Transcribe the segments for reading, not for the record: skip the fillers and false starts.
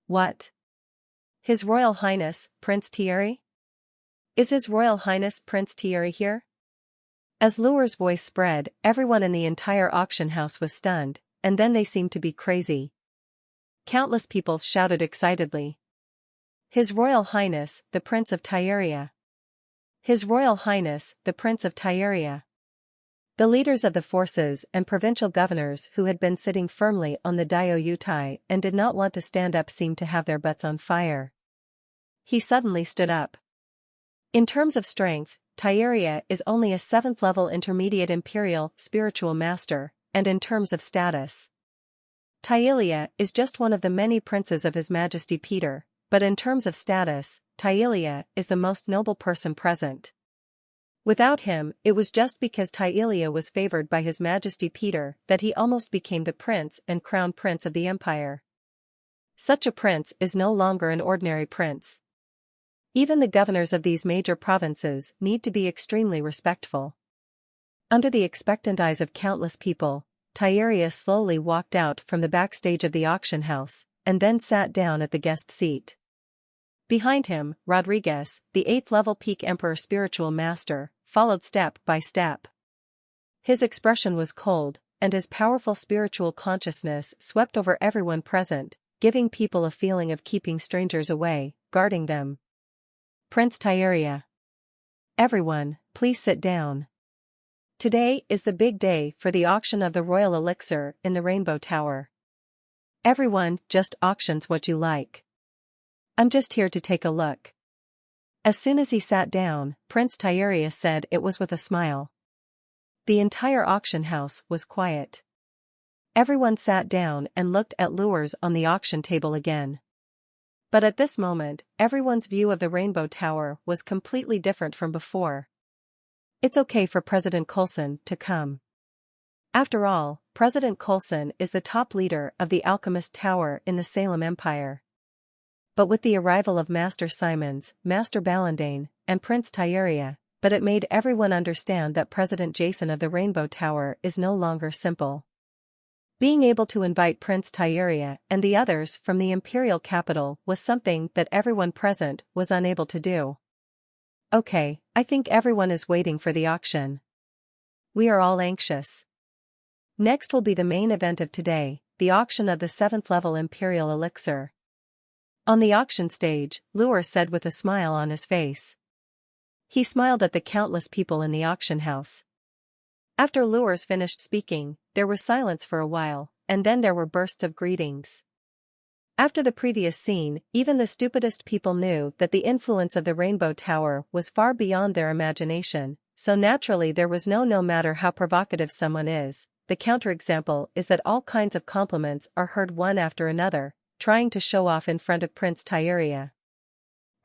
What? His Royal Highness, Prince Thierry? Is His Royal Highness Prince Thierry here? As Lure's voice spread, everyone in the entire auction house was stunned, and then they seemed to be crazy. Countless people shouted excitedly. His Royal Highness, the Prince of Thieria. His Royal Highness, the Prince of Thieria. The leaders of the forces and provincial governors who had been sitting firmly on the Diaoyutai and did not want to stand up seemed to have their butts on fire. He suddenly stood up. In terms of strength, Thieria is only a 7th level intermediate imperial spiritual master, and in terms of status, Thieria is just one of the many princes of His Majesty Peter, but in terms of status, Thieria is the most noble person present. Without him, it was just because Thieria was favored by His Majesty Peter that he almost became the prince and crown prince of the empire. Such a prince is no longer an ordinary prince. Even the governors of these major provinces need to be extremely respectful. Under the expectant eyes of countless people, Thieria slowly walked out from the backstage of the auction house, and then sat down at the guest seat. Behind him, Rodriguez, the 8th level peak emperor spiritual master, followed step by step. His expression was cold, and his powerful spiritual consciousness swept over everyone present, giving people a feeling of keeping strangers away, guarding them. Prince Thieria. Everyone, please sit down. Today is the big day for the auction of the royal elixir in the Rainbow Tower. Everyone just auctions what you like. I'm just here to take a look. As soon as he sat down, Prince Thieria said it was with a smile. The entire auction house was quiet. Everyone sat down and looked at lures on the auction table again. But at this moment, everyone's view of the Rainbow Tower was completely different from before. It's okay for President Coulson to come. After all, President Coulson is the top leader of the Alchemist Tower in the Salem Empire. But with the arrival of Master Simons, Master Ballandain, and Prince Thieria, but it made everyone understand that President Jason of the Rainbow Tower is no longer simple. Being able to invite Prince Thieria and the others from the imperial capital was something that everyone present was unable to do. Okay, I think everyone is waiting for the auction. We are all anxious. Next will be the main event of today, the auction of the 7th level imperial elixir. On the auction stage, Lure said with a smile on his face. He smiled at the countless people in the auction house. After Lure's finished speaking, there was silence for a while, and then there were bursts of greetings. After the previous scene, even the stupidest people knew that the influence of the Rainbow Tower was far beyond their imagination, so naturally there was no matter how provocative someone is, the counterexample is that all kinds of compliments are heard one after another, trying to show off in front of Prince Thieria.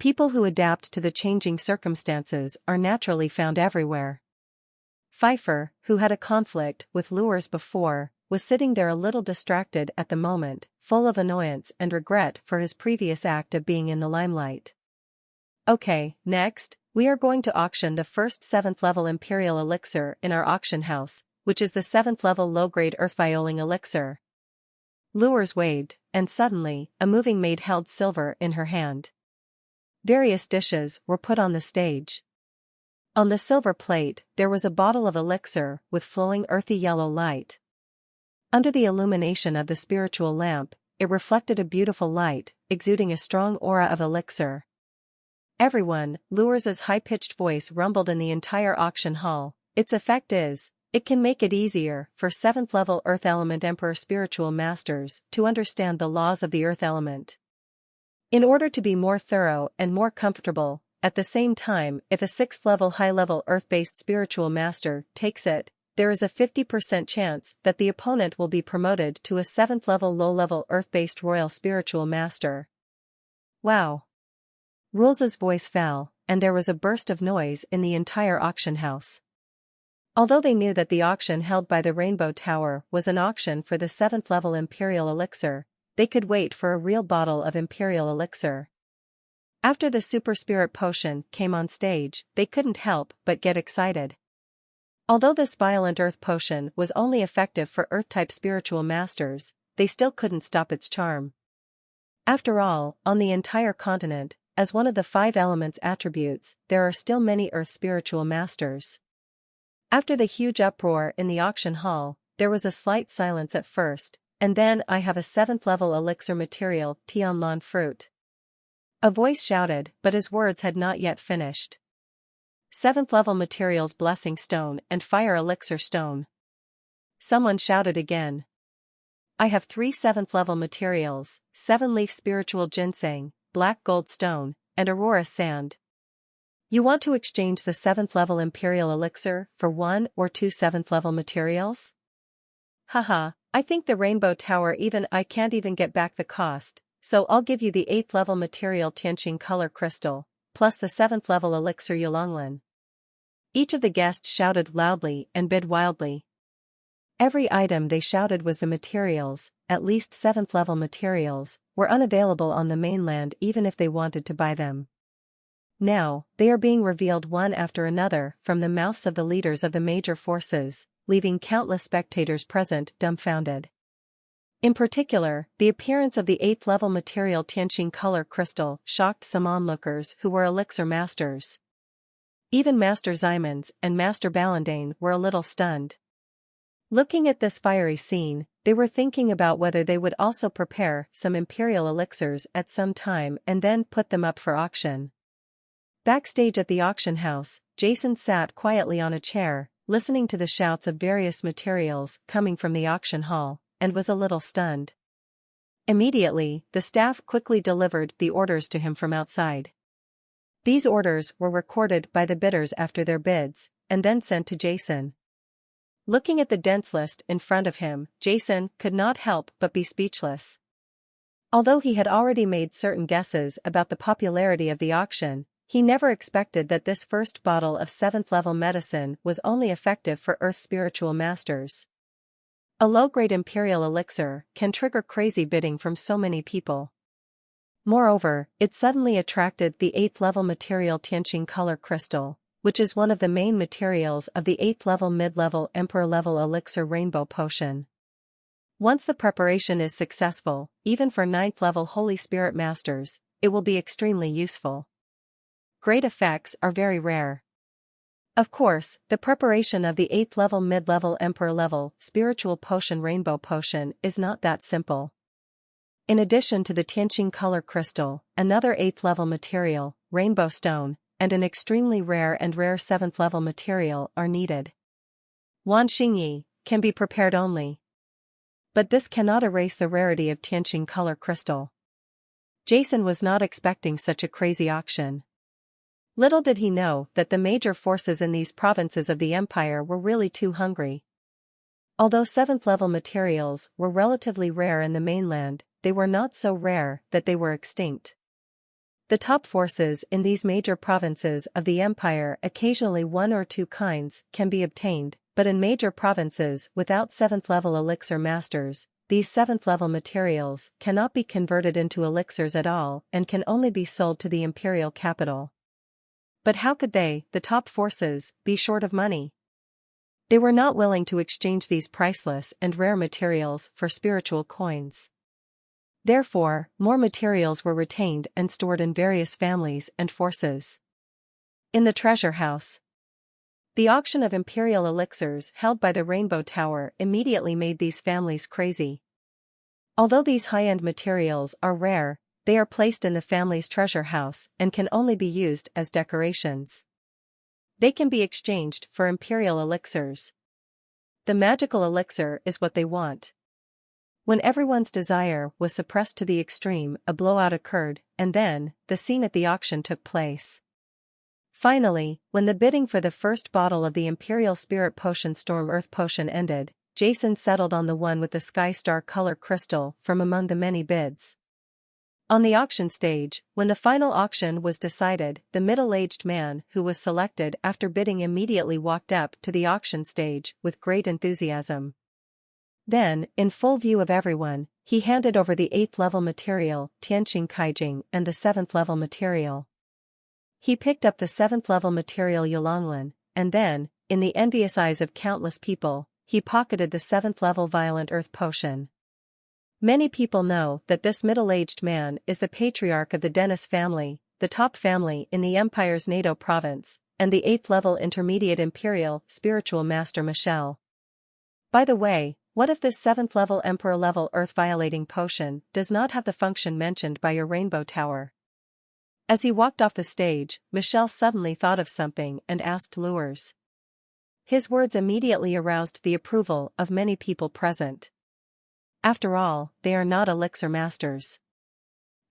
People who adapt to the changing circumstances are naturally found everywhere. Pfeiffer, who had a conflict with Lures before, was sitting there a little distracted at the moment, full of annoyance and regret for his previous act of being in the limelight. Okay, next, we are going to auction the first 7th level imperial elixir in our auction house, which is the 7th level low-grade earth violing elixir. Lures waved, and suddenly, a moving maid held silver in her hand. Various dishes were put on the stage. On the silver plate, there was a bottle of elixir with flowing earthy yellow light. Under the illumination of the spiritual lamp, it reflected a beautiful light, exuding a strong aura of elixir. Everyone, Lures's high-pitched voice rumbled in the entire auction hall. Its effect is, it can make it easier for 7th level Earth Element Emperor spiritual masters to understand the laws of the Earth Element. In order to be more thorough and more comfortable, at the same time, if a 6th level high-level Earth-based spiritual master takes it, there is a 50% chance that the opponent will be promoted to a 7th level low-level Earth-based royal spiritual master. Wow! Rules's voice fell, and there was a burst of noise in the entire auction house. Although they knew that the auction held by the Rainbow Tower was an auction for the 7th level Imperial Elixir, they could wait for a real bottle of Imperial Elixir. After the Super Spirit Potion came on stage, they couldn't help but get excited. Although this violent Earth Potion was only effective for Earth-type spiritual masters, they still couldn't stop its charm. After all, on the entire continent, as one of the 5 elements attributes, there are still many Earth spiritual masters. After the huge uproar in the auction hall, there was a slight silence at first, and then I have a 7th level elixir material Tianlan fruit. A voice shouted, but his words had not yet finished. 7th level materials blessing stone and fire elixir stone. Someone shouted again. I have 3 7th level materials, 7-leaf spiritual ginseng, black gold stone, and aurora sand. You want to exchange the 7th level imperial elixir for 1 or 2 7th level materials? Haha, I think the rainbow tower I can't even get back the cost, so I'll give you the 8th level material Tianqing color crystal, plus the 7th level elixir Yulonglan. Each of the guests shouted loudly and bid wildly. Every item they shouted was the materials, at least 7th level materials, were unavailable on the mainland even if they wanted to buy them. Now, they are being revealed one after another from the mouths of the leaders of the major forces, leaving countless spectators present dumbfounded. In particular, the appearance of the 8th level material Tianqing color crystal shocked some onlookers who were elixir masters. Even Master Zymans and Master Ballandain were a little stunned. Looking at this fiery scene, they were thinking about whether they would also prepare some imperial elixirs at some time and then put them up for auction. Backstage at the auction house, Jason sat quietly on a chair, listening to the shouts of various materials coming from the auction hall, and was a little stunned. Immediately, the staff quickly delivered the orders to him from outside. These orders were recorded by the bidders after their bids, and then sent to Jason. Looking at the dense list in front of him, Jason could not help but be speechless. Although he had already made certain guesses about the popularity of the auction, he never expected that this first bottle of 7th level medicine was only effective for Earth spiritual masters. A low-grade imperial elixir can trigger crazy bidding from so many people. Moreover, it suddenly attracted the 8th level material Tianqing color crystal, which is one of the main materials of the 8th level mid-level emperor level elixir rainbow potion. Once the preparation is successful, even for 9th level holy spirit masters, it will be extremely useful. Great effects are very rare. Of course, the preparation of the 8th level mid-level emperor level spiritual potion rainbow potion is not that simple. In addition to the Tianqing color crystal, another 8th level material, rainbow stone, and an extremely rare 7th level material are needed. Wan Xingyi can be prepared only. But this cannot erase the rarity of Tianqing color crystal. Jason was not expecting such a crazy auction. Little did he know that the major forces in these provinces of the empire were really too hungry. Although 7th level materials were relatively rare in the mainland, they were not so rare that they were extinct. The top forces in these major provinces of the empire occasionally 1 or 2 kinds can be obtained, but in major provinces without 7th level elixir masters, these 7th level materials cannot be converted into elixirs at all and can only be sold to the imperial capital. But how could they, the top forces, be short of money? They were not willing to exchange these priceless and rare materials for spiritual coins. Therefore, more materials were retained and stored in various families and forces. In the treasure house, the auction of imperial elixirs held by the Rainbow Tower immediately made these families crazy. Although these high-end materials are rare, they are placed in the family's treasure house and can only be used as decorations. They can be exchanged for imperial elixirs. The magical elixir is what they want. When everyone's desire was suppressed to the extreme, a blowout occurred, and then, the scene at the auction took place. Finally, when the bidding for the first bottle of the Imperial Spirit Potion Storm Earth Potion ended, Jason settled on the one with the Sky Star color crystal from among the many bids. On the auction stage, when the final auction was decided, the middle-aged man who was selected after bidding immediately walked up to the auction stage with great enthusiasm. Then, in full view of everyone, he handed over the 8th level material, Tianqing Kaijing, and the 7th level material. He picked up the 7th level material Yulonglan, and then, in the envious eyes of countless people, he pocketed the 7th level Violent Earth Potion. Many people know that this middle-aged man is the patriarch of the Dennis family, the top family in the Empire's NATO province, and the 8th-level intermediate imperial spiritual master Michelle. By the way, what if this 7th-level emperor-level earth-violating potion does not have the function mentioned by your rainbow tower? As he walked off the stage, Michelle suddenly thought of something and asked Lures. His words immediately aroused the approval of many people present. After all, they are not elixir masters.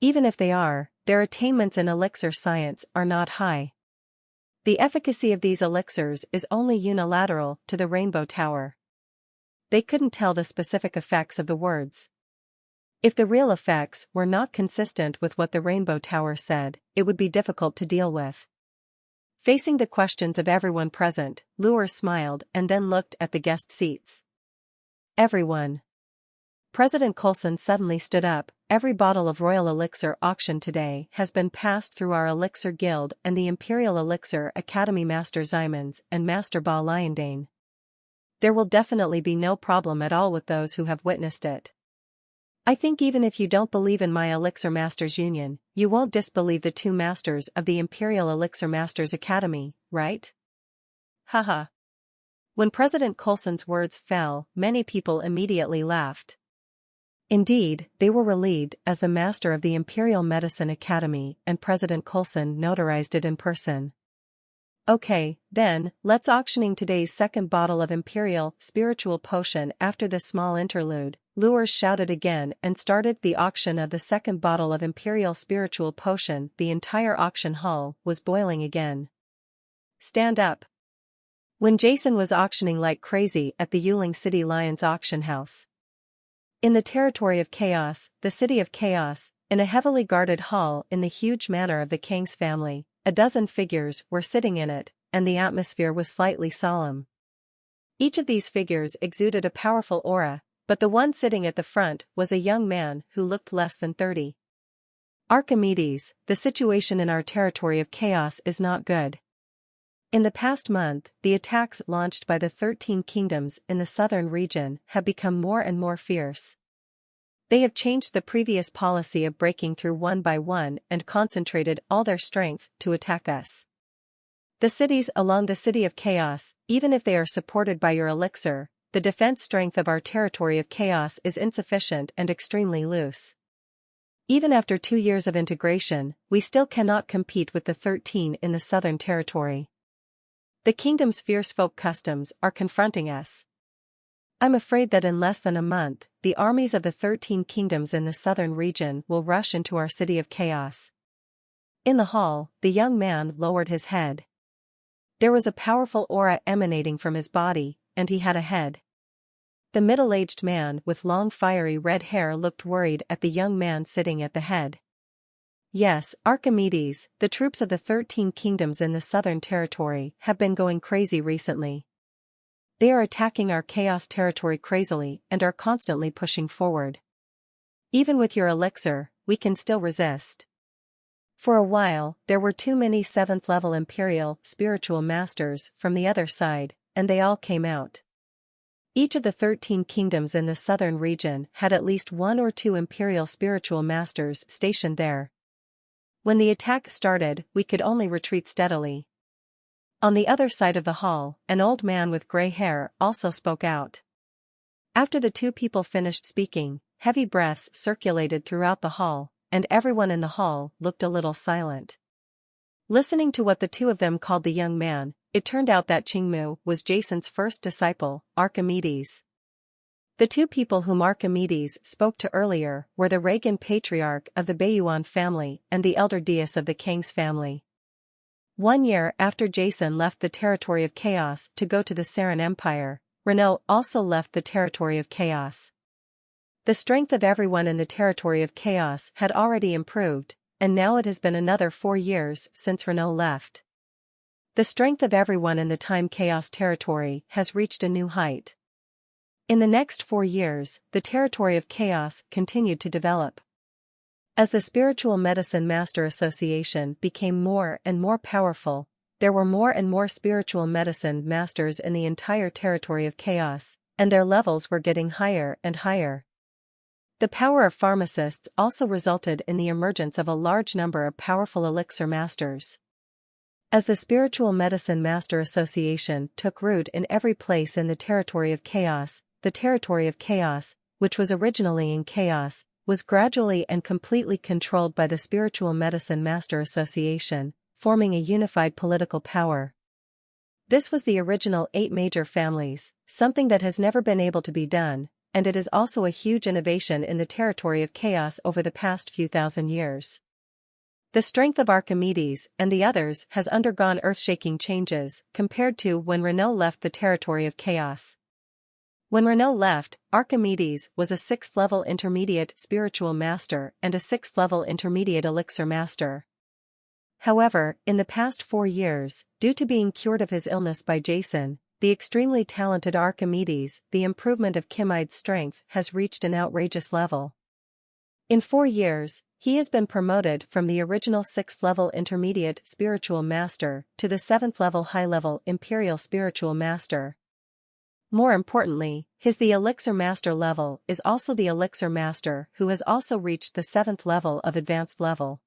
Even if they are, their attainments in elixir science are not high. The efficacy of these elixirs is only unilateral to the rainbow tower. They couldn't tell the specific effects of the words. If the real effects were not consistent with what the rainbow tower said, it would be difficult to deal with. Facing the questions of everyone present, Lure smiled and then looked at the guest seats. Everyone. President Coulson suddenly stood up. Every bottle of royal elixir auctioned today has been passed through our elixir guild and the Imperial Elixir Academy Master Zymans and Master Ba Liondane. There will definitely be no problem at all with those who have witnessed it. I think even if you don't believe in my Elixir Masters Union, you won't disbelieve the 2 masters of the Imperial Elixir Masters Academy, right? Haha. When President Coulson's words fell, many people immediately laughed. Indeed, they were relieved as the master of the Imperial Medicine Academy and President Coulson notarized it in person. Okay, then, let's auctioning today's second bottle of Imperial Spiritual Potion. After this small interlude, Lures shouted again and started the auction of the second bottle of Imperial Spiritual Potion. The entire auction hall was boiling again. Stand up. When Jason was auctioning like crazy at the Yuling City Lions auction house. In the territory of chaos, the city of chaos, in a heavily guarded hall in the huge manor of the Kang's family, a dozen figures were sitting in it, and the atmosphere was slightly solemn. Each of these figures exuded a powerful aura, but the one sitting at the front was a young man who looked less than 30. Archimedes, the situation in our territory of chaos is not good. In the past month, the attacks launched by the 13 kingdoms in the southern region have become more and more fierce. They have changed the previous policy of breaking through one by one and concentrated all their strength to attack us. The cities along the City of Chaos, even if they are supported by your elixir, the defense strength of our territory of chaos is insufficient and extremely loose. Even after 2 years of integration, we still cannot compete with the 13 in the southern territory. The kingdom's fierce folk customs are confronting us. I'm afraid that in less than a month, the armies of the 13 kingdoms in the southern region will rush into our City of Chaos. In the hall, the young man lowered his head. There was a powerful aura emanating from his body, and he had a head. The middle-aged man with long fiery red hair looked worried at the young man sitting at the head. Yes, Archimedes, the troops of the 13 kingdoms in the southern territory have been going crazy recently. They are attacking our chaos territory crazily and are constantly pushing forward. Even with your elixir, we can still resist. For a while, there were too many 7th-level Imperial spiritual masters from the other side, and they all came out. Each of the 13 kingdoms in the southern region had at least 1 or 2 Imperial spiritual masters stationed there. When the attack started, we could only retreat steadily. On the other side of the hall, an old man with gray hair also spoke out. After the 2 people finished speaking, heavy breaths circulated throughout the hall, and everyone in the hall looked a little silent. Listening to what the 2 of them called the young man, it turned out that Qingmu was Jason's first disciple, Archimedes. The 2 people whom Archimedes spoke to earlier were the Reagan patriarch of the Baiyuan family and the elder deus of the Kang's family. 1 year after Jason left the territory of chaos to go to the Saran Empire, Renault also left the territory of chaos. The strength of everyone in the territory of chaos had already improved, and now it has been another 4 years since Renault left. The strength of everyone in the Time Chaos territory has reached a new height. In the next 4 years, the territory of chaos continued to develop. As the Spiritual Medicine Master Association became more and more powerful, there were more and more spiritual medicine masters in the entire territory of chaos, and their levels were getting higher and higher. The power of pharmacists also resulted in the emergence of a large number of powerful elixir masters. As the Spiritual Medicine Master Association took root in every place in the territory of chaos, the territory of chaos, which was originally in chaos, was gradually and completely controlled by the Spiritual Medicine Master Association, forming a unified political power. This was the original 8 major families, something that has never been able to be done, and it is also a huge innovation in the territory of chaos over the past few thousand years. The strength of Archimedes and the others has undergone earth-shaking changes compared to when Renault left the territory of chaos. When Renault left, Archimedes was a 6th-level intermediate spiritual master and a 6th-level intermediate elixir master. However, in the past 4 years, due to being cured of his illness by Jason, the extremely talented Archimedes, the improvement of Chimide's strength has reached an outrageous level. In 4 years, he has been promoted from the original 6th-level intermediate spiritual master to the 7th-level high-level imperial spiritual master. More importantly, the elixir master level is also the elixir master who has also reached the 7th level of advanced level.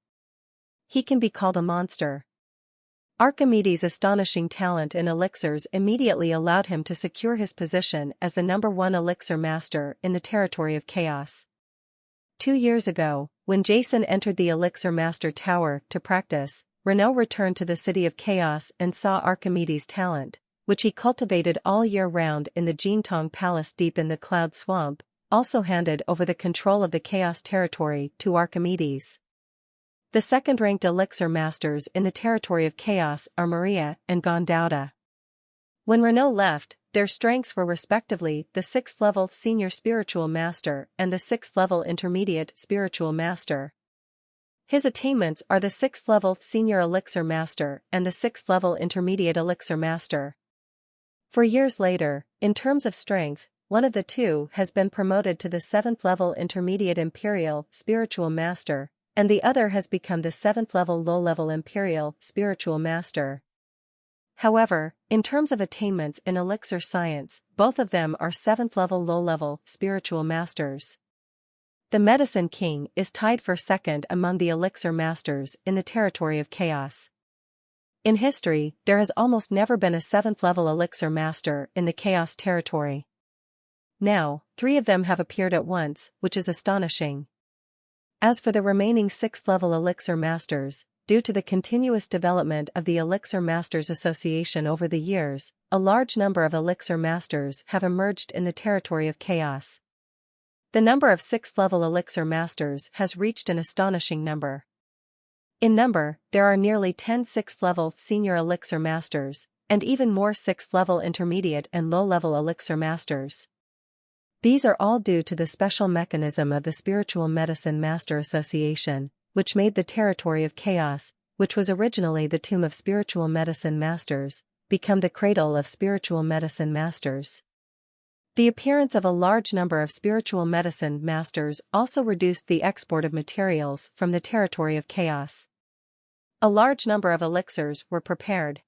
He can be called a monster. Archimedes' astonishing talent in elixirs immediately allowed him to secure his position as the #1 elixir master in the territory of chaos. 2 years ago, when Jason entered the elixir master tower to practice, Renault returned to the city of chaos and saw Archimedes' talent, which he cultivated all year round in the Jintong Palace deep in the Cloud Swamp, also handed over the control of the chaos territory to Archimedes. The second-ranked elixir masters in the territory of chaos are Maria and Gondauda. When Renault left, their strengths were respectively the 6th-level senior spiritual master and the 6th-level intermediate spiritual master. His attainments are the 6th-level senior elixir master and the 6th-level intermediate elixir master. 4 years later, in terms of strength, one of the two has been promoted to the 7th-level intermediate imperial spiritual master, and the other has become the 7th-level low-level imperial spiritual master. However, in terms of attainments in elixir science, both of them are 7th-level low-level spiritual masters. The Medicine King is tied for second among the elixir masters in the territory of chaos. In history, there has almost never been a 7th-level elixir master in the chaos territory. Now, 3 of them have appeared at once, which is astonishing. As for the remaining 6th-level elixir masters, due to the continuous development of the Elixir Masters Association over the years, a large number of elixir masters have emerged in the territory of chaos. The number of 6th-level elixir masters has reached an astonishing number. In number, there are nearly 10 6th-level senior elixir masters, and even more 6th-level intermediate and low-level elixir masters. These are all due to the special mechanism of the Spiritual Medicine Master Association, which made the territory of chaos, which was originally the tomb of spiritual medicine masters, become the cradle of spiritual medicine masters. The appearance of a large number of spiritual medicine masters also reduced the export of materials from the territory of chaos. A large number of elixirs were prepared.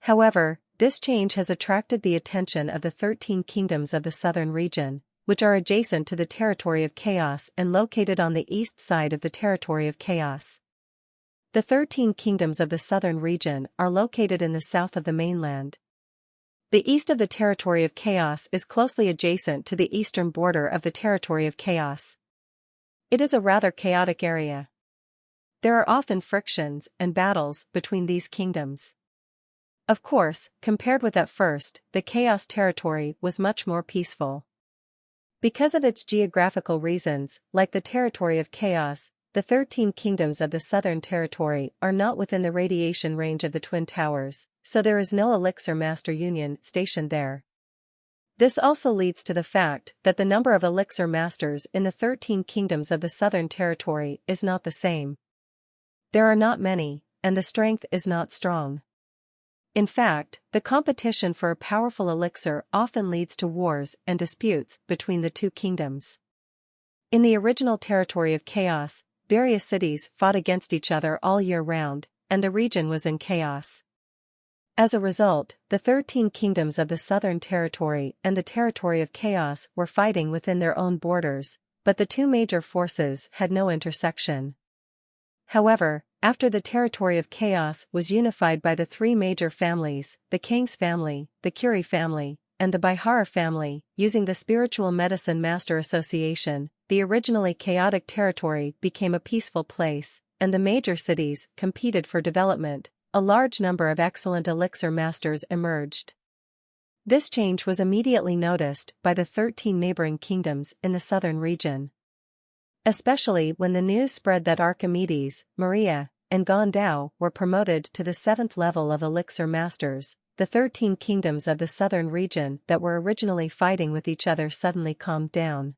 However, this change has attracted the attention of the 13 kingdoms of the southern region, which are adjacent to the territory of chaos and located on the east side of the territory of chaos. The 13 kingdoms of the southern region are located in the south of the mainland. The east of the territory of chaos is closely adjacent to the eastern border of the territory of chaos. It is a rather chaotic area. There are often frictions and battles between these kingdoms. Of course, compared with at first, the chaos territory was much more peaceful. Because of its geographical reasons, like the territory of chaos, the 13 kingdoms of the southern territory are not within the radiation range of the Twin Towers, so there is no Elixir Master Union stationed there. This also leads to the fact that the number of Elixir Masters in the 13 kingdoms of the southern territory is not the same. There are not many, and the strength is not strong. In fact, the competition for a powerful elixir often leads to wars and disputes between the two kingdoms. In the original territory of chaos, various cities fought against each other all year round, and the region was in chaos. As a result, the 13 kingdoms of the southern territory and the territory of chaos were fighting within their own borders, but the two major forces had no intersection. However, after the territory of chaos was unified by the three major families, the Kang's family, the Curie family, and the Bihara family, using the Spiritual Medicine Master Association, the originally chaotic territory became a peaceful place, and the major cities competed for development. A large number of excellent elixir masters emerged. This change was immediately noticed by the 13 neighboring kingdoms in the southern region. Especially when the news spread that Archimedes, Maria, and Gondao were promoted to the 7th level of elixir masters, the 13 kingdoms of the southern region that were originally fighting with each other suddenly calmed down.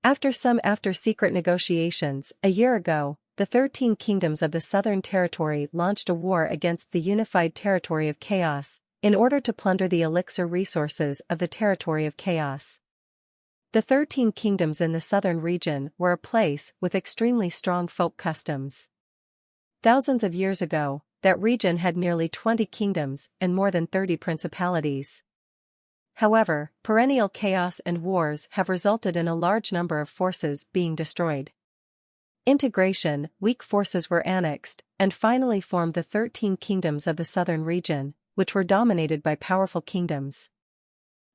After secret negotiations, a year ago, the 13 kingdoms of the southern territory launched a war against the unified territory of chaos, in order to plunder the elixir resources of the territory of chaos. The 13 kingdoms in the southern region were a place with extremely strong folk customs. Thousands of years ago, that region had nearly 20 kingdoms and more than 30 principalities. However, perennial chaos and wars have resulted in a large number of forces being destroyed. Integration, weak forces were annexed, and finally formed the 13 kingdoms of the southern region, which were dominated by powerful kingdoms.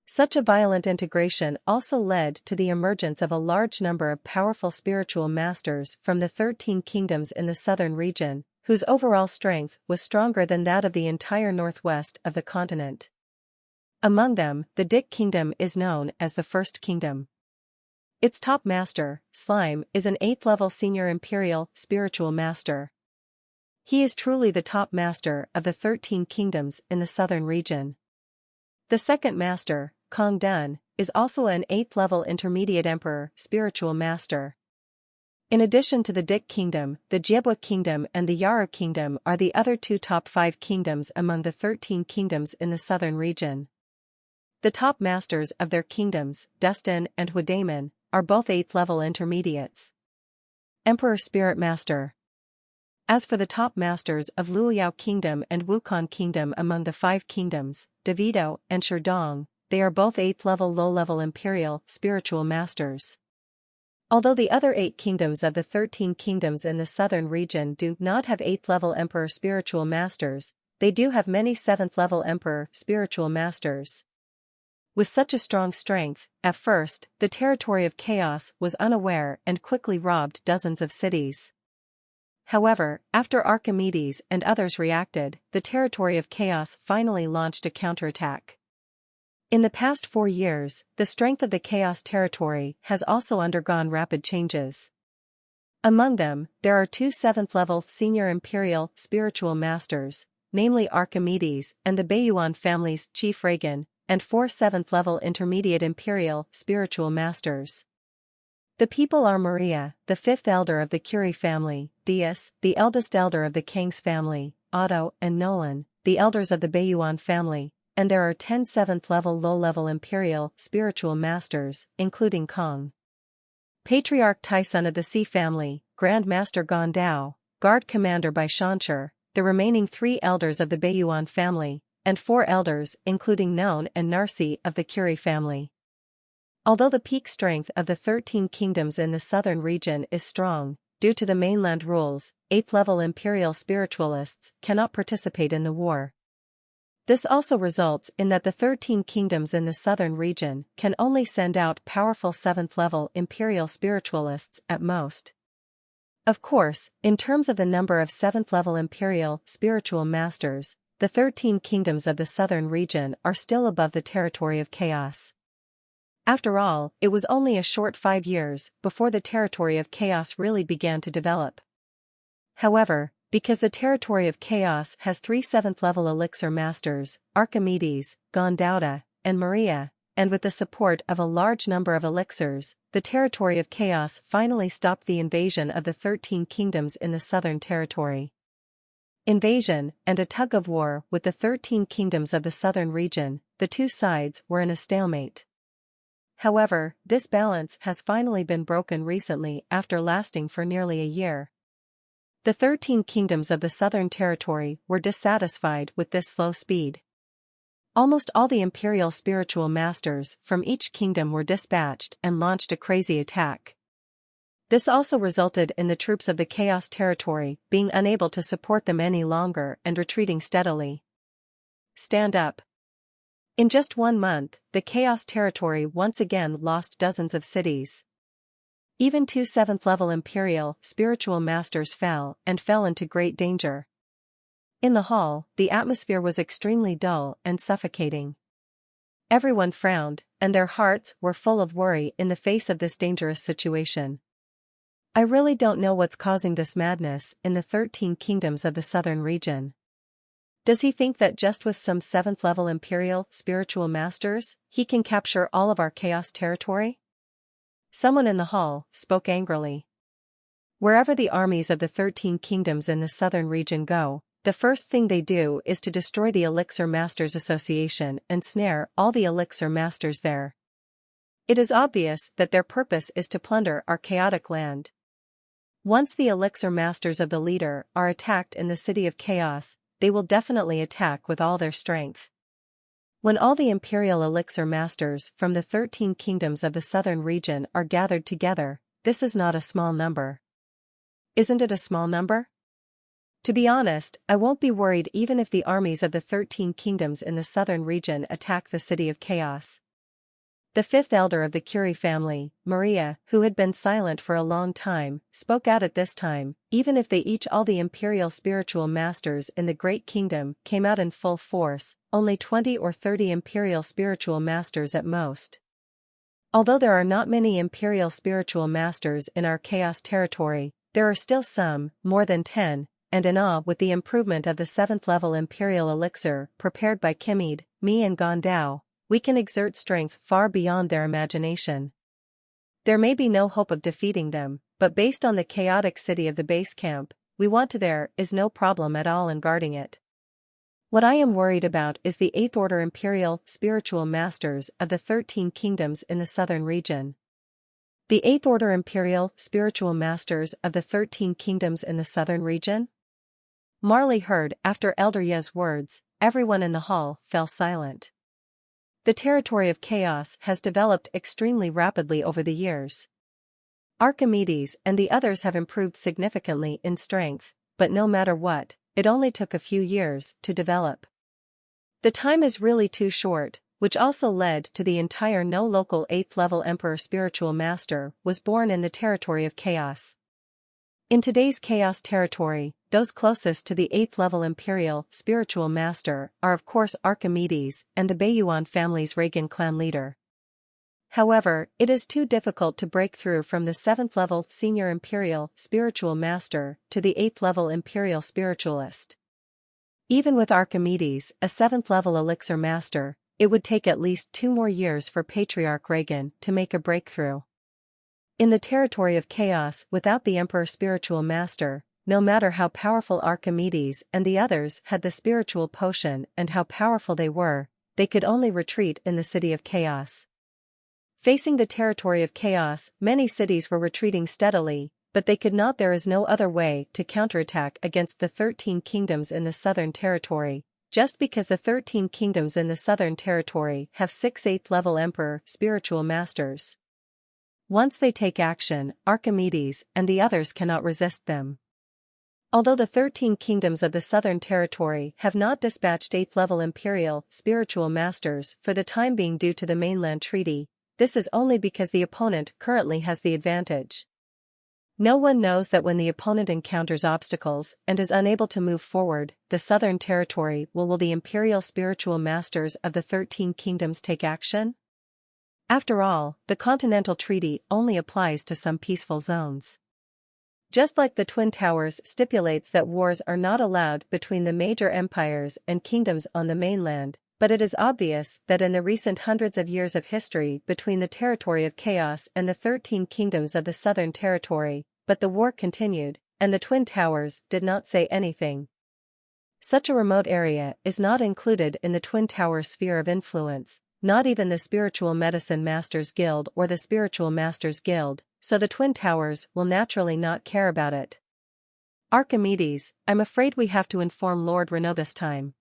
Such a violent integration also led to the emergence of a large number of powerful spiritual masters from the 13 kingdoms in the southern region, whose overall strength was stronger than that of the entire northwest of the continent. Among them, the Dik Kingdom is known as the First Kingdom. Its top master, Slime, is an 8th-level senior imperial spiritual master. He is truly the top master of the 13 kingdoms in the southern region. The second master, Kong Dun, is also an 8th-level intermediate emperor spiritual master. In addition to the Dik Kingdom, the Jiebwa Kingdom and the Yaru Kingdom are the other two top 5 kingdoms among the 13 kingdoms in the southern region. The top masters of their kingdoms, Dustin and Huadaman, are both 8th-level intermediates. Emperor Spirit Master. As for the top masters of Luoyao Kingdom and Wukong Kingdom among the 5 kingdoms, Davido and Sherdong, they are both 8th-level low-level imperial spiritual masters. Although the other 8 kingdoms of the 13 kingdoms in the southern region do not have 8th-level emperor spiritual masters, they do have many 7th-level emperor spiritual masters. With such a strong strength, at first, the territory of chaos was unaware and quickly robbed dozens of cities. However, after Archimedes and others reacted, the territory of chaos finally launched a counterattack. In the past 4 years, the strength of the chaos territory has also undergone rapid changes. Among them, there are 2 7th-level senior imperial spiritual masters, namely Archimedes and the Baiyuan family's chief Reagan, and 4 7th-level intermediate imperial spiritual masters. The people are Maria, the 5th elder of the Curie family, Dias, the eldest elder of the Kang's family, Otto and Nolan, the elders of the Baiyuan family, and there are 10 7th-level low-level imperial spiritual masters, including Kong. Patriarch Taishan of the Sea family, Grand Master Gondao, Guard Commander by Shanshur, the remaining 3 elders of the Baiyuan family, and 4 elders including Non and Narsi of the Curie family. Although the peak strength of the 13 kingdoms in the southern region is strong, due to the mainland rules, 8th-level imperial spiritualists cannot participate in the war. This also results in that the 13 kingdoms in the southern region can only send out powerful 7th-level imperial spiritualists at most. Of course, in terms of the number of 7th-level imperial spiritual masters, the 13 kingdoms of the southern region are still above the territory of chaos. After all, it was only a short 5 years before the territory of chaos really began to develop. However, because the territory of chaos has 3 7th-level elixir masters, Archimedes, Gondauda, and Maria, and with the support of a large number of elixirs, the territory of chaos finally stopped the invasion of the 13 kingdoms in the southern territory. Invasion and a tug-of-war with the 13 kingdoms of the southern region, the two sides were in a stalemate. However, this balance has finally been broken recently after lasting for nearly a year. The 13 kingdoms of the southern territory were dissatisfied with this slow speed. Almost all the imperial spiritual masters from each kingdom were dispatched and launched a crazy attack. This also resulted in the troops of the Chaos Territory being unable to support them any longer and retreating steadily. Stand up. In just 1 month, the Chaos Territory once again lost dozens of cities. Even 2 7th-level Imperial spiritual masters fell into great danger. In the hall, the atmosphere was extremely dull and suffocating. Everyone frowned, and their hearts were full of worry in the face of this dangerous situation. I really don't know what's causing this madness in the 13 kingdoms of the southern region. Does he think that just with some 7th-level Imperial spiritual masters, he can capture all of our Chaos Territory? Someone in the hall spoke angrily. Wherever the armies of the 13 kingdoms in the southern region go, the first thing they do is to destroy the Elixir Masters Association and snare all the Elixir Masters there. It is obvious that their purpose is to plunder our chaotic land. Once the Elixir Masters of the leader are attacked in the City of Chaos, they will definitely attack with all their strength. When all the Imperial Elixir Masters from the 13 kingdoms of the southern region are gathered together, this is not a small number. Isn't it a small number? To be honest, I won't be worried even if the armies of the 13 kingdoms in the southern region attack the City of Chaos. The 5th elder of the Curie family, Maria, who had been silent for a long time, spoke out at this time. Even if all the Imperial spiritual masters in the Great Kingdom came out in full force, only 20 or 30 Imperial spiritual masters at most. Although there are not many Imperial spiritual masters in our Chaos Territory, there are still some, more than 10, and in awe with the improvement of the 7th-level Imperial elixir prepared by Kimid, me and Gondao, we can exert strength far beyond their imagination. There may be no hope of defeating them, but based on the chaotic city of the base camp, we want to there is no problem at all in guarding it. What I am worried about is the 8th Order Imperial spiritual masters of the 13 kingdoms in the southern region. The 8th Order Imperial spiritual masters of the 13 kingdoms in the southern region? Marley heard after Elder Ye's words, everyone in the hall fell silent. The territory of chaos has developed extremely rapidly over the years. Archimedes and the others have improved significantly in strength, but no matter what, it only took a few years to develop. The time is really too short, which also led to the entire no local 8th-level Emperor spiritual master was born in the territory of chaos. In today's Chaos Territory, those closest to the 8th-level Imperial spiritual master are of course Archimedes and the Bayuan family's Reagan clan leader. However, it is too difficult to break through from the 7th-level senior Imperial spiritual master to the 8th-level Imperial spiritualist. Even with Archimedes, a 7th-level elixir master, it would take at least 2 more years for Patriarch Reagan to make a breakthrough. In the territory of chaos without the Emperor spiritual master, no matter how powerful Archimedes and the others had the spiritual potion and how powerful they were, they could only retreat in the City of Chaos. Facing the territory of chaos, many cities were retreating steadily, but they could not. There is no other way to counterattack against the 13 kingdoms in the southern territory, just because the 13 kingdoms in the southern territory have 6 8th-level Emperor spiritual masters. Once they take action, Archimedes and the others cannot resist them. Although the 13 kingdoms of the southern territory have not dispatched 8th-level Imperial spiritual masters for the time being due to the mainland treaty, this is only because the opponent currently has the advantage. No one knows that when the opponent encounters obstacles and is unable to move forward, the southern territory will the Imperial spiritual masters of the 13 kingdoms take action? After all, the Continental Treaty only applies to some peaceful zones. Just like the Twin Towers stipulates that wars are not allowed between the major empires and kingdoms on the mainland, but it is obvious that in the recent hundreds of years of history between the territory of chaos and the 13 kingdoms of the southern territory, but the war continued, and the Twin Towers did not say anything. Such a remote area is not included in the Twin Towers sphere of influence, not even the Spiritual Medicine Masters Guild or the Spiritual Masters Guild, so the Twin Towers will naturally not care about it. Archimedes, I'm afraid we have to inform Lord Renaud this time.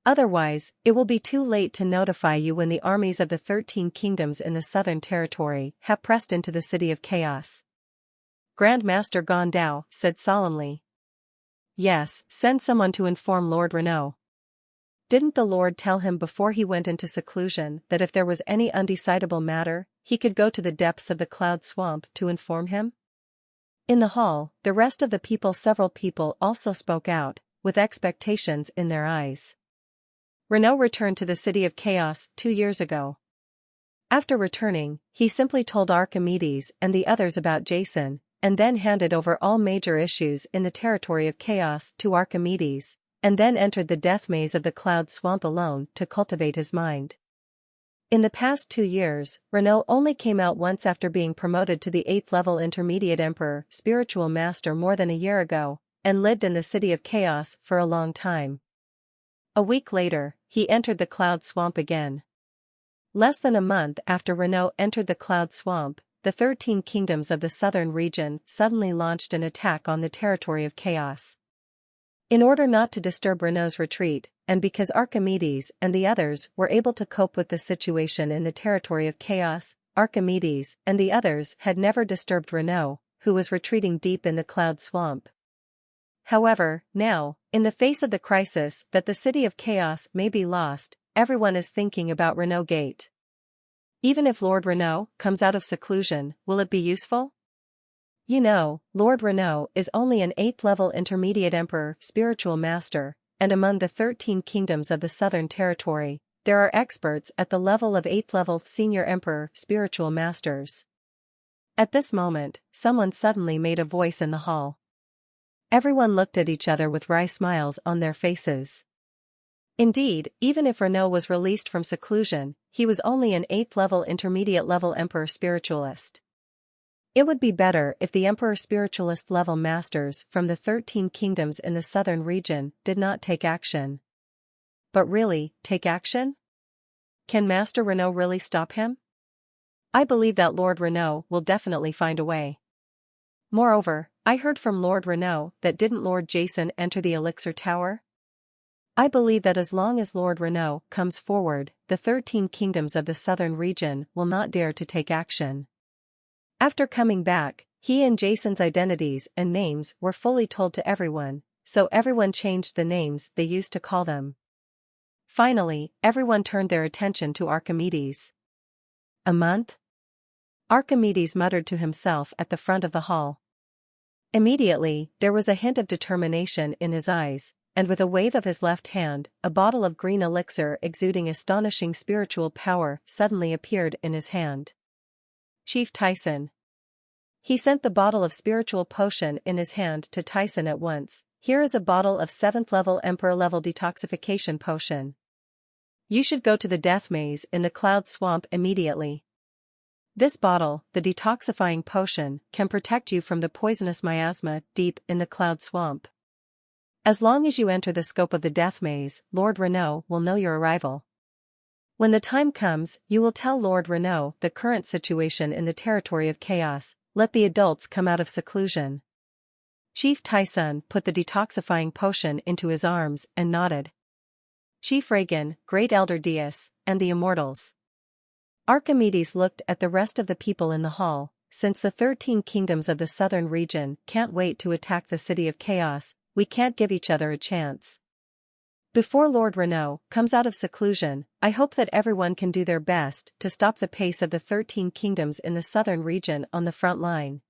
Otherwise, it will be too late to notify you when the armies of the 13 kingdoms in the southern territory have pressed into the City of Chaos. Grand Master Gondao said solemnly. Yes, send someone to inform Lord Renaud. Didn't the Lord tell him before he went into seclusion that if there was any undecidable matter, he could go to the depths of the cloud swamp to inform him? In the hall, several people also spoke out, with expectations in their eyes. Renaud returned to the City of Chaos 2 years ago. After returning, he simply told Archimedes and the others about Jason, and then handed over all major issues in the territory of Chaos to Archimedes, and then entered the death maze of the cloud swamp alone to cultivate his mind. In the past 2 years, Renaud only came out once after being promoted to the 8th level Intermediate Emperor Spiritual Master more than a year ago, and lived in the City of Chaos for a long time. A week later, he entered the cloud swamp again. Less than a month after Renaud entered the cloud swamp, the 13 kingdoms of the southern region suddenly launched an attack on the territory of Chaos. In order not to disturb Renaud's retreat, and because Archimedes and the others were able to cope with the situation in the territory of Chaos, Archimedes and the others had never disturbed Renaud, who was retreating deep in the cloud swamp. However, now, in the face of the crisis that the City of Chaos may be lost, everyone is thinking about Renaud Gate. Even if Lord Renaud comes out of seclusion, will it be useful? You know, Lord Renaud is only an 8th level Intermediate Emperor Spiritual Master, and among the 13 kingdoms of the Southern Territory, there are experts at the level of 8th level Senior Emperor Spiritual Masters. At this moment, someone suddenly made a voice in the hall. Everyone looked at each other with wry smiles on their faces. Indeed, even if Renaud was released from seclusion, he was only an 8th level Intermediate level Emperor Spiritualist. It would be better if the Emperor Spiritualist level masters from the 13 kingdoms in the southern region did not take action. But really, take action? Can Master Renaud really stop him? I believe that Lord Renaud will definitely find a way. Moreover, I heard from Lord Renaud that didn't Lord Jason enter the elixir tower? I believe that as long as Lord Renaud comes forward, the 13 kingdoms of the southern region will not dare to take action. After coming back, he and Jason's identities and names were fully told to everyone, so everyone changed the names they used to call them. Finally, everyone turned their attention to Archimedes. A month? Archimedes muttered to himself at the front of the hall. Immediately, there was a hint of determination in his eyes, and with a wave of his left hand, a bottle of green elixir exuding astonishing spiritual power suddenly appeared in his hand. Chief Tyson. He sent the bottle of spiritual potion in his hand to Tyson at once. Here is a bottle of 7th level Emperor level detoxification potion. You should go to the death maze in the cloud swamp immediately. This bottle, the detoxifying potion, can protect you from the poisonous miasma deep in the cloud swamp. As long as you enter the scope of the death maze, Lord Renaud will know your arrival. When the time comes, you will tell Lord Renaud the current situation in the territory of Chaos. Let the adults come out of seclusion. Chief Tyson put the detoxifying potion into his arms and nodded. Chief Reagan, Great Elder Dias, and the Immortals. Archimedes looked at the rest of the people in the hall. Since the 13 kingdoms of the southern region can't wait to attack the City of Chaos, we can't give each other a chance. Before Lord Renaud comes out of seclusion, I hope that everyone can do their best to stop the pace of the 13 kingdoms in the southern region on the front line.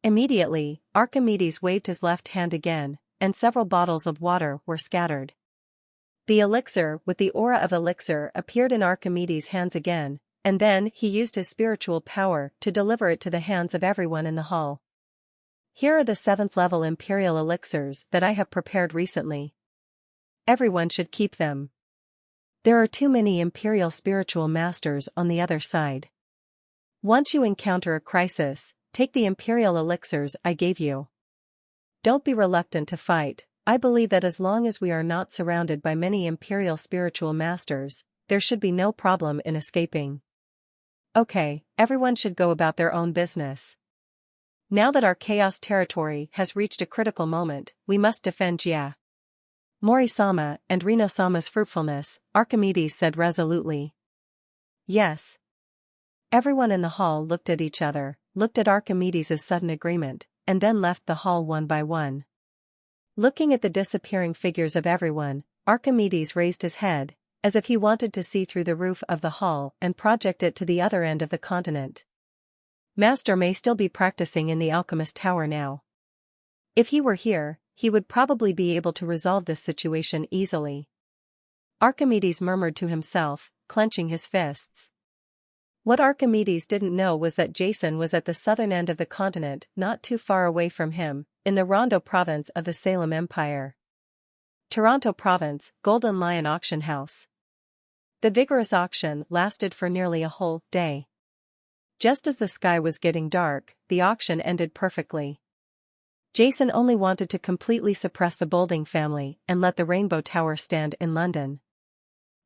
Immediately, Archimedes waved his left hand again, and several bottles of water were scattered. The elixir with the aura of elixir appeared in Archimedes' hands again, and then he used his spiritual power to deliver it to the hands of everyone in the hall. Here are the 7th level imperial elixirs that I have prepared recently. Everyone should keep them. There are too many imperial spiritual masters on the other side. Once you encounter a crisis, take the imperial elixirs I gave you. Don't be reluctant to fight. I believe that as long as we are not surrounded by many imperial spiritual masters, there should be no problem in escaping. Okay, everyone should go about their own business. Now that our chaos territory has reached a critical moment, we must defend Jia. Mori-sama and Rino-sama's fruitfulness, Archimedes said resolutely. Yes. Everyone in the hall looked at each other, looked at Archimedes' sudden agreement, and then left the hall one by one. Looking at the disappearing figures of everyone, Archimedes raised his head, as if he wanted to see through the roof of the hall and project it to the other end of the continent. Master may still be practicing in the alchemist tower now. If he were here, he would probably be able to resolve this situation easily. Archimedes murmured to himself, clenching his fists. What Archimedes didn't know was that Jason was at the southern end of the continent, not too far away from him, in the Rondo province of the Salem Empire. Toronto Province, Golden Lion Auction House. The vigorous auction lasted for nearly a whole day. Just as the sky was getting dark, the auction ended perfectly. Jason only wanted to completely suppress the Boulding family and let the Rainbow Tower stand in London.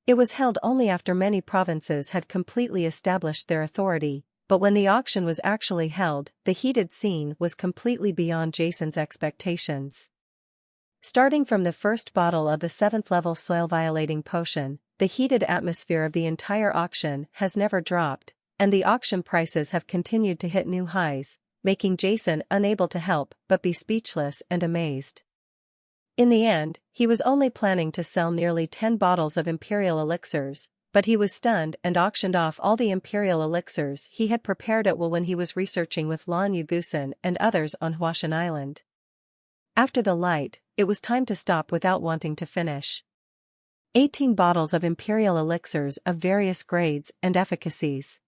It was held only after many provinces had completely established their authority, but when the auction was actually held, the heated scene was completely beyond Jason's expectations. Starting from the first bottle of the 7th level soil-violating potion, the heated atmosphere of the entire auction has never dropped, and the auction prices have continued to hit new highs, making Jason unable to help but be speechless and amazed. In the end, he was only planning to sell nearly 10 bottles of imperial elixirs, but he was stunned and auctioned off all the imperial elixirs he had prepared at will when he was researching with Lon Yugusin and others on Huashan Island. After the light, it was time to stop without wanting to finish. 18 bottles of imperial elixirs of various grades and efficacies.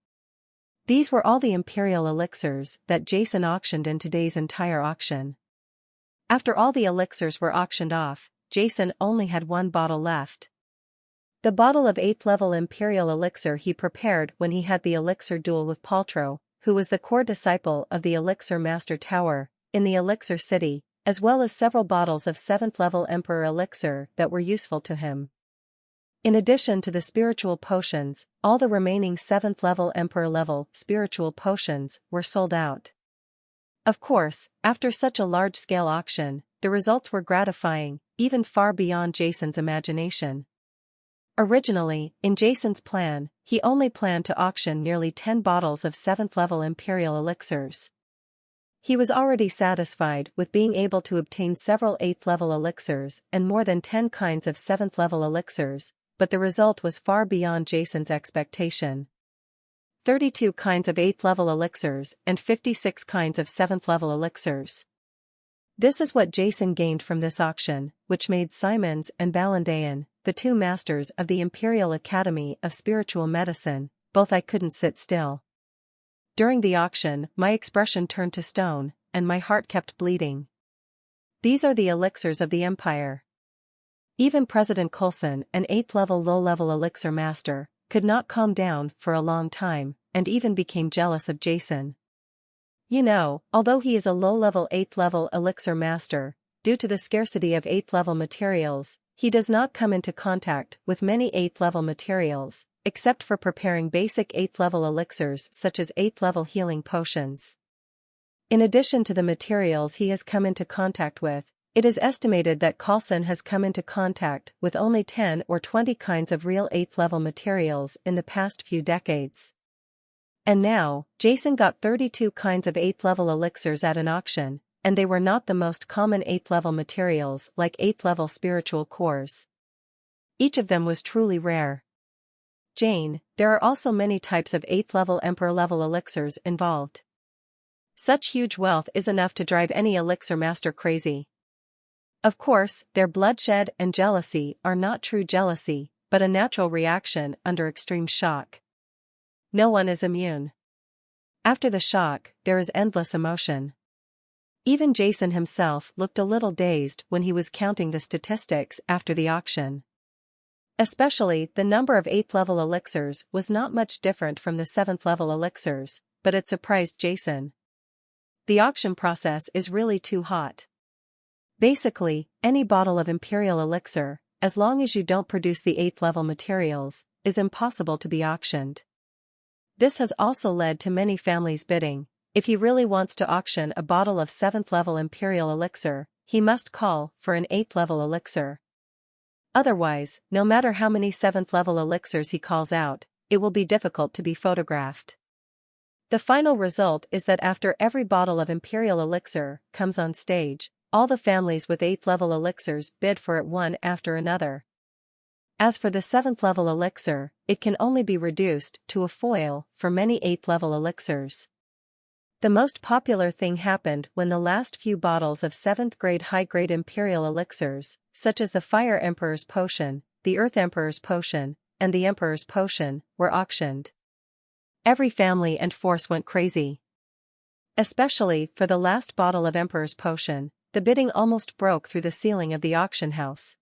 These were all the imperial elixirs that Jason auctioned in today's entire auction. After all the elixirs were auctioned off, Jason only had one bottle left. The bottle of 8th level imperial elixir he prepared when he had the elixir duel with Paltrow, who was the core disciple of the elixir master tower, in the elixir city, as well as several bottles of 7th level emperor elixir that were useful to him. In addition to the spiritual potions, all the remaining 7th level emperor level spiritual potions were sold out. Of course, after such a large-scale auction, the results were gratifying, even far beyond Jason's imagination. Originally, in Jason's plan, he only planned to auction nearly 10 bottles of 7th level imperial elixirs. He was already satisfied with being able to obtain several 8th level elixirs and more than 10 kinds of 7th level elixirs, but the result was far beyond Jason's expectation. 32 kinds of 8th level elixirs and 56 kinds of 7th level elixirs. This is what Jason gained from this auction, which made Simons and Balandayan, the two masters of the Imperial Academy of Spiritual Medicine, both I couldn't sit still. During the auction, my expression turned to stone, and my heart kept bleeding. These are the elixirs of the Empire. Even President Coulson, an 8th level low-level elixir master, could not calm down for a long time, and even became jealous of Jason. You know, although he is a low-level 8th level elixir master, due to the scarcity of 8th level materials, he does not come into contact with many 8th level materials, except for preparing basic 8th level elixirs such as 8th level healing potions. In addition to the materials he has come into contact with, it is estimated that Coulson has come into contact with only 10 or 20 kinds of real 8th level materials in the past few decades. And now, Jason got 32 kinds of 8th level elixirs at an auction, and they were not the most common 8th level materials like 8th level spiritual cores. Each of them was truly rare. Jane, there are also many types of 8th level emperor level elixirs involved. Such huge wealth is enough to drive any elixir master crazy. Of course, their bloodshed and jealousy are not true jealousy, but a natural reaction under extreme shock. No one is immune. After the shock, there is endless emotion. Even Jason himself looked a little dazed when he was counting the statistics after the auction. Especially, the number of 8th level elixirs was not much different from the 7th level elixirs, but it surprised Jason. The auction process is really too hot. Basically, any bottle of imperial elixir, as long as you don't produce the 8th level materials, is impossible to be auctioned. This has also led to many families bidding. If he really wants to auction a bottle of 7th level imperial elixir, he must call for an 8th level elixir. Otherwise, no matter how many 7th level elixirs he calls out, it will be difficult to be photographed. The final result is that after every bottle of Imperial elixir comes on stage, all the families with 8th level elixirs bid for it one after another. As for the 7th level elixir, it can only be reduced to a foil for many 8th level elixirs. The most popular thing happened when the last few bottles of 7th grade high-grade Imperial elixirs, such as the Fire Emperor's Potion, the Earth Emperor's Potion, and the Emperor's Potion, were auctioned. Every family and force went crazy. Especially for the last bottle of Emperor's Potion, the bidding almost broke through the ceiling of the auction house.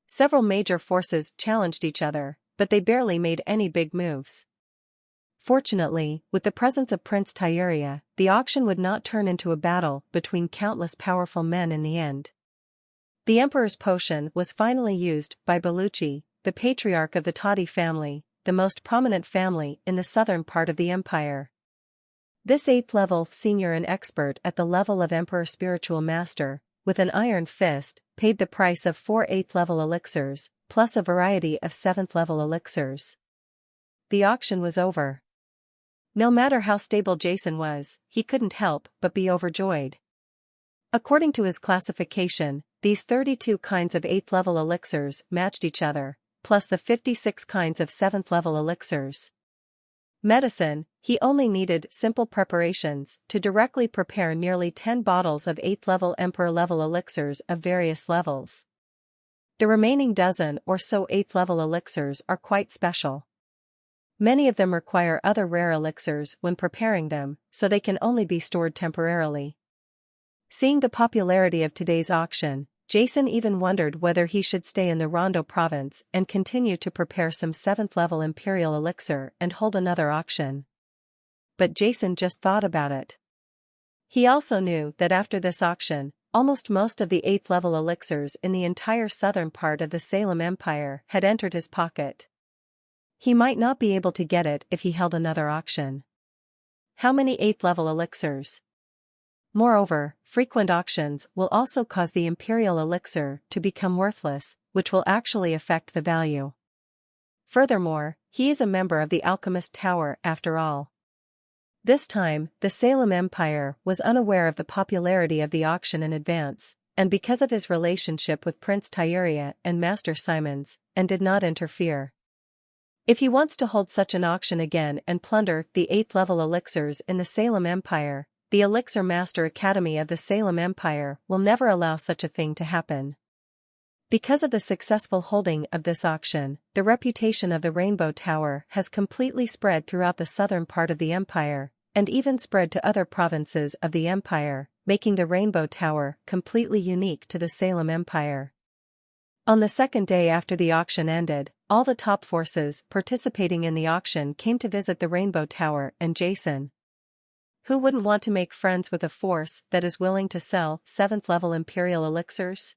Several major forces challenged each other, but they barely made any big moves. Fortunately, with the presence of Prince Tieria, the auction would not turn into a battle between countless powerful men in the end. The Emperor's Potion was finally used by Bellucci, the patriarch of the Toddy family, the most prominent family in the southern part of the empire. This 8th level senior and expert at the level of Emperor Spiritual Master, with an iron fist, paid the price of 4 8th level elixirs, plus a variety of 7th level elixirs. The auction was over. No matter how stable Jason was, he couldn't help but be overjoyed. According to his classification, these 32 kinds of 8th level elixirs matched each other, plus the 56 kinds of 7th level elixirs. Medicine, he only needed simple preparations to directly prepare nearly 10 bottles of 8th level Emperor level elixirs of various levels. The remaining dozen or so 8th level elixirs are quite special. Many of them require other rare elixirs when preparing them, so they can only be stored temporarily. Seeing the popularity of today's auction, Jason even wondered whether he should stay in the Rondo province and continue to prepare some 7th level Imperial elixir and hold another auction. But Jason just thought about it. He also knew that after this auction, almost most of the 8th level elixirs in the entire southern part of the Salem Empire had entered his pocket. He might not be able to get it if he held another auction. How many 8th level elixirs? Moreover, frequent auctions will also cause the Imperial elixir to become worthless, which will actually affect the value. Furthermore, he is a member of the Alchemist Tower after all. This time, the Salem Empire was unaware of the popularity of the auction in advance, and because of his relationship with Prince Tieria and Master Simons, and did not interfere. If he wants to hold such an auction again and plunder the 8th level elixirs in the Salem Empire, the Elixir Master Academy of the Salem Empire will never allow such a thing to happen. Because of the successful holding of this auction, the reputation of the Rainbow Tower has completely spread throughout the southern part of the empire, and even spread to other provinces of the empire, making the Rainbow Tower completely unique to the Salem Empire. On the second day after the auction ended, all the top forces participating in the auction came to visit the Rainbow Tower and Jason. Who wouldn't want to make friends with a force that is willing to sell 7th level Imperial elixirs?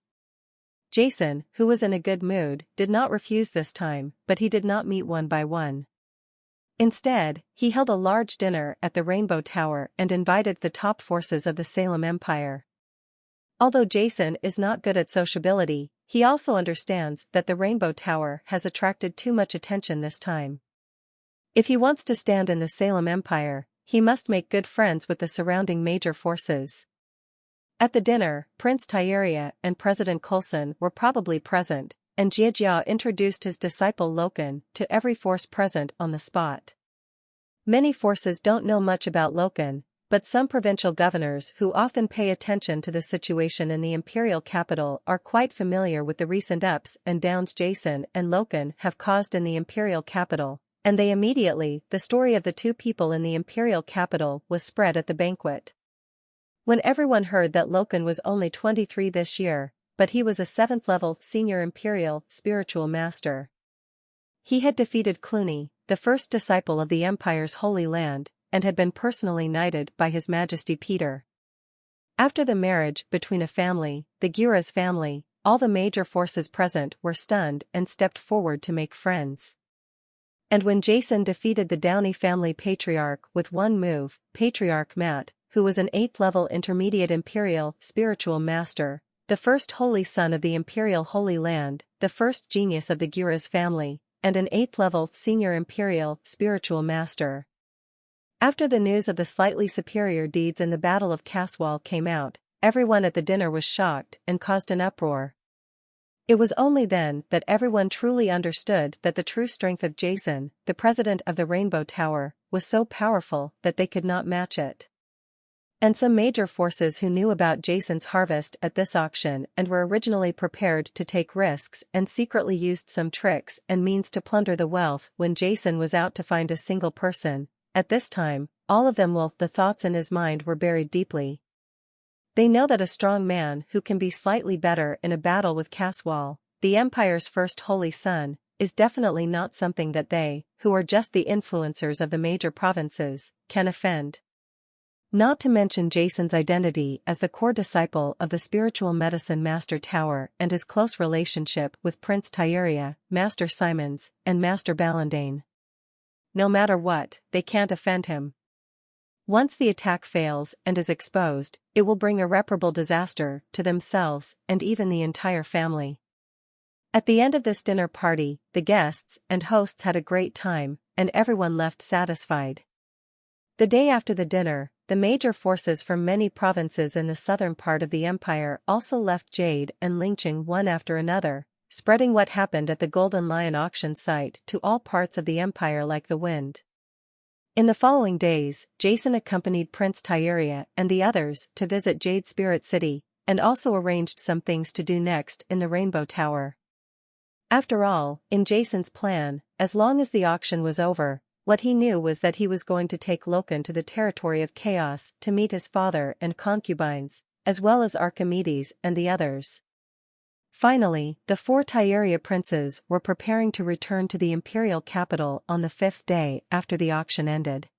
Jason, who was in a good mood, did not refuse this time, but he did not meet one by one. Instead, he held a large dinner at the Rainbow Tower and invited the top forces of the Salem Empire. Although Jason is not good at sociability, he also understands that the Rainbow Tower has attracted too much attention this time. If he wants to stand in the Salem Empire, he must make good friends with the surrounding major forces. At the dinner, Prince Tieria and President Coulson were probably present, and Jiajia introduced his disciple Loken to every force present on the spot. Many forces don't know much about Loken, but some provincial governors who often pay attention to the situation in the imperial capital are quite familiar with the recent ups and downs Jason and Loken have caused in the imperial capital, and the story of the two people in the imperial capital was spread at the banquet. When everyone heard that Loken was only 23 this year, but he was a 7th level senior imperial spiritual master. He had defeated Cluny, the first disciple of the empire's Holy Land, and had been personally knighted by His Majesty Peter. After the marriage between a family, the Guras family, all the major forces present were stunned and stepped forward to make friends. And when Jason defeated the Downey family patriarch with one move, Patriarch Matt, who was an 8th level intermediate imperial spiritual master, the first holy son of the imperial Holy Land, the first genius of the Guras family, and an 8th level senior imperial spiritual master. After the news of the slightly superior deeds in the Battle of Caswall came out, everyone at the dinner was shocked and caused an uproar. It was only then that everyone truly understood that the true strength of Jason, the president of the Rainbow Tower, was so powerful that they could not match it. And some major forces who knew about Jason's harvest at this auction and were originally prepared to take risks and secretly used some tricks and means to plunder the wealth when Jason was out to find a single person. At this time, all of them the thoughts in his mind were buried deeply. They know that a strong man who can be slightly better in a battle with Caswall, the Empire's first holy son, is definitely not something that they, who are just the influencers of the major provinces, can offend. Not to mention Jason's identity as the core disciple of the spiritual medicine Master Tower and his close relationship with Prince Tyria, Master Simons, and Master Ballandain. No matter what, they can't offend him. Once the attack fails and is exposed, it will bring irreparable disaster to themselves and even the entire family. At the end of this dinner party, the guests and hosts had a great time, and everyone left satisfied. The day after the dinner, the major forces from many provinces in the southern part of the empire also left Jade and Lingqing one after another, spreading what happened at the Golden Lion auction site to all parts of the empire like the wind. In the following days, Jason accompanied Prince Tyria and the others to visit Jade Spirit City, and also arranged some things to do next in the Rainbow Tower. After all, in Jason's plan, as long as the auction was over, what he knew was that he was going to take Loken to the territory of chaos to meet his father and concubines, as well as Archimedes and the others. Finally, the 4 Tyria princes were preparing to return to the imperial capital on the 5th day after the auction ended.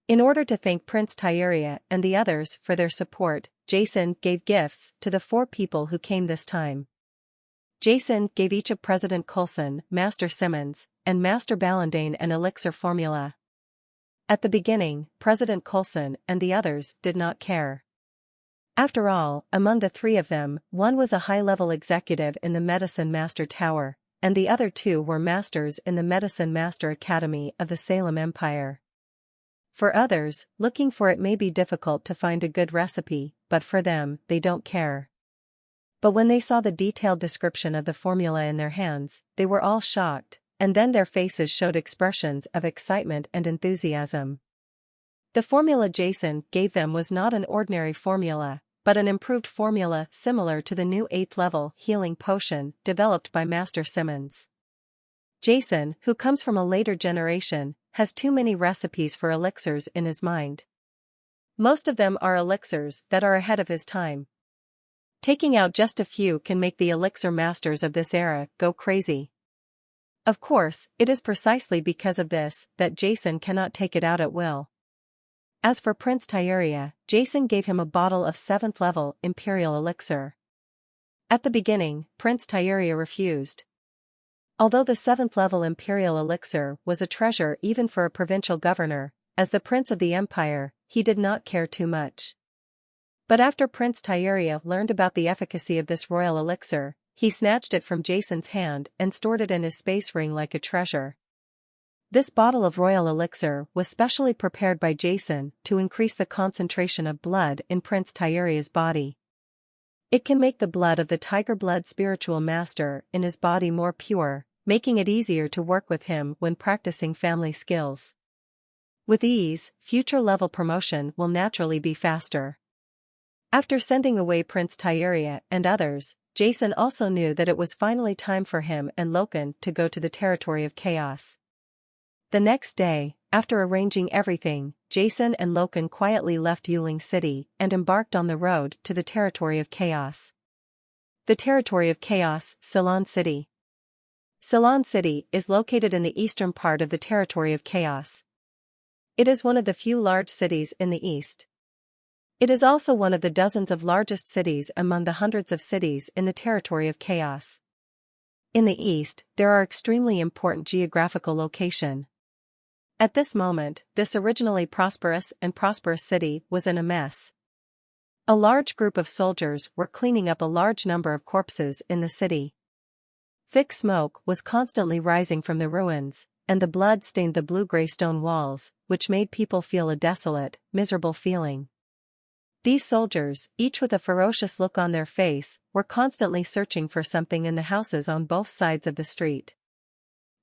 In order to thank Prince Tyria and the others for their support, Jason gave gifts to the 4 people who came this time. Jason gave each of President Coulson, Master Simons, and Master Ballandain an elixir formula. At the beginning, President Coulson and the others did not care. After all, among the 3 of them, one was a high-level executive in the Medicine Master Tower, and the other 2 were masters in the Medicine Master Academy of the Salem Empire. For others, looking for it may be difficult to find a good recipe, but for them, they don't care. But when they saw the detailed description of the formula in their hands, they were all shocked, and then their faces showed expressions of excitement and enthusiasm. The formula Jason gave them was not an ordinary formula, but an improved formula similar to the new 8th-level healing potion developed by Master Simons. Jason, who comes from a later generation, has too many recipes for elixirs in his mind. Most of them are elixirs that are ahead of his time. Taking out just a few can make the elixir masters of this era go crazy. Of course, it is precisely because of this that Jason cannot take it out at will. As for Prince Tyria, Jason gave him a bottle of 7th-level imperial elixir. At the beginning, Prince Tyria refused. Although the 7th-level imperial elixir was a treasure even for a provincial governor, as the prince of the empire, he did not care too much. But after Prince Tyria learned about the efficacy of this royal elixir, he snatched it from Jason's hand and stored it in his space ring like a treasure. This bottle of royal elixir was specially prepared by Jason to increase the concentration of blood in Prince Tyria's body. It can make the blood of the tiger blood spiritual master in his body more pure, making it easier to work with him when practicing family skills. With ease, future level promotion will naturally be faster. After sending away Prince Tyria and others, Jason also knew that it was finally time for him and Loken to go to the territory of chaos. The next day, after arranging everything, Jason and Loken quietly left Yuling City and embarked on the road to the territory of chaos. The territory of chaos, Ceylon City. Ceylon City is located in the eastern part of the territory of chaos. It is one of the few large cities in the east. It is also one of the dozens of largest cities among the hundreds of cities in the territory of chaos. In the east, there are extremely important geographical locations. At this moment, this originally prosperous city was in a mess. A large group of soldiers were cleaning up a large number of corpses in the city. Thick smoke was constantly rising from the ruins, and the blood stained the blue-gray stone walls, which made people feel a desolate, miserable feeling. These soldiers, each with a ferocious look on their face, were constantly searching for something in the houses on both sides of the street.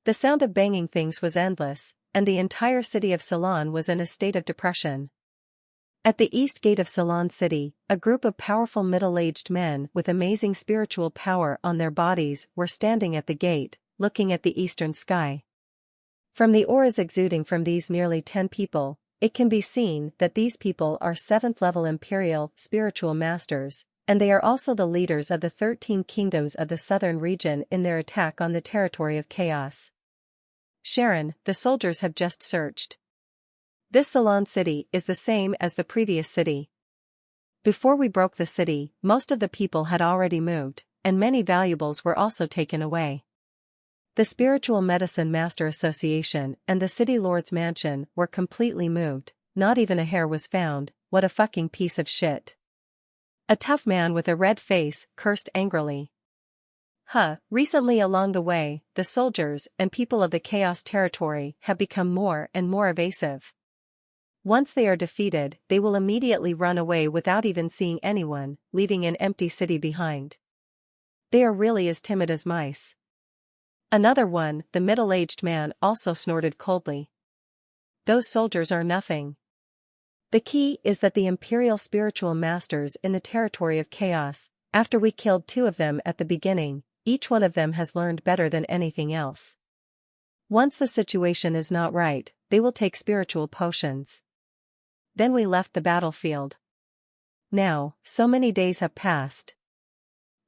The sound of banging things was endless, and the entire city of Ceylon was in a state of depression. At the east gate of Ceylon City, a group of powerful middle-aged men with amazing spiritual power on their bodies were standing at the gate, looking at the eastern sky. From the auras exuding from these nearly 10 people, it can be seen that these people are 7th-level Imperial spiritual masters, and they are also the leaders of the 13 kingdoms of the southern region in their attack on the territory of chaos. Sharon, the soldiers have just searched. This Ceylon city is the same as the previous city. Before we broke the city, most of the people had already moved, and many valuables were also taken away. The Spiritual Medicine Master Association and the City Lord's Mansion were completely moved, not even a hair was found. What a fucking piece of shit. A tough man with a red face cursed angrily. Recently along the way, the soldiers and people of the Chaos Territory have become more and more evasive. Once they are defeated, they will immediately run away without even seeing anyone, leaving an empty city behind. They are really as timid as mice. Another one, the middle-aged man, also snorted coldly. Those soldiers are nothing. The key is that the Imperial Spiritual Masters in the territory of chaos, after we killed 2 of them at the beginning, each one of them has learned better than anything else. Once the situation is not right, they will take spiritual potions. Then we left the battlefield. Now, so many days have passed.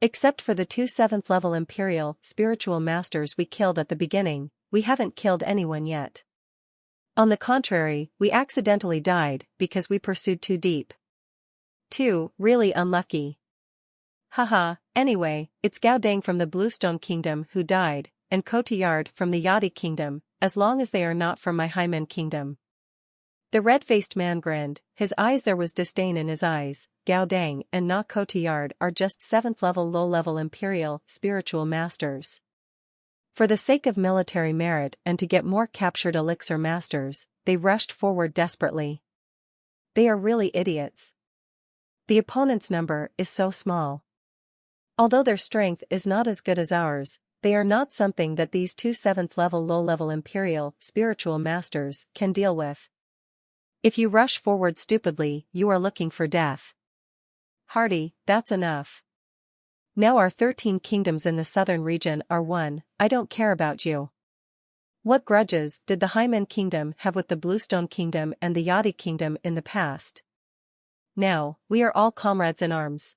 Except for the 2 7th-level Imperial spiritual masters we killed at the beginning, we haven't killed anyone yet. On the contrary, we accidentally died because we pursued too deep. 2, really unlucky. Anyway, it's Gao Dang from the Bluestone Kingdom who died, and Cotillard from the Yadi Kingdom, as long as they are not from my Hymen Kingdom. The red-faced man grinned, his eyes there was disdain in his eyes. Gao Dang and not Cotillard are just 7th-level low-level Imperial spiritual masters. For the sake of military merit and to get more captured elixir masters, they rushed forward desperately. They are really idiots. The opponent's number is so small. Although their strength is not as good as ours, they are not something that these 2 7th-level low-level Imperial spiritual masters can deal with. If you rush forward stupidly, you are looking for death. Hardy, that's enough. Now our 13 kingdoms in the southern region are won. I don't care about you. What grudges did the Hymen Kingdom have with the Bluestone Kingdom and the Yadi Kingdom in the past? Now, we are all comrades in arms.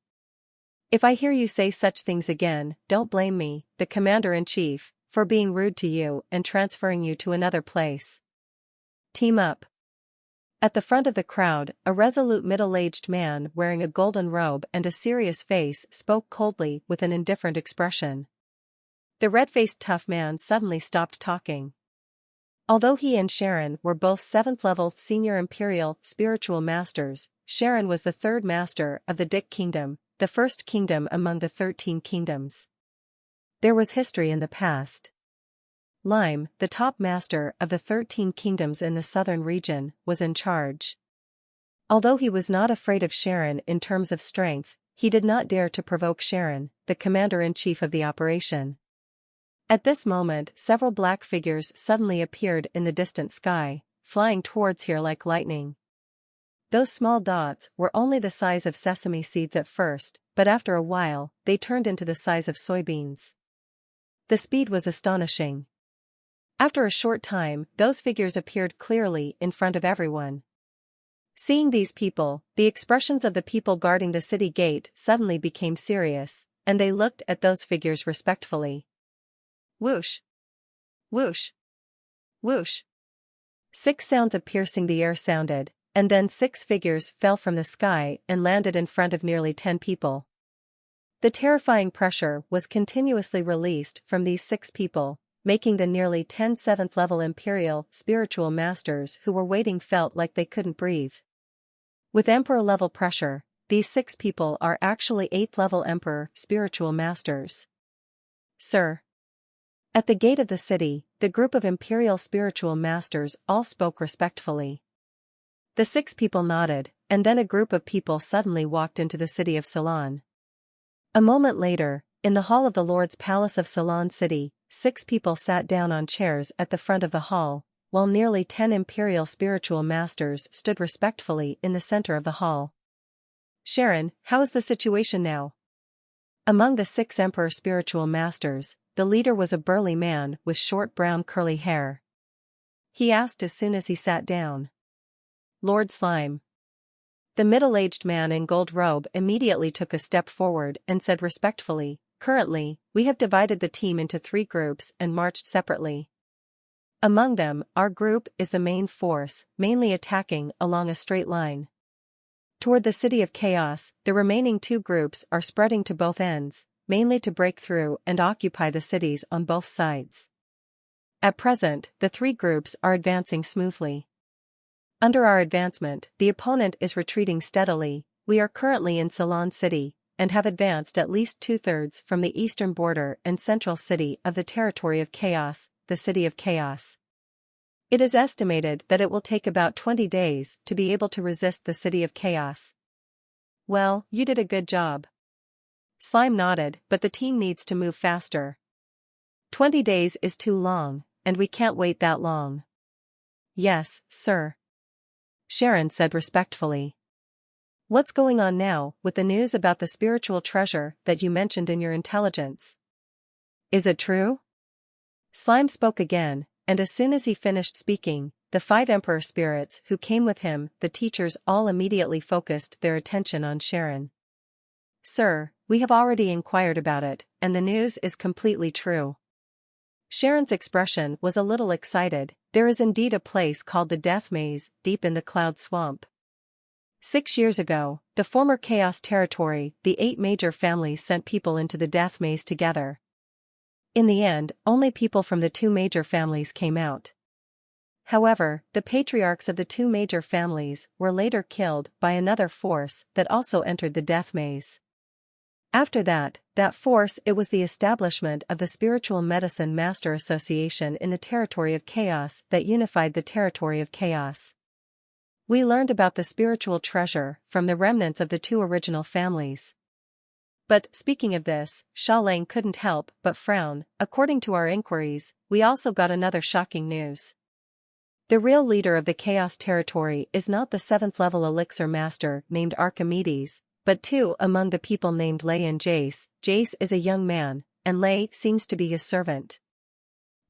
If I hear you say such things again, don't blame me, the Commander-in-Chief, for being rude to you and transferring you to another place. Team up. At the front of the crowd, a resolute middle-aged man wearing a golden robe and a serious face spoke coldly with an indifferent expression. The red-faced tough man suddenly stopped talking. Although he and Sharon were both 7th-level senior Imperial spiritual masters, Sharon was the 3rd master of the Dick Kingdom, the 1st kingdom among the 13 kingdoms. There was history in the past. Lime, the top master of the 13 kingdoms in the southern region, was in charge. Although he was not afraid of Sharon in terms of strength, he did not dare to provoke Sharon, the commander-in-chief of the operation. At this moment, several black figures suddenly appeared in the distant sky, flying towards here like lightning. Those small dots were only the size of sesame seeds at first, but after a while, they turned into the size of soybeans. The speed was astonishing. After a short time, those figures appeared clearly in front of everyone. Seeing these people, the expressions of the people guarding the city gate suddenly became serious, and they looked at those figures respectfully. Whoosh! Whoosh! Whoosh! 6 sounds of piercing the air sounded, and then 6 figures fell from the sky and landed in front of nearly 10 people. The terrifying pressure was continuously released from these 6 people, making the nearly 10 7th-level Imperial spiritual masters who were waiting felt like they couldn't breathe. With Emperor-level pressure, these 6 people are actually 8th-level Emperor spiritual masters. Sir. At the gate of the city, the group of imperial spiritual masters all spoke respectfully. The 6 people nodded, and then a group of people suddenly walked into the city of Ceylon. A moment later, in the hall of the Lord's Palace of Ceylon City, 6 people sat down on chairs at the front of the hall, while nearly 10 imperial spiritual masters stood respectfully in the center of the hall. Sharon, how is the situation now? Among the 6 emperor spiritual masters, the leader was a burly man with short brown curly hair. He asked as soon as he sat down. Lord Slime. The middle-aged man in gold robe immediately took a step forward and said respectfully, "Currently, we have divided the team into 3 groups and marched separately. Among them, our group is the main force, mainly attacking along a straight line. Toward the City of Chaos, the remaining 2 groups are spreading to both ends, mainly to break through and occupy the cities on both sides. At present, the 3 groups are advancing smoothly. Under our advancement, the opponent is retreating steadily. We are currently in Ceylon City, and have advanced at least 2/3 from the eastern border and central city of the territory of Chaos, the City of Chaos. It is estimated that it will take about 20 days to be able to resist the City of Chaos." "Well, you did a good job." Slime nodded, "But the team needs to move faster. 20 days is too long, and we can't wait that long." "Yes, sir," Sharon said respectfully. "What's going on now with the news about the spiritual treasure that you mentioned in your intelligence? Is it true?" Slime spoke again, and as soon as he finished speaking, the 5 emperor spirits who came with him, the teachers, all immediately focused their attention on Sharon. "Sir, we have already inquired about it, and the news is completely true." Sharon's expression was a little excited. "There is indeed a place called the Death Maze, deep in the Cloud Swamp. 6 years ago, the former Chaos territory, the 8 major families sent people into the Death Maze together. In the end, only people from the 2 major families came out. However, the patriarchs of the 2 major families were later killed by another force that also entered the Death Maze. After that force, it was the establishment of the Spiritual Medicine Master Association in the territory of Chaos that unified the territory of Chaos. We learned about the spiritual treasure from the remnants of the 2 original families. But, speaking of this, Xiaolang couldn't help but frown. According to our inquiries, we also got another shocking news. The real leader of the Chaos territory is not the 7th-level elixir master named Archimedes, but 2 among the people named Lei and Jace. Jace is a young man, and Lei seems to be his servant.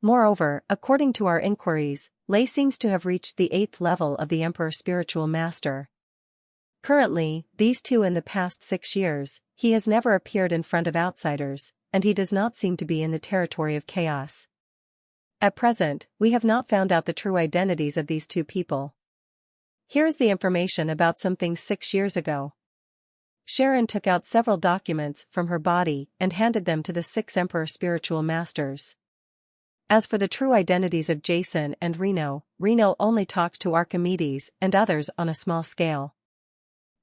Moreover, according to our inquiries, Lei seems to have reached the 8th level of the Emperor Spiritual Master. Currently, these 2 in the past 6 years, he has never appeared in front of outsiders, and he does not seem to be in the territory of Chaos. At present, we have not found out the true identities of these 2 people. Here is the information about some things 6 years ago." Sharon took out several documents from her body and handed them to the 6 Emperor Spiritual Masters. As for the true identities of Jason and Reno only talked to Archimedes and others on a small scale.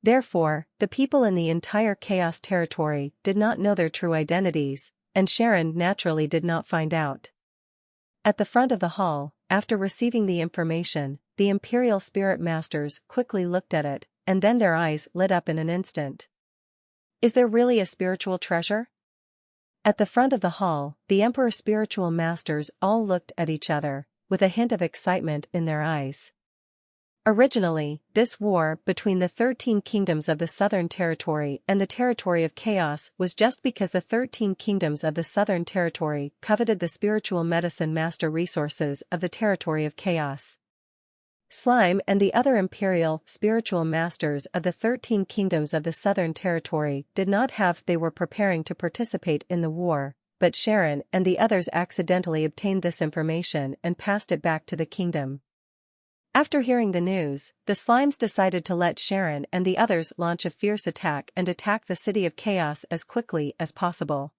Therefore, the people in the entire Chaos territory did not know their true identities, and Sharon naturally did not find out. At the front of the hall, after receiving the information, the Imperial Spirit Masters quickly looked at it, and then their eyes lit up in an instant. "Is there really a spiritual treasure?" At the front of the hall, the Emperor Spiritual Masters all looked at each other, with a hint of excitement in their eyes. Originally, this war between the 13 kingdoms of the Southern Territory and the territory of Chaos was just because the 13 kingdoms of the Southern Territory coveted the spiritual medicine master resources of the territory of Chaos. Slime and the other imperial spiritual masters of the 13 kingdoms of the Southern Territory did not have. They were preparing to participate in the war, but Sharon and the others accidentally obtained this information and passed it back to the kingdom. After hearing the news, the Slimes decided to let Sharon and the others launch a fierce attack and attack the City of Chaos as quickly as possible.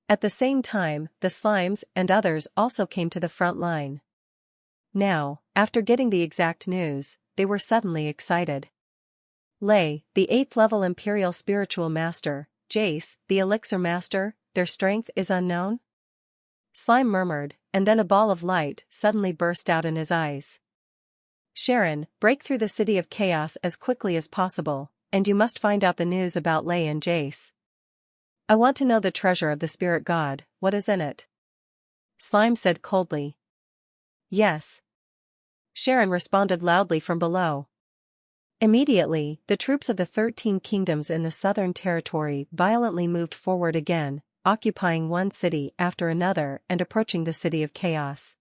At the same time, the Slimes and others also came to the front line. Now, after getting the exact news, they were suddenly excited. Lei, the 8th-level Imperial Spiritual Master, Jace, the Elixir Master, their strength is unknown? Slime murmured, and then a ball of light suddenly burst out in his eyes. Sharon, break through the city of chaos as quickly as possible, and you must find out the news about Lei and Jace. I want to know the treasure of the spirit god, what is in it? Slime said coldly. Yes. Sharon responded loudly from below. Immediately, the troops of the 13 kingdoms in the southern territory violently moved forward again, occupying one city after another and approaching the city of chaos.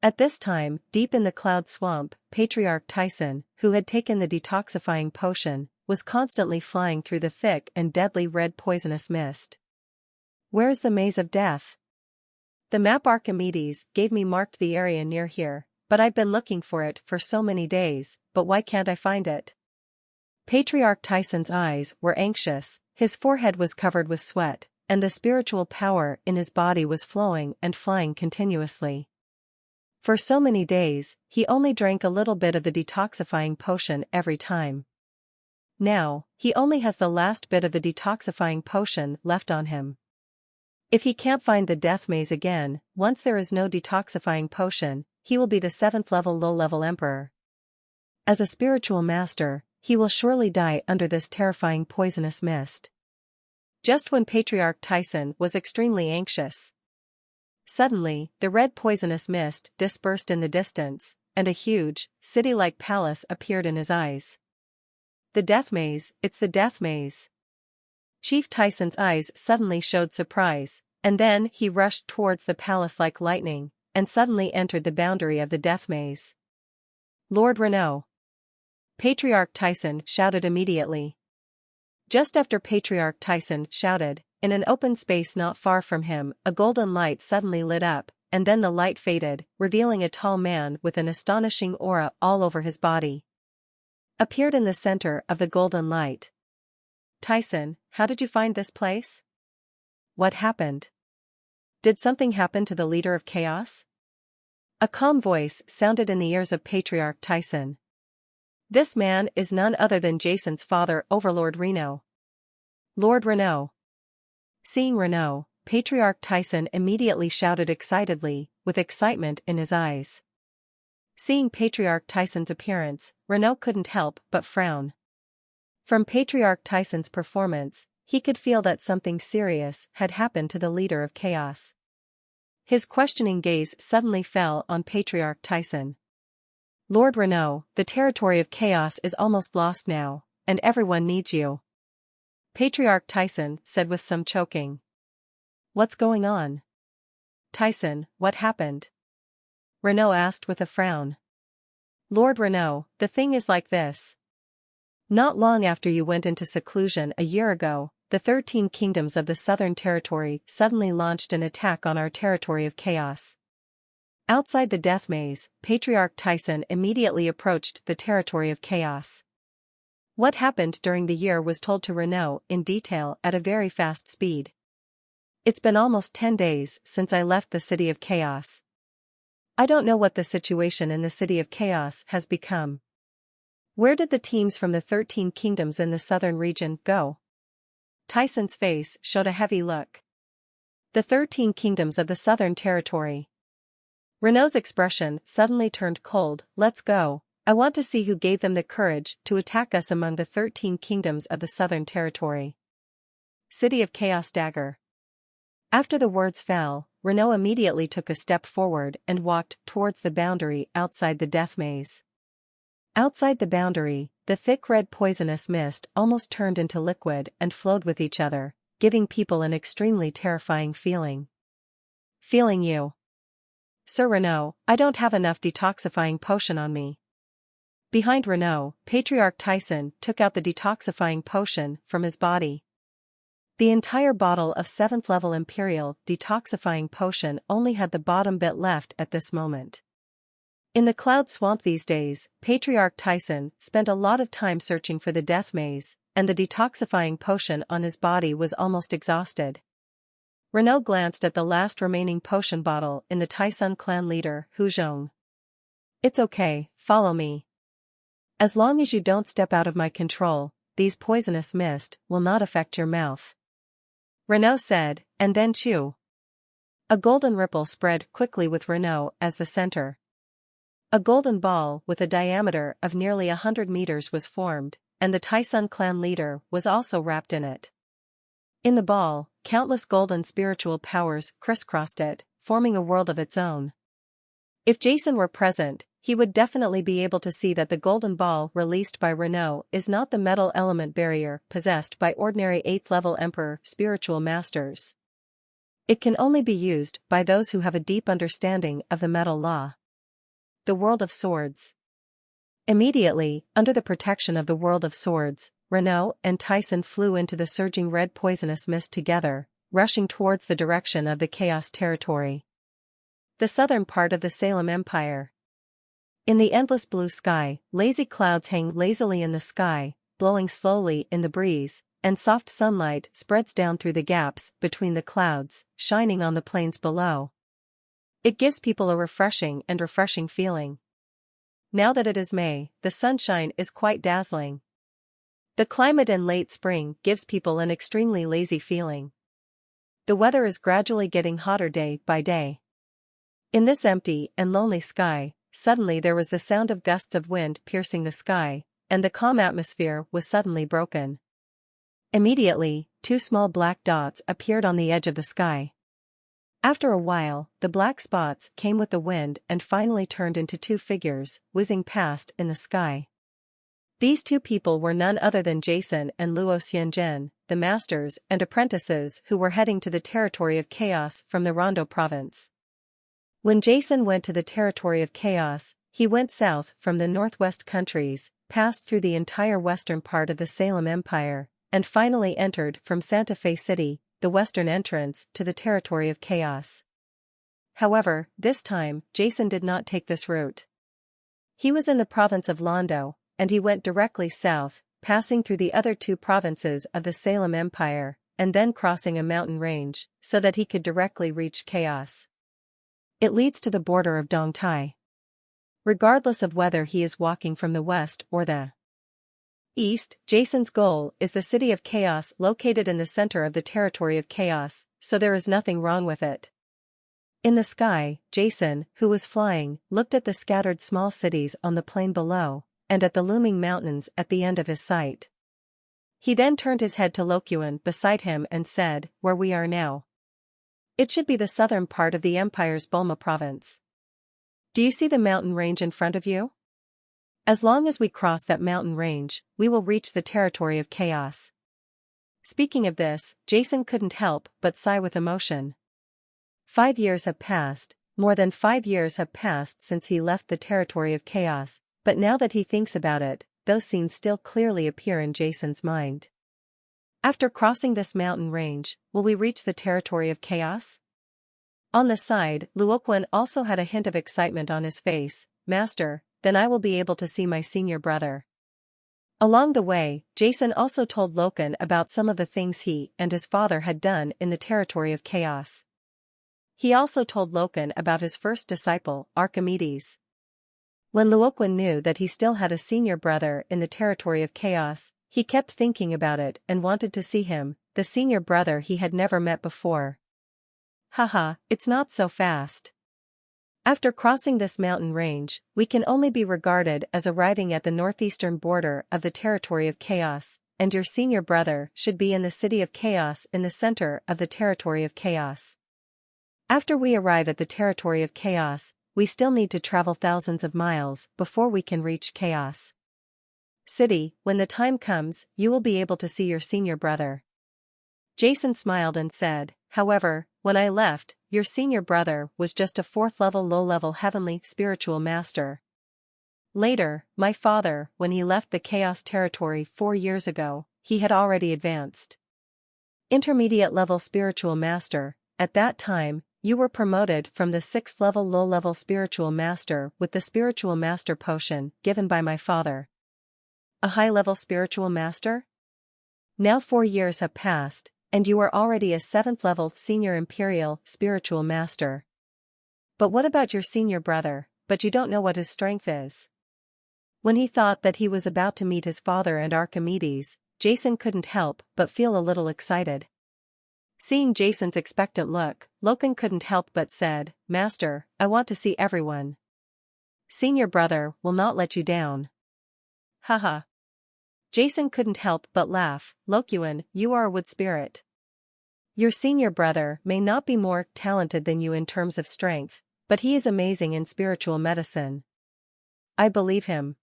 At this time, deep in the cloud swamp, Patriarch Tyson, who had taken the detoxifying potion, was constantly flying through the thick and deadly red poisonous mist. Where is the maze of death? The map Archimedes gave me marked the area near here, but I've been looking for it for so many days, but why can't I find it? Patriarch Tyson's eyes were anxious, his forehead was covered with sweat, and the spiritual power in his body was flowing and flying continuously. For so many days, he only drank a little bit of the detoxifying potion every time. Now, he only has the last bit of the detoxifying potion left on him. If he can't find the death maze again, once there is no detoxifying potion, he will be the 7th level low-level emperor. As a spiritual master, he will surely die under this terrifying poisonous mist. Just when Patriarch Tyson was extremely anxious, suddenly, the red poisonous mist dispersed in the distance, and a huge, city-like palace appeared in his eyes. The death maze, it's the death maze. Chief Tyson's eyes suddenly showed surprise, and then he rushed towards the palace like lightning, and suddenly entered the boundary of the death maze. Lord Renaud! Patriarch Tyson shouted immediately. Just after Patriarch Tyson shouted, in an open space not far from him, a golden light suddenly lit up, and then the light faded, revealing a tall man with an astonishing aura all over his body. Appeared in the center of the golden light. Tyson, how did you find this place? What happened? Did something happen to the leader of chaos? A calm voice sounded in the ears of Patriarch Tyson. This man is none other than Jason's father, Overlord Renaud. Lord Renaud. Seeing Renaud, Patriarch Tyson immediately shouted excitedly, with excitement in his eyes. Seeing Patriarch Tyson's appearance, Renaud couldn't help but frown. From Patriarch Tyson's performance, he could feel that something serious had happened to the leader of chaos. His questioning gaze suddenly fell on Patriarch Tyson. Lord Renaud, the territory of chaos is almost lost now, and everyone needs you. Patriarch Tyson said with some choking. What's going on? Tyson, what happened? Renaud asked with a frown. Lord Renaud, the thing is like this. Not long after you went into seclusion a year ago, the 13 kingdoms of the Southern Territory suddenly launched an attack on our territory of chaos. Outside the death maze, Patriarch Tyson immediately approached the territory of chaos. What happened during the year was told to Renaud in detail at a very fast speed. It's been almost 10 days since I left the city of chaos. I don't know what the situation in the city of chaos has become. Where did the teams from the 13 kingdoms in the southern region go? Tyson's face showed a heavy look. The 13 kingdoms of the southern territory. Renaud's expression suddenly turned cold. Let's go. I want to see who gave them the courage to attack us among the 13 kingdoms of the southern territory. City of Chaos dagger. After the words fell, Renaud immediately took a step forward and walked towards the boundary outside the death maze. Outside the boundary, the thick red poisonous mist almost turned into liquid and flowed with each other, giving people an extremely terrifying feeling. Feeling you. Sir Renaud, I don't have enough detoxifying potion on me. Behind Renaud, Patriarch Tyson took out the detoxifying potion from his body. The entire bottle of 7th level Imperial detoxifying potion only had the bottom bit left at this moment. In the cloud swamp these days, Patriarch Tyson spent a lot of time searching for the death maze, and the detoxifying potion on his body was almost exhausted. Renaud glanced at the last remaining potion bottle in the Tyson clan leader, Hu Zhong. It's okay, follow me. As long as you don't step out of my control, these poisonous mist will not affect your mouth. Renaud said, and then chew. A golden ripple spread quickly with Renault as the center. A golden ball with a diameter of nearly 100 meters was formed, and the Tysun clan leader was also wrapped in it. In the ball, countless golden spiritual powers crisscrossed it, forming a world of its own. If Jason were present, he would definitely be able to see that the golden ball released by Renault is not the metal element barrier possessed by ordinary 8th-level Emperor spiritual masters. It can only be used by those who have a deep understanding of the metal law. The World of Swords. Immediately, under the protection of the World of Swords, Renault and Tyson flew into the surging red poisonous mist together, rushing towards the direction of the Chaos Territory. The southern part of the Salem Empire. In the endless blue sky, lazy clouds hang lazily in the sky, blowing slowly in the breeze, and soft sunlight spreads down through the gaps between the clouds, shining on the plains below. It gives people a refreshing feeling. Now that it is May, the sunshine is quite dazzling. The climate in late spring gives people an extremely lazy feeling. The weather is gradually getting hotter day by day. In this empty and lonely sky, suddenly there was the sound of gusts of wind piercing the sky, and the calm atmosphere was suddenly broken. Immediately, two small black dots appeared on the edge of the sky. After a while, the black spots came with the wind and finally turned into two figures, whizzing past in the sky. These two people were none other than Jason and Luo Xianzhen, the masters and apprentices who were heading to the territory of Chaos from the Rondo province. When Jason went to the territory of Chaos, he went south from the northwest countries, passed through the entire western part of the Salem Empire, and finally entered from Santa Fe City, the western entrance to the territory of Chaos. However, this time, Jason did not take this route. He was in the province of Londo, and he went directly south, passing through the other two provinces of the Salem Empire, and then crossing a mountain range, so that he could directly reach Chaos. It leads to the border of Dongtai. Regardless of whether he is walking from the west or the east, Jason's goal is the city of Chaos located in the center of the territory of Chaos, so there is nothing wrong with it. In the sky, Jason, who was flying, looked at the scattered small cities on the plain below, and at the looming mountains at the end of his sight. He then turned his head to Lokuan beside him and said, "Where we are now. It should be the southern part of the Empire's Bulma province. Do you see the mountain range in front of you? As long as we cross that mountain range, we will reach the territory of Chaos." Speaking of this, Jason couldn't help but sigh with emotion. 5 years have passed, more than 5 years have passed since he left the territory of Chaos, but now that he thinks about it, those scenes still clearly appear in Jason's mind. After crossing this mountain range, will we reach the territory of Chaos? On the side, Luoquan also had a hint of excitement on his face. "Master, then I will be able to see my senior brother." Along the way, Jason also told Loken about some of the things he and his father had done in the territory of Chaos. He also told Loken about his first disciple, Archimedes. When Luoquan knew that he still had a senior brother in the territory of Chaos, he kept thinking about it and wanted to see him, the senior brother he had never met before. Haha, it's not so fast. After crossing this mountain range, we can only be regarded as arriving at the northeastern border of the territory of Chaos, and your senior brother should be in the city of Chaos in the center of the territory of Chaos. After we arrive at the territory of Chaos, we still need to travel thousands of miles before we can reach Chaos City. When the time comes, you will be able to see your senior brother. Jason smiled and said, "However, when I left, your senior brother was just a 4th-level low-level heavenly spiritual master. Later, my father, when he left the Chaos Territory 4 years ago, he had already advanced. Intermediate-level spiritual master. At that time, you were promoted from the 6th-level low-level spiritual master with the spiritual master potion given by my father. A high-level spiritual master? Now 4 years have passed, and you are already a 7th-level senior imperial spiritual master. But what about your senior brother? But you don't know what his strength is." When he thought that he was about to meet his father and Archimedes, Jason couldn't help but feel a little excited. Seeing Jason's expectant look, Loken couldn't help but said, "Master, I want to see everyone. Senior brother will not let you down." Haha. Jason couldn't help but laugh. "Lokuan, you are a wood spirit. Your senior brother may not be more talented than you in terms of strength, but he is amazing in spiritual medicine. I believe him.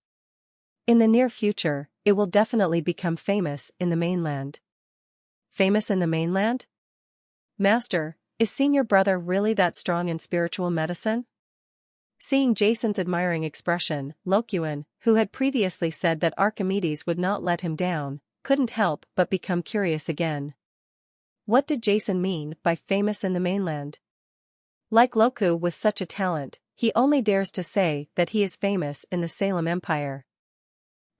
In the near future, it will definitely become famous in the mainland." Famous in the mainland? Master, is senior brother really that strong in spiritual medicine? Seeing Jason's admiring expression, Lokuan, who had previously said that Archimedes would not let him down, couldn't help but become curious again. What did Jason mean by famous in the mainland? Like Loku with such a talent, he only dares to say that he is famous in the Salem Empire.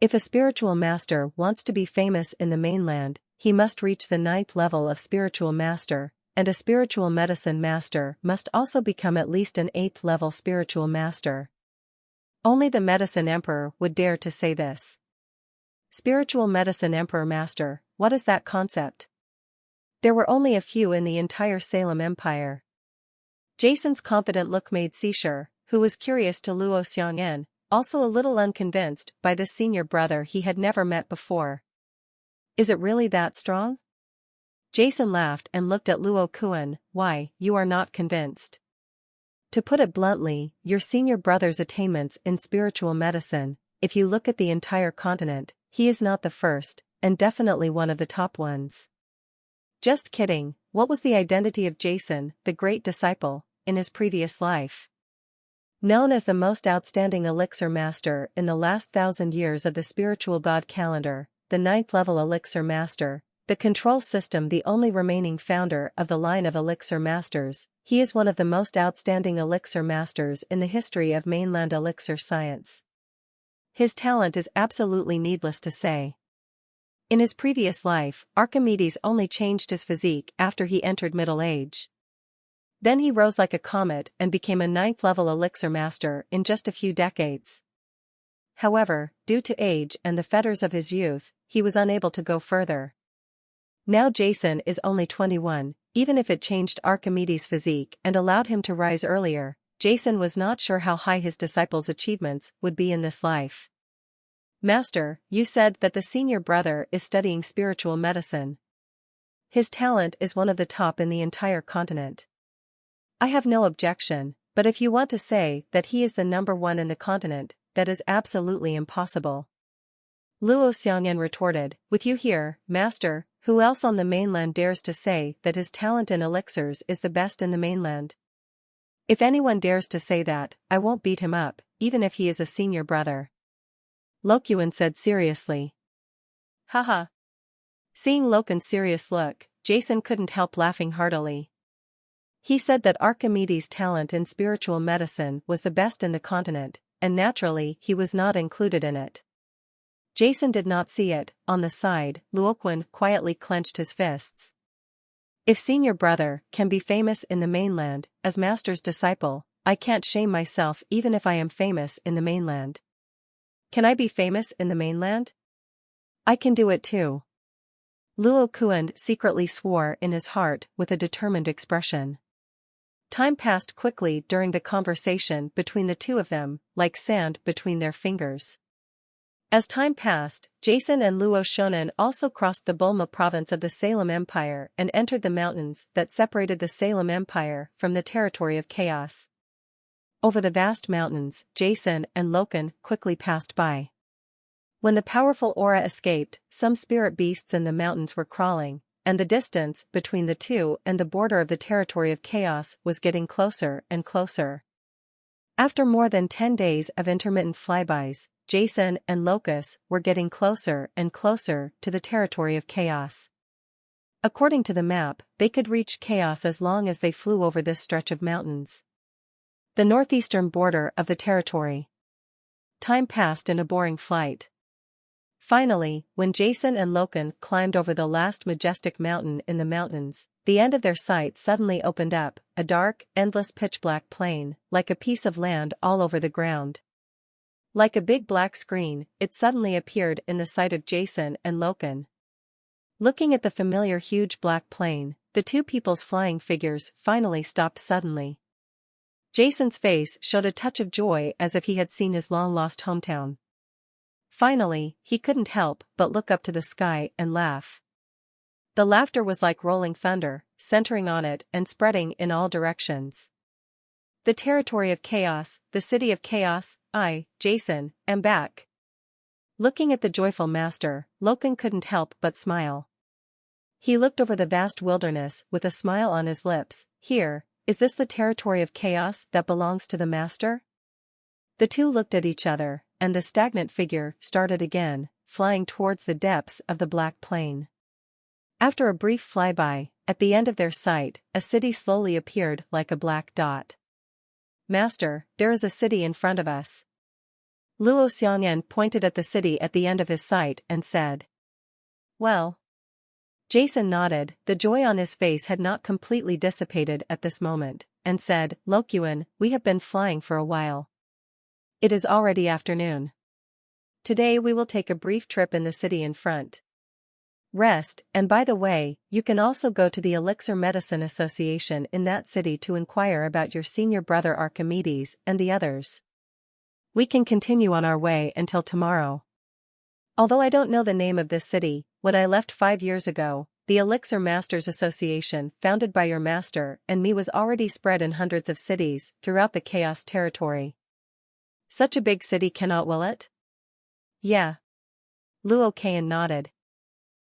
If a spiritual master wants to be famous in the mainland, he must reach the 9th level of spiritual master, and a spiritual medicine master must also become at least an 8th level spiritual master. Only the medicine emperor would dare to say this. Spiritual medicine emperor master, what is that concept? There were only a few in the entire Salem Empire. Jason's confident look made Seashore, who was curious to Luo Xiang'an, also a little unconvinced by this senior brother he had never met before. Is it really that strong? Jason laughed and looked at Luo Kuan. Why, you are not convinced? To put it bluntly, your senior brother's attainments in spiritual medicine, if you look at the entire continent, he is not the first, and definitely one of the top ones. Just kidding. What was the identity of Jason, the great disciple, in his previous life? Known as the most outstanding elixir master in the last 1,000 years of the spiritual god calendar, the 9th level elixir master, the control system the only remaining founder of the line of elixir masters, he is one of the most outstanding elixir masters in the history of mainland elixir science. His talent is absolutely needless to say. In his previous life, Archimedes only changed his physique after he entered middle age. Then he rose like a comet and became a 9th level elixir master in just a few decades. However, due to age and the fetters of his youth, he was unable to go further. Now Jason is only 21, even if it changed Archimedes' physique and allowed him to rise earlier, Jason was not sure how high his disciples' achievements would be in this life. Master, you said that the senior brother is studying spiritual medicine. His talent is one of the top in the entire continent. I have no objection, but if you want to say that he is the number one in the continent, that is absolutely impossible. Luo Xiang'an retorted, with you here, Master, who else on the mainland dares to say that his talent in elixirs is the best in the mainland? If anyone dares to say that, I won't beat him up, even if he is a senior brother. Lokuan said seriously. Haha. Seeing Loken's serious look, Jason couldn't help laughing heartily. He said that Archimedes' talent in spiritual medicine was the best in the continent, and naturally he was not included in it. Jason did not see it. On the side, Luoquan quietly clenched his fists. If senior brother can be famous in the mainland, as master's disciple, I can't shame myself even if I am famous in the mainland. Can I be famous in the mainland? I can do it too. Luo Kuan secretly swore in his heart with a determined expression. Time passed quickly during the conversation between the two of them, like sand between their fingers. As time passed, Jason and Luo Shonan also crossed the Bulma province of the Salem Empire and entered the mountains that separated the Salem Empire from the territory of chaos. Over the vast mountains, Jason and Loken quickly passed by. When the powerful aura escaped, some spirit beasts in the mountains were crawling, and the distance between the two and the border of the territory of chaos was getting closer and closer. After more than 10 days of intermittent flybys, Jason and Locus were getting closer and closer to the territory of chaos. According to the map, they could reach chaos as long as they flew over this stretch of mountains. The northeastern border of the territory. Time passed in a boring flight. Finally, when Jason and Loken climbed over the last majestic mountain in the mountains, the end of their sight suddenly opened up, a dark, endless pitch-black plain, like a piece of land all over the ground. Like a big black screen, it suddenly appeared in the sight of Jason and Loken. Looking at the familiar huge black plain, the two people's flying figures finally stopped suddenly. Jason's face showed a touch of joy as if he had seen his long-lost hometown. Finally, he couldn't help but look up to the sky and laugh. The laughter was like rolling thunder, centering on it and spreading in all directions. The territory of chaos, the city of chaos, I, Jason, am back. Looking at the joyful master, Loken couldn't help but smile. He looked over the vast wilderness with a smile on his lips. Here, is this the territory of chaos that belongs to the master? The two looked at each other, and the stagnant figure started again, flying towards the depths of the black plain. After a brief flyby, at the end of their sight, a city slowly appeared like a black dot. Master, there is a city in front of us. Luo Xiangyan pointed at the city at the end of his sight and said. Well. Jason nodded, the joy on his face had not completely dissipated at this moment, and said, Lokuan, we have been flying for a while. It is already afternoon. Today we will take a brief trip in the city in front. Rest, and by the way, you can also go to the Elixir Medicine Association in that city to inquire about your senior brother Archimedes and the others. We can continue on our way until tomorrow. Although I don't know the name of this city, when I left 5 years ago, the Elixir Masters Association, founded by your master and me, was already spread in hundreds of cities throughout the Chaos territory. Such a big city cannot, will it? Yeah. Luo Qian nodded.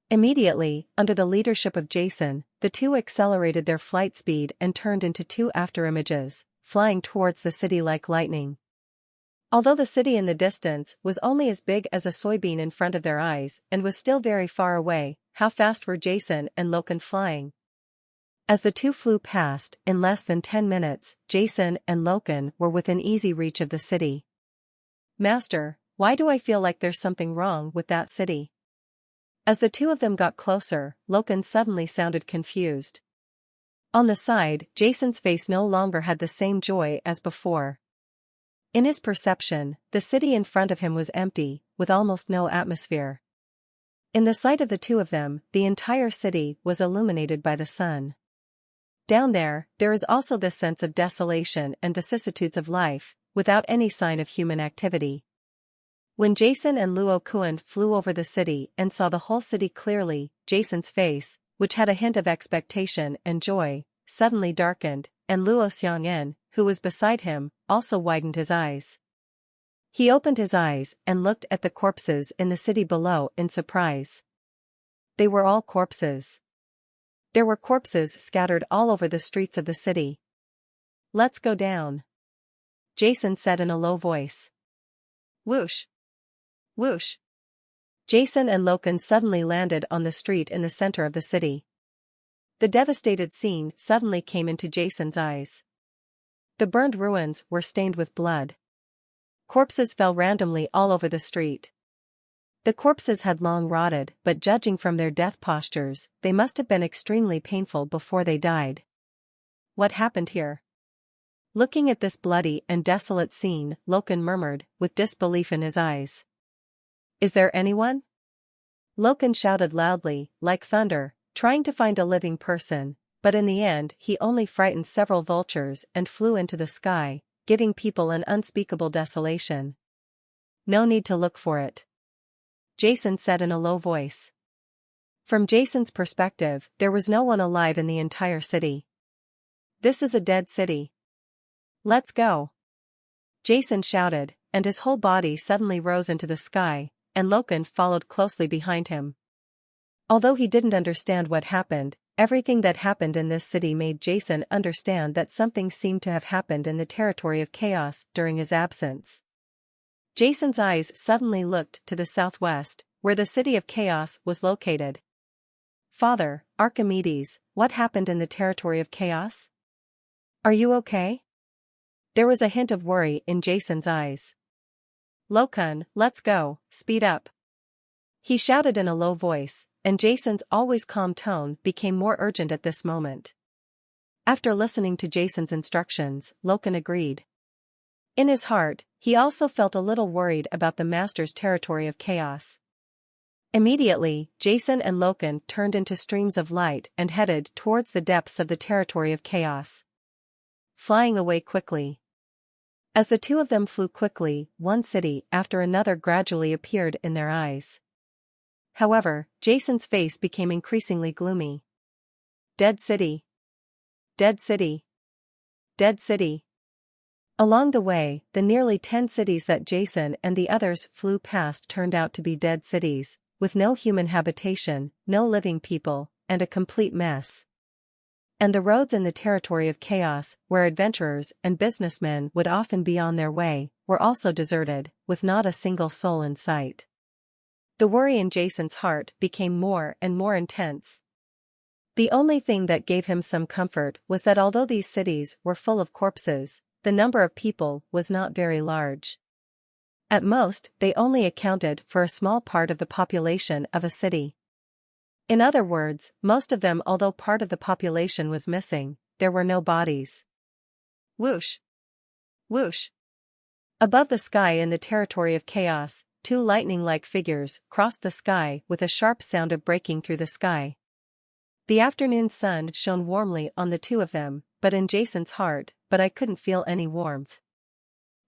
Immediately, under the leadership of Jason, the two accelerated their flight speed and turned into two afterimages, flying towards the city like lightning. Although the city in the distance was only as big as a soybean in front of their eyes and was still very far away, how fast were Jason and Loken flying? As the two flew past, in less than 10 minutes, Jason and Loken were within easy reach of the city. Master, why do I feel like there's something wrong with that city? As the two of them got closer, Loken suddenly sounded confused. On the side, Jason's face no longer had the same joy as before. In his perception, the city in front of him was empty, with almost no atmosphere. In the sight of the two of them, the entire city was illuminated by the sun. Down there is also this sense of desolation and vicissitudes of life, without any sign of human activity. When Jason and Luo Qian flew over the city and saw the whole city clearly, Jason's face, which had a hint of expectation and joy, suddenly darkened, and Luo Xiangyan, who was beside him, also widened his eyes. He opened his eyes and looked at the corpses in the city below in surprise. They were all corpses. There were corpses scattered all over the streets of the city. Let's go down. Jason said in a low voice. Whoosh! Whoosh! Jason and Loken suddenly landed on the street in the center of the city. The devastated scene suddenly came into Jason's eyes. The burned ruins were stained with blood. Corpses fell randomly all over the street. The corpses had long rotted, but judging from their death postures, they must have been extremely painful before they died. What happened here? Looking at this bloody and desolate scene, Loken murmured, with disbelief in his eyes. Is there anyone? Loken shouted loudly, like thunder, trying to find a living person, but in the end he only frightened several vultures and flew into the sky, giving people an unspeakable desolation. No need to look for it. Jason said in a low voice. From Jason's perspective, there was no one alive in the entire city. This is a dead city. Let's go. Jason shouted, and his whole body suddenly rose into the sky, and Loken followed closely behind him. Although he didn't understand what happened, everything that happened in this city made Jason understand that something seemed to have happened in the territory of chaos during his absence. Jason's eyes suddenly looked to the southwest, where the city of chaos was located. Father, Archimedes, what happened in the territory of chaos? Are you okay? There was a hint of worry in Jason's eyes. Loken, let's go, speed up. He shouted in a low voice, and Jason's always calm tone became more urgent at this moment. After listening to Jason's instructions, Loken agreed. In his heart, he also felt a little worried about the master's territory of chaos. Immediately, Jason and Loken turned into streams of light and headed towards the depths of the territory of chaos, flying away quickly. As the two of them flew quickly, one city after another gradually appeared in their eyes. However, Jason's face became increasingly gloomy. Dead city. Dead city. Dead city. Along the way, the nearly 10 cities that Jason and the others flew past turned out to be dead cities, with no human habitation, no living people, and a complete mess. And the roads in the territory of chaos, where adventurers and businessmen would often be on their way, were also deserted, with not a single soul in sight. The worry in Jason's heart became more and more intense. The only thing that gave him some comfort was that although these cities were full of corpses, the number of people was not very large. At most, they only accounted for a small part of the population of a city. In other words, most of them, although part of the population was missing, there were no bodies. Whoosh! Whoosh! Above the sky in the territory of chaos, two lightning-like figures crossed the sky with a sharp sound of breaking through the sky. The afternoon sun shone warmly on the two of them, but in Jason's heart, but I couldn't feel any warmth.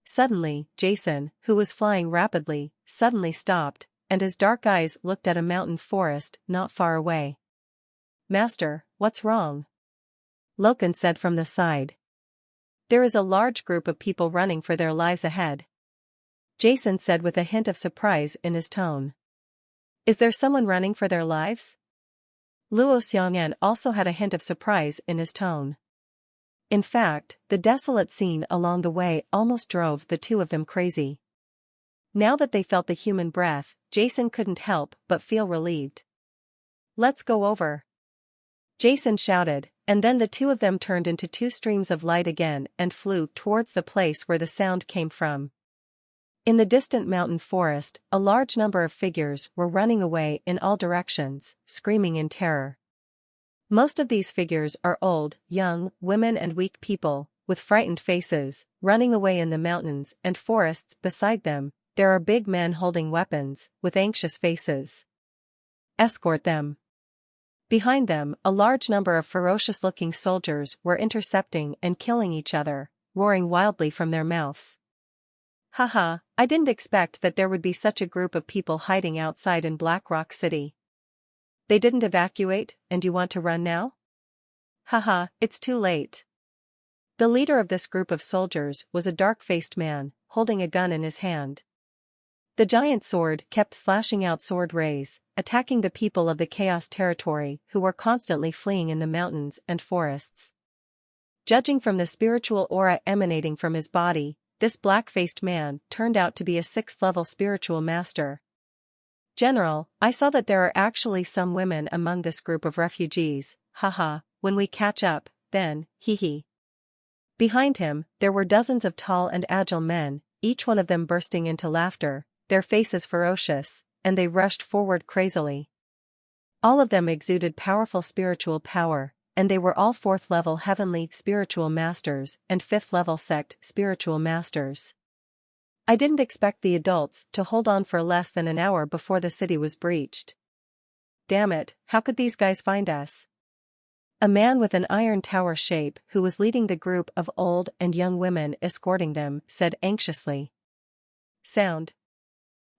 Suddenly, Jason, who was flying rapidly, suddenly stopped, and his dark eyes looked at a mountain forest not far away. "Master, what's wrong?" Loken said from the side. "There is a large group of people running for their lives ahead," Jason said with a hint of surprise in his tone. "Is there someone running for their lives?" Luo Xiang'an also had a hint of surprise in his tone. In fact, the desolate scene along the way almost drove the two of them crazy. Now that they felt the human breath, Jason couldn't help but feel relieved. "Let's go over," Jason shouted, and then the two of them turned into two streams of light again and flew towards the place where the sound came from. In the distant mountain forest, a large number of figures were running away in all directions, screaming in terror. Most of these figures are old, young, women and weak people, with frightened faces, running away in the mountains and forests. Beside them, there are big men holding weapons, with anxious faces. "Escort them." Behind them, a large number of ferocious-looking soldiers were intercepting and killing each other, roaring wildly from their mouths. "Haha, I didn't expect that there would be such a group of people hiding outside in Black Rock City. They didn't evacuate, and you want to run now? Haha, it's too late." The leader of this group of soldiers was a dark-faced man, holding a gun in his hand. The giant sword kept slashing out sword rays, attacking the people of the Chaos Territory who were constantly fleeing in the mountains and forests. Judging from the spiritual aura emanating from his body, this black-faced man turned out to be a 6th-level spiritual master. "General, I saw that there are actually some women among this group of refugees, haha, when we catch up, then, hee." Behind him, there were dozens of tall and agile men, each one of them bursting into laughter, their faces ferocious, and they rushed forward crazily. All of them exuded powerful spiritual power, and they were all 4th-level heavenly spiritual masters and 5th-level sect spiritual masters. I didn't expect the adults to hold on for less than an hour before the city was breached. "Damn it, how could these guys find us?" A man with an iron tower shape who was leading the group of old and young women escorting them said anxiously. "Sound.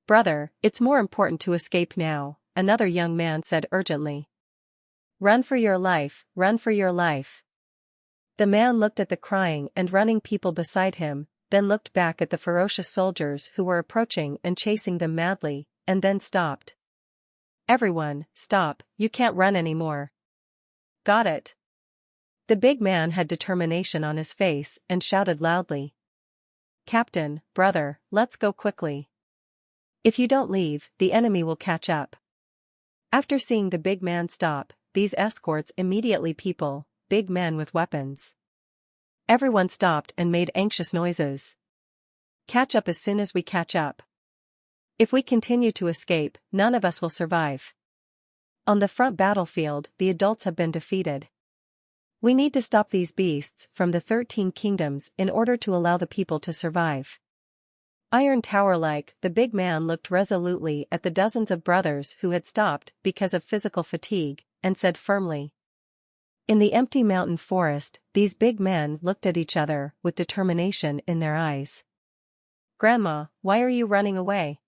Brother, it's more important to escape now," another young man said urgently. "Run for your life, run for your life." The man looked at the crying and running people beside him, then looked back at the ferocious soldiers who were approaching and chasing them madly, and then stopped. "Everyone, stop, you can't run anymore." "Got it." The big man had determination on his face and shouted loudly. "Captain, brother, let's go quickly. If you don't leave, the enemy will catch up." After seeing the big man stop, these escorts immediately people, big men with weapons. Everyone stopped and made anxious noises. "Catch up as soon as we catch up. If we continue to escape, none of us will survive. On the front battlefield, the adults have been defeated. We need to stop these beasts from the 13 kingdoms in order to allow the people to survive." Iron Tower-like, the big man looked resolutely at the dozens of brothers who had stopped because of physical fatigue, and said firmly. In the empty mountain forest, these big men looked at each other with determination in their eyes. Grandma, why are you running away?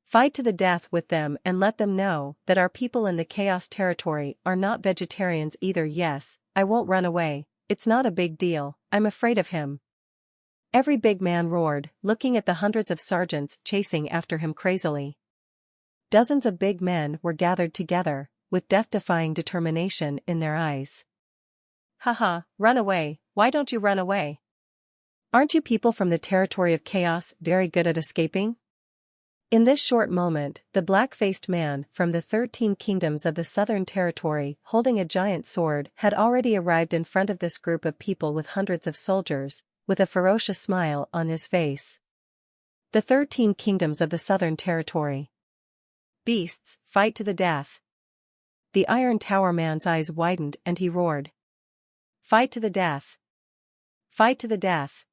Fight to the death with them and let them know that our people in the Chaos Territory are not vegetarians either. Yes, I won't run away, it's not a big deal, I'm afraid of him. Every big man roared, looking at the hundreds of sergeants chasing after him crazily. Dozens of big men were gathered together, with death-defying determination in their eyes. Haha, run away, why don't you run away? Aren't you people from the territory of chaos very good at escaping? In this short moment, the black-faced man from the 13 kingdoms of the Southern Territory, holding a giant sword, had already arrived in front of this group of people with hundreds of soldiers, with a ferocious smile on his face. The 13 kingdoms of the Southern Territory. Beasts, fight to the death. The Iron Tower man's eyes widened and he roared. Fight to the death. Fight to the death.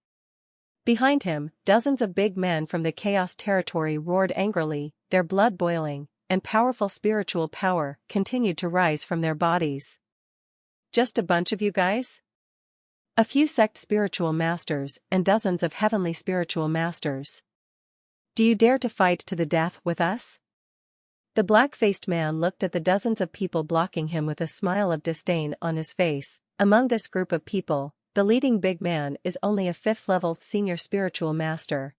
Behind him, dozens of big men from the Chaos Territory roared angrily, their blood boiling, and powerful spiritual power continued to rise from their bodies. Just a bunch of you guys? A few sect spiritual masters and dozens of heavenly spiritual masters. Do you dare to fight to the death with us? The black-faced man looked at the dozens of people blocking him with a smile of disdain on his face. Among this group of people, the leading big man is only a 5th-level senior spiritual master.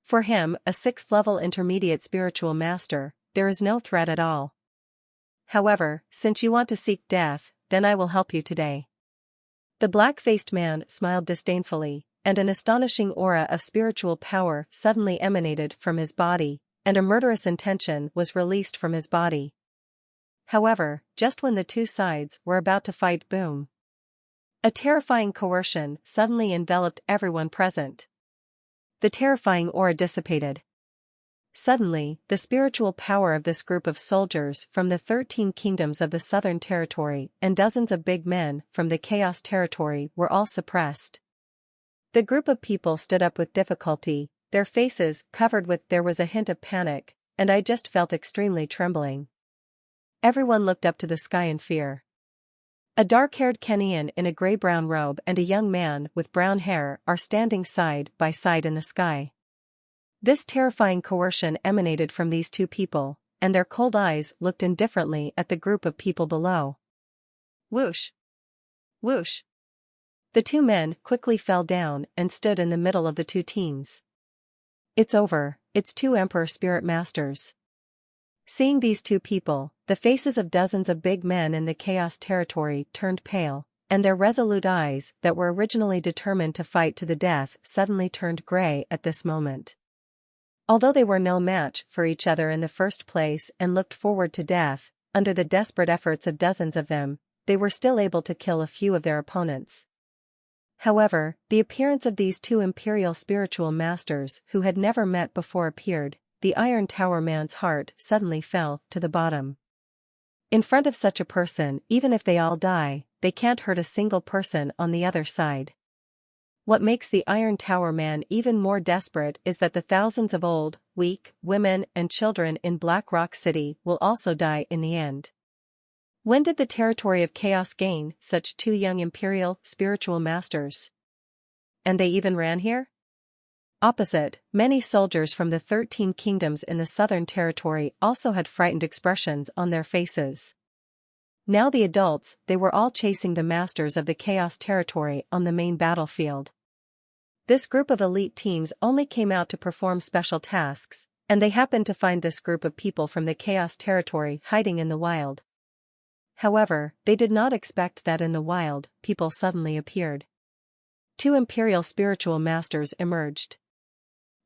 For him, a 6th-level intermediate spiritual master, there is no threat at all. However, since you want to seek death, then I will help you today. The black-faced man smiled disdainfully, and an astonishing aura of spiritual power suddenly emanated from his body, and a murderous intention was released from his body. However, just when the two sides were about to fight, boom! A terrifying coercion suddenly enveloped everyone present. The terrifying aura dissipated. Suddenly, the spiritual power of this group of soldiers from the 13 kingdoms of the Southern Territory and dozens of big men from the Chaos Territory were all suppressed. The group of people stood up with difficulty, their faces covered with. There was a hint of panic, and I just felt extremely trembling. Everyone looked up to the sky in fear. A dark-haired Kenyan in a gray-brown robe and a young man with brown hair are standing side by side in the sky. This terrifying coercion emanated from these two people, and their cold eyes looked indifferently at the group of people below. Whoosh! Whoosh! The two men quickly fell down and stood in the middle of the two teams. It's over, it's two Emperor Spirit Masters. Seeing these two people, the faces of dozens of big men in the Chaos Territory turned pale, and their resolute eyes that were originally determined to fight to the death suddenly turned gray at this moment. Although they were no match for each other in the first place and looked forward to death, under the desperate efforts of dozens of them, they were still able to kill a few of their opponents. However, the appearance of these two imperial spiritual masters who had never met before appeared, the Iron Tower man's heart suddenly fell to the bottom. In front of such a person, even if they all die, they can't hurt a single person on the other side. What makes the Iron Tower man even more desperate is that the thousands of old, weak, women and children in Black Rock City will also die in the end. When did the territory of chaos gain such two young imperial, spiritual masters? And they even ran here? Opposite, many soldiers from the 13 kingdoms in the Southern Territory also had frightened expressions on their faces. Now the adults, they were all chasing the masters of the Chaos Territory on the main battlefield. This group of elite teams only came out to perform special tasks, and they happened to find this group of people from the Chaos Territory hiding in the wild. However, they did not expect that in the wild, people suddenly appeared. Two imperial spiritual masters emerged.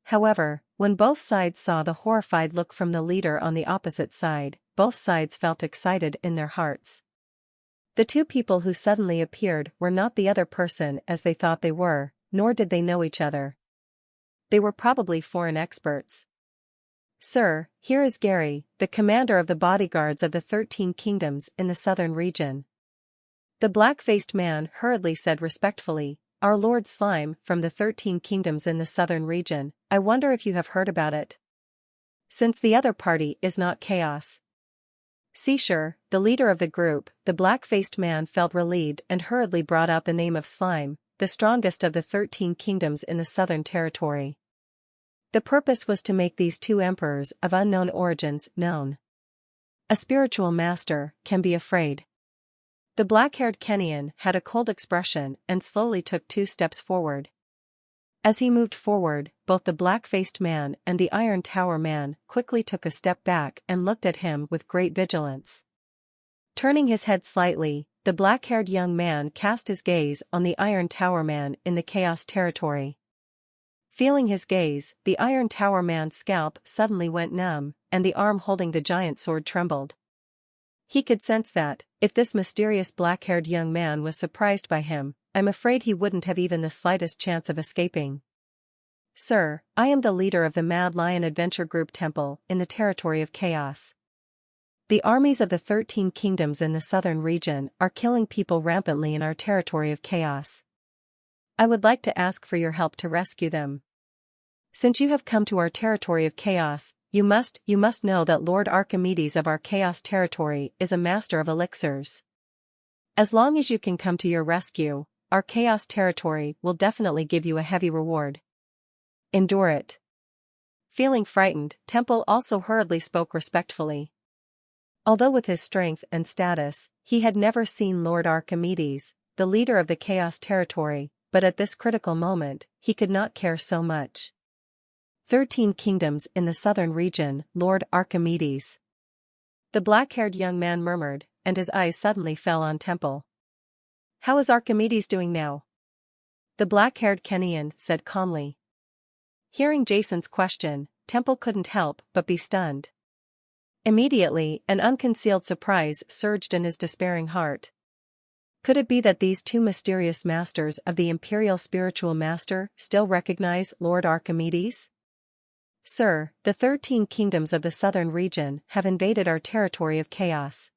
However, when both sides saw the horrified look from the leader on the opposite side, both sides felt excited in their hearts. The two people who suddenly appeared were not the other person as they thought they were, nor did they know each other. They were probably foreign experts. Sir, here is Gary, the commander of the bodyguards of the 13 kingdoms in the southern region. The black-faced man hurriedly said respectfully, our Lord Slime from the 13 kingdoms in the southern region. I wonder if you have heard about it. Since the other party is not chaos. Seashore, the leader of the group, the black-faced man felt relieved and hurriedly brought out the name of Slime, the strongest of the 13 kingdoms in the southern territory. The purpose was to make these two emperors of unknown origins known. A spiritual master can be afraid. The black-haired Kenyan had a cold expression and slowly took 2 steps forward. As he moved forward, both the black-faced man and the Iron Tower man quickly took a step back and looked at him with great vigilance. Turning his head slightly, the black-haired young man cast his gaze on the Iron Tower man in the Chaos territory. Feeling his gaze, the Iron Tower man's scalp suddenly went numb, and the arm holding the giant sword trembled. He could sense that, if this mysterious black-haired young man was surprised by him, I'm afraid he wouldn't have even the slightest chance of escaping. Sir, I am the leader of the Mad Lion Adventure Group Temple in the territory of Chaos. The armies of the 13 kingdoms in the southern region are killing people rampantly in our territory of Chaos. I would like to ask for your help to rescue them. Since you have come to our territory of Chaos, you must know that Lord Archimedes of our Chaos territory is a master of elixirs. As long as you can come to your rescue, our Chaos territory will definitely give you a heavy reward. Endure it. Feeling frightened, Temple also hurriedly spoke respectfully. Although with his strength and status, he had never seen Lord Archimedes, the leader of the Chaos territory, but at this critical moment, he could not care so much. 13 kingdoms in the southern region, Lord Archimedes. The black-haired young man murmured, and his eyes suddenly fell on Temple. How is Archimedes doing now? The black-haired Kenyan said calmly. Hearing Jason's question, Temple couldn't help but be stunned. Immediately, an unconcealed surprise surged in his despairing heart. Could it be that these two mysterious masters of the Imperial Spiritual Master still recognize Lord Archimedes? Sir, the 13 kingdoms of the southern region have invaded our territory of Chaos.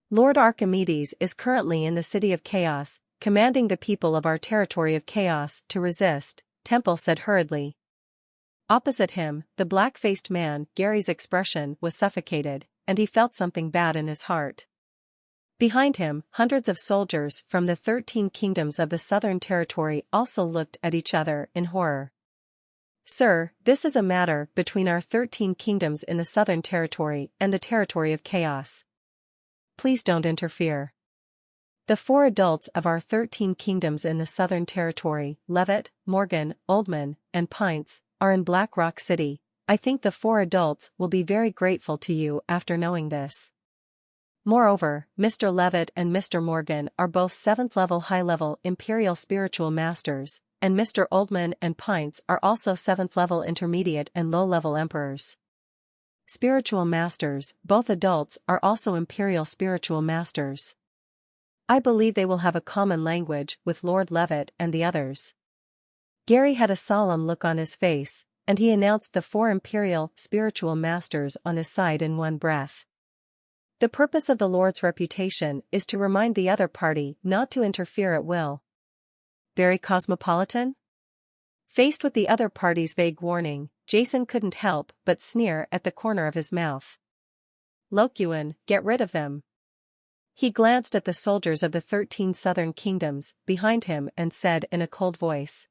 Lord Archimedes is currently in the city of Chaos, commanding the people of our territory of Chaos to resist, Temple said hurriedly. Opposite him, the black-faced man, Gary's expression was suffocated, and he felt something bad in his heart. Behind him, hundreds of soldiers from the 13 kingdoms of the southern territory also looked at each other in horror. Sir, this is a matter between our 13 kingdoms in the southern territory and the territory of Chaos. Please don't interfere. The 4 adults of our 13 kingdoms in the southern territory, Levitt, Morgan, Oldman, and Pints, are in Black Rock City. I think the 4 adults will be very grateful to you after knowing this. Moreover, Mr. Levitt and Mr. Morgan are both 7th-level high-level Imperial Spiritual Masters, and Mr. Oldman and Pints are also 7th-level intermediate and low-level Emperors. Spiritual Masters, both adults are also Imperial Spiritual Masters. I believe they will have a common language with Lord Levitt and the others. Gary had a solemn look on his face, and he announced the 4 Imperial Spiritual Masters on his side in one breath. The purpose of the Lord's reputation is to remind the other party not to interfere at will. Very cosmopolitan? Faced with the other party's vague warning, Jason couldn't help but sneer at the corner of his mouth. Lokuan, get rid of them. He glanced at the soldiers of the 13 southern kingdoms behind him and said in a cold voice.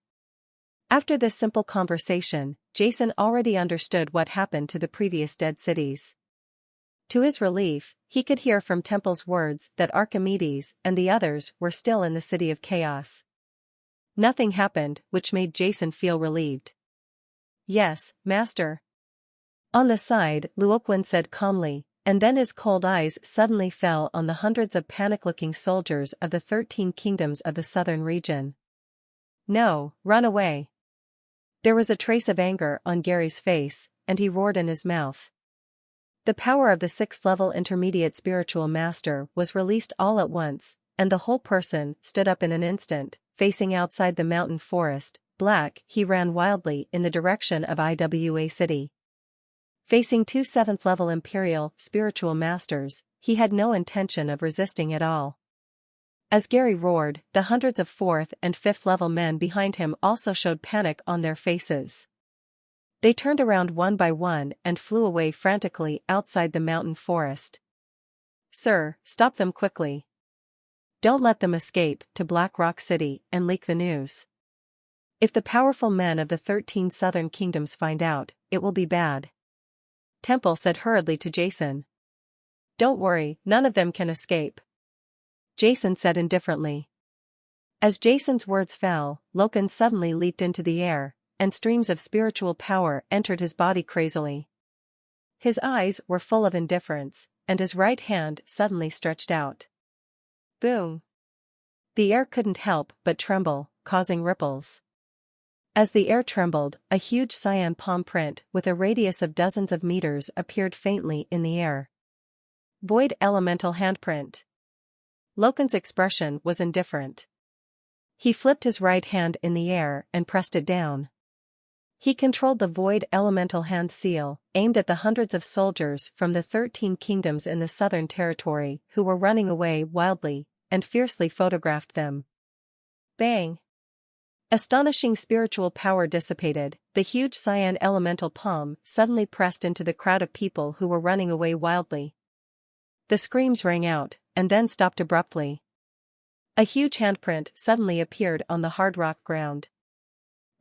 After this simple conversation, Jason already understood what happened to the previous dead cities. To his relief, he could hear from Temple's words that Archimedes and the others were still in the city of Chaos. Nothing happened, which made Jason feel relieved. Yes, Master. On the side, Luoquan said calmly, and then his cold eyes suddenly fell on the hundreds of panic-looking soldiers of the 13 kingdoms of the southern region. No, run away. There was a trace of anger on Gary's face, and he roared in his mouth. The power of the 6th-level intermediate spiritual master was released all at once, and the whole person stood up in an instant, facing outside the mountain forest. Black, he ran wildly in the direction of Iwa City. Facing 2 7th-level Imperial spiritual masters, he had no intention of resisting at all. As Gary roared, the hundreds of 4th and 5th level men behind him also showed panic on their faces. They turned around one by one and flew away frantically outside the mountain forest. "Sir, stop them quickly. Don't let them escape to Black Rock City and leak the news. If the powerful men of the 13 southern kingdoms find out, it will be bad." Temple said hurriedly to Jason. "Don't worry, none of them can escape," Jason said indifferently. As Jason's words fell, Loken suddenly leaped into the air, and streams of spiritual power entered his body crazily. His eyes were full of indifference, and his right hand suddenly stretched out. Boom! The air couldn't help but tremble, causing ripples. As the air trembled, a huge cyan palm print with a radius of dozens of meters appeared faintly in the air. Void elemental handprint. Loken's expression was indifferent. He flipped his right hand in the air and pressed it down. He controlled the void elemental hand seal, aimed at the hundreds of soldiers from the 13 kingdoms in the southern territory who were running away wildly, and fiercely photographed them. Bang! Astonishing spiritual power dissipated, the huge cyan elemental palm suddenly pressed into the crowd of people who were running away wildly. The screams rang out, and then stopped abruptly. A huge handprint suddenly appeared on the hard rock ground.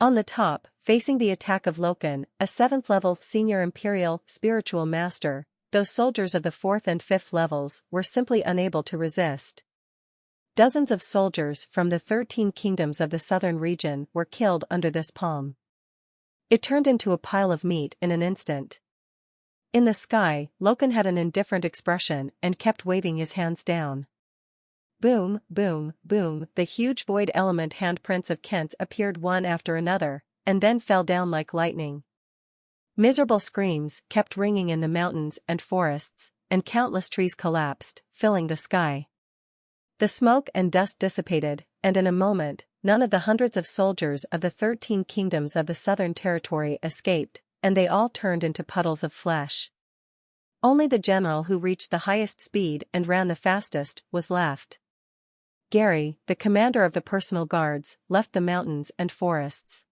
On the top, facing the attack of Loken, a 7th level senior imperial spiritual master, those soldiers of the 4th and 5th levels were simply unable to resist. Dozens of soldiers from the 13 kingdoms of the southern region were killed under this palm. It turned into a pile of meat in an instant. In the sky, Loken had an indifferent expression and kept waving his hands down. Boom, boom, boom, the huge void element handprints of Kents appeared one after another, and then fell down like lightning. Miserable screams kept ringing in the mountains and forests, and countless trees collapsed, filling the sky. The smoke and dust dissipated, and in a moment, none of the hundreds of soldiers of the 13 kingdoms of the southern territory escaped, and they all turned into puddles of flesh. Only the general who reached the highest speed and ran the fastest was left. Gary, the commander of the personal guards, left the mountains and forests.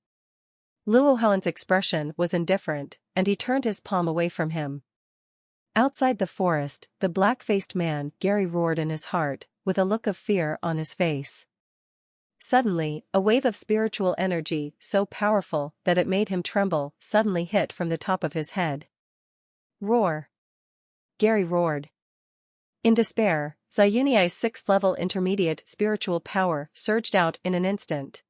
Luohuan's expression was indifferent, and he turned his palm away from him. Outside the forest, the black-faced man Gary roared in his heart, with a look of fear on his face. Suddenly, a wave of spiritual energy so powerful that it made him tremble suddenly hit from the top of his head. Roar! Gary roared. In despair, Zayuniai's 6th-level intermediate spiritual power surged out in an instant.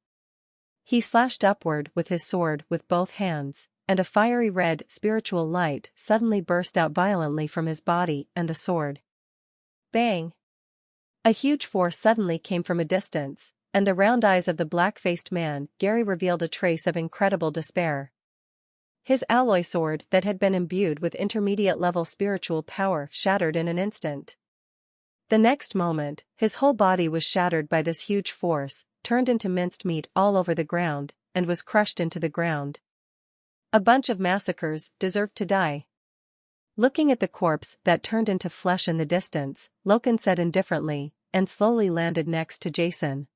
He slashed upward with his sword with both hands, and a fiery red spiritual light suddenly burst out violently from his body and the sword. Bang! A huge force suddenly came from a distance, and the round eyes of the black-faced man Gary revealed a trace of incredible despair. His alloy sword that had been imbued with intermediate-level spiritual power shattered in an instant. The next moment, his whole body was shattered by this huge force, turned into minced meat all over the ground, and was crushed into the ground. A bunch of massacres deserved to die. Looking at the corpse that turned into flesh in the distance, Loken said indifferently, and slowly landed next to Jason.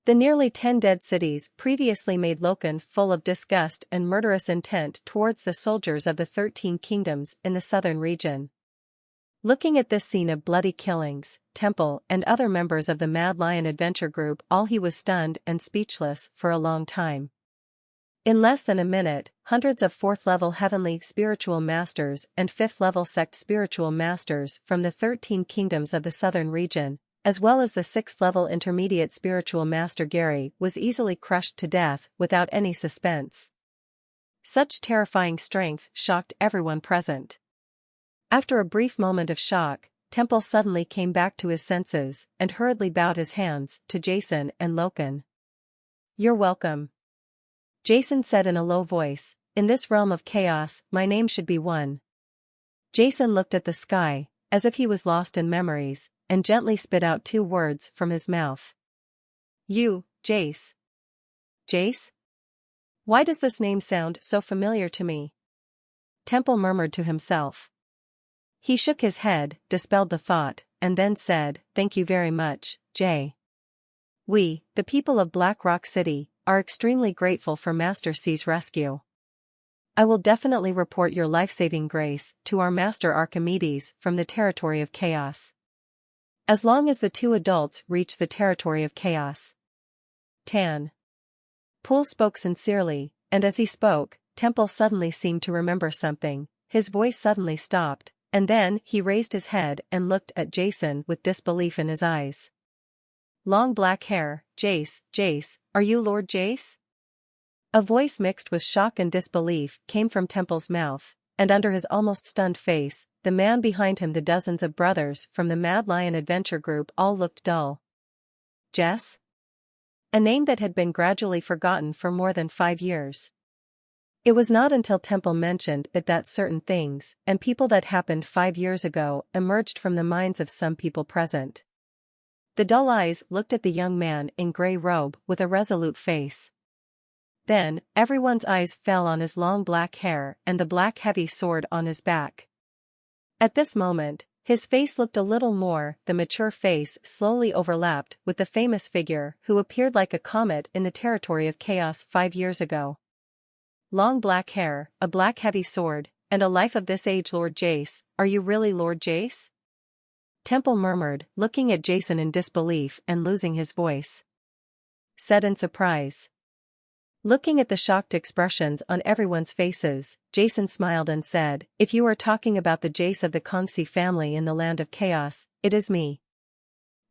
The nearly 10 dead cities previously made Loken full of disgust and murderous intent towards the soldiers of the 13 kingdoms in the southern region. Looking at this scene of bloody killings, Temple and other members of the Mad Lion Adventure Group, he was stunned and speechless for a long time. In less than a minute, hundreds of 4th-level heavenly spiritual masters and 5th-level sect spiritual masters from the 13 kingdoms of the southern region, as well as the 6th-level intermediate spiritual master Gary, was easily crushed to death without any suspense. Such terrifying strength shocked everyone present. After a brief moment of shock, Temple suddenly came back to his senses and hurriedly bowed his hands to Jason and Loken. "You're welcome," Jason said in a low voice. "In this realm of chaos, my name should be one." Jason looked at the sky, as if he was lost in memories, and gently spit out 2 words from his mouth. "You, Jace." "Jace? Why does this name sound so familiar to me?" Temple murmured to himself. He shook his head, dispelled the thought, and then said, "Thank you very much, Jay. We, the people of Black Rock City, are extremely grateful for Master C's rescue. I will definitely report your life-saving grace to our Master Archimedes from the territory of chaos. As long as the two adults reach the territory of chaos." Tan. Poole spoke sincerely, and as he spoke, Temple suddenly seemed to remember something. His voice suddenly stopped, and then he raised his head and looked at Jason with disbelief in his eyes. "Long black hair, Jace, are you Lord Jace?" A voice mixed with shock and disbelief came from Temple's mouth, and under his almost stunned face, the man behind him, the dozens of brothers from the Mad Lion Adventure Group, all looked dull. Jess? A name that had been gradually forgotten for more than 5 years. It was not until Temple mentioned it that certain things and people that happened 5 years ago emerged from the minds of some people present. The dull eyes looked at the young man in gray robe with a resolute face. Then, everyone's eyes fell on his long black hair and the black heavy sword on his back. At this moment, his face looked a little more. The mature face slowly overlapped with the famous figure who appeared like a comet in the territory of chaos 5 years ago. Long black hair, a black heavy sword, and a life of this age. Lord Jace, are you really Lord Jace? Temple murmured, looking at Jason in disbelief and losing his voice. Said in surprise. Looking at the shocked expressions on everyone's faces, Jason smiled and said, "If you are talking about the Jace of the Kongsi family in the land of chaos, it is me."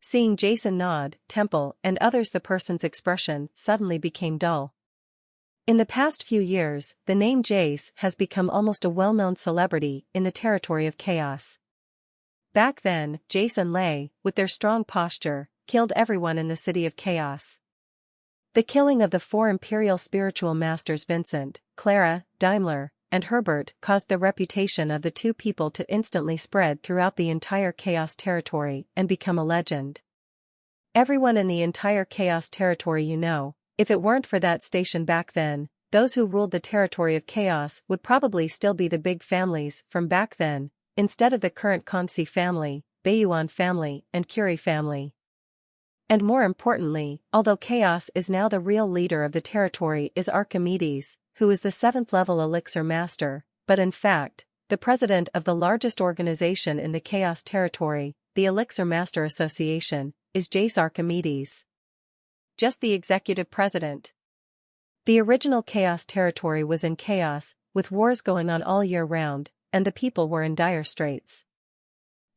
Seeing Jason nod, Temple and others, the person's expression suddenly became dull. In the past few years, the name Jace has become almost a well-known celebrity in the territory of chaos. Back then, Jace and Lei, with their strong posture, killed everyone in the city of chaos. The killing of the 4 imperial spiritual masters Vincent, Clara, Daimler, and Herbert caused the reputation of the 2 people to instantly spread throughout the entire chaos territory and become a legend. Everyone in the entire chaos territory, if it weren't for that station back then, those who ruled the territory of chaos would probably still be the big families from back then, instead of the current Kongsi family, Baiyuan family, and Curie family. And more importantly, although chaos is now the real leader of the territory is Archimedes, who is the 7th level elixir master, but in fact, the president of the largest organization in the chaos territory, the Elixir Master Association, is Jace Archimedes. Just the executive president. The original chaos territory was in chaos, with wars going on all year round, and the people were in dire straits.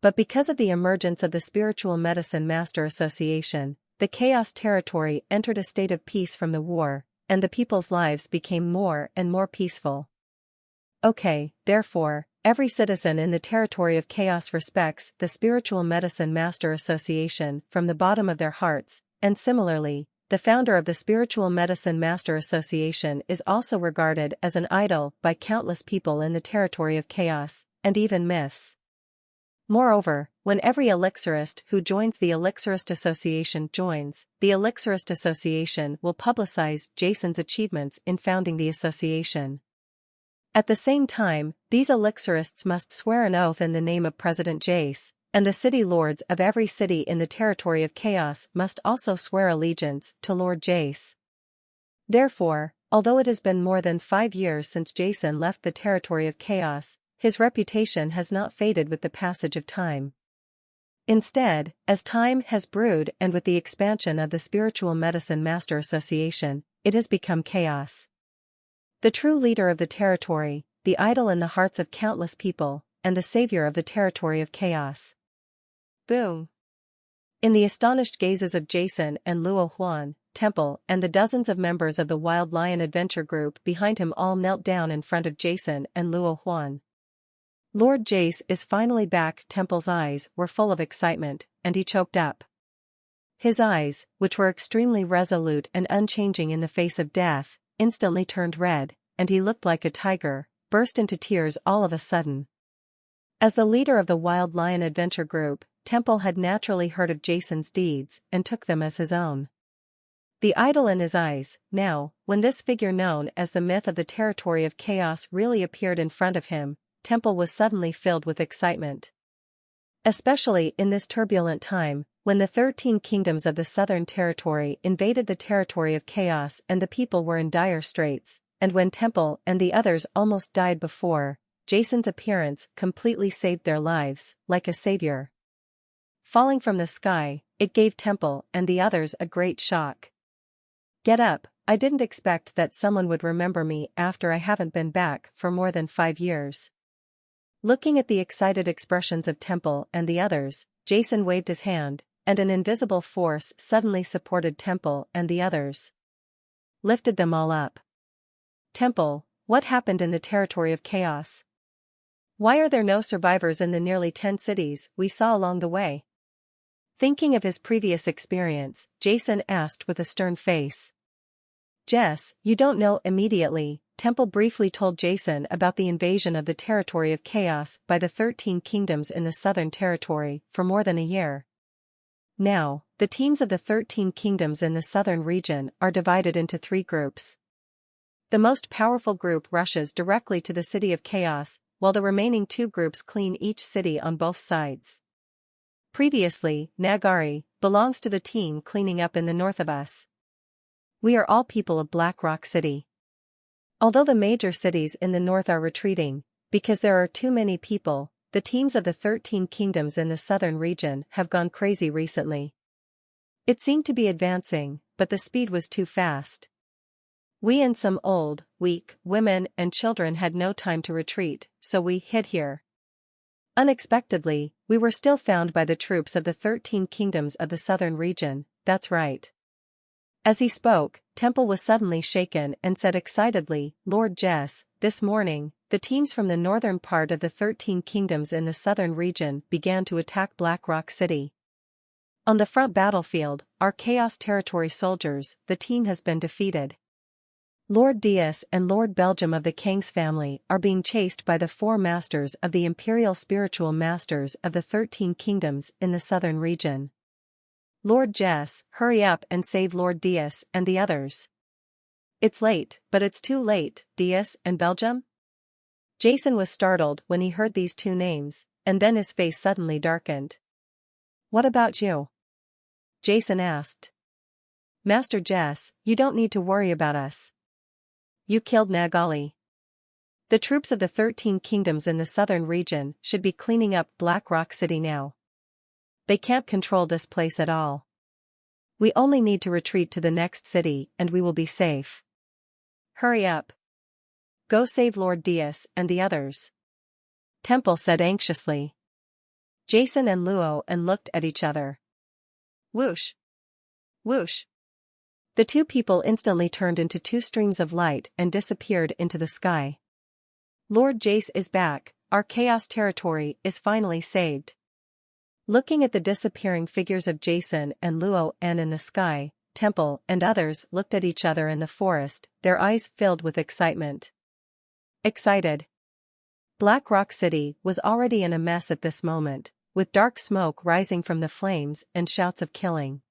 But because of the emergence of the Spiritual Medicine Master Association, the chaos territory entered a state of peace from the war, and the people's lives became more and more peaceful. Okay, therefore, every citizen in the territory of chaos respects the Spiritual Medicine Master Association from the bottom of their hearts, and similarly, the founder of the Spiritual Medicine Master Association is also regarded as an idol by countless people in the territory of chaos, and even myths. Moreover, when every elixirist who joins the Elixirist Association joins, the Elixirist Association will publicize Jason's achievements in founding the association. At the same time, these elixirists must swear an oath in the name of President Jace, and the city lords of every city in the territory of chaos must also swear allegiance to Lord Jace. Therefore, although it has been more than 5 years since Jason left the territory of chaos, his reputation has not faded with the passage of time. Instead, as time has brewed and with the expansion of the Spiritual Medicine Master Association, it has become chaos. The true leader of the territory, the idol in the hearts of countless people, and the savior of the territory of chaos. Boom! In the astonished gazes of Jason and Luo Huan, Temple and the dozens of members of the Wild Lion Adventure Group behind him all knelt down in front of Jason and Luo Huan. Lord Jace is finally back. Temple's eyes were full of excitement, and he choked up. His eyes, which were extremely resolute and unchanging in the face of death, instantly turned red, and he looked like a tiger, burst into tears all of a sudden. As the leader of the Wild Lion Adventure Group, Temple had naturally heard of Jason's deeds and took them as his own. The idol in his eyes, now, when this figure known as the myth of the territory of chaos really appeared in front of him, Temple was suddenly filled with excitement. Especially in this turbulent time, when the 13 kingdoms of the Southern Territory invaded the territory of chaos and the people were in dire straits, and when Temple and the others almost died before, Jason's appearance completely saved their lives, like a savior. Falling from the sky, it gave Temple and the others a great shock. Get up, I didn't expect that someone would remember me after I haven't been back for more than 5 years. Looking at the excited expressions of Temple and the others, Jason waved his hand, and an invisible force suddenly supported Temple and the others. Lifted them all up. Temple, what happened in the territory of chaos? Why are there no survivors in the nearly 10 cities we saw along the way? Thinking of his previous experience, Jason asked with a stern face. Jess, you don't know immediately. Temple briefly told Jason about the invasion of the territory of chaos by the 13 kingdoms in the Southern Territory for more than a year. Now, the teams of the 13 kingdoms in the southern region are divided into 3 groups. The most powerful group rushes directly to the city of chaos, while the remaining 2 groups clean each city on both sides. Previously, Nagari belongs to the team cleaning up in the north of us. We are all people of Black Rock City. Although the major cities in the north are retreating, because there are too many people, the teams of the 13 kingdoms in the southern region have gone crazy recently. It seemed to be advancing, but the speed was too fast. We and some old, weak women and children had no time to retreat, so we hid here. Unexpectedly, we were still found by the troops of the 13 kingdoms of the southern region, that's right. As he spoke, Temple was suddenly shaken and said excitedly, Lord Jess, this morning, the teams from the northern part of the 13 kingdoms in the southern region began to attack Black Rock City. On the front battlefield, our Chaos Territory soldiers, the team has been defeated. Lord Dias and Lord Belgium of the Kang's family are being chased by the 4 masters of the Imperial Spiritual Masters of the 13 kingdoms in the southern region. Lord Jess, hurry up and save Lord Dias and the others. It's late, but it's too late, Dias and Belgium? Jason was startled when he heard these 2 names, and then his face suddenly darkened. What about you? Jason asked. Master Jess, you don't need to worry about us. You killed Nagali. The troops of the 13 kingdoms in the southern region should be cleaning up Black Rock City now. They can't control this place at all. We only need to retreat to the next city and we will be safe. Hurry up. Go save Lord Dias and the others. Temple said anxiously. Jason and Luo looked at each other. Whoosh. Whoosh. The 2 people instantly turned into 2 streams of light and disappeared into the sky. Lord Jace is back, our Chaos Territory is finally saved. Looking at the disappearing figures of Jason and Luo in the sky, Temple and others looked at each other in the forest, their eyes filled with excitement. Excited. Black Rock City was already in a mess at this moment, with dark smoke rising from the flames and shouts of killing.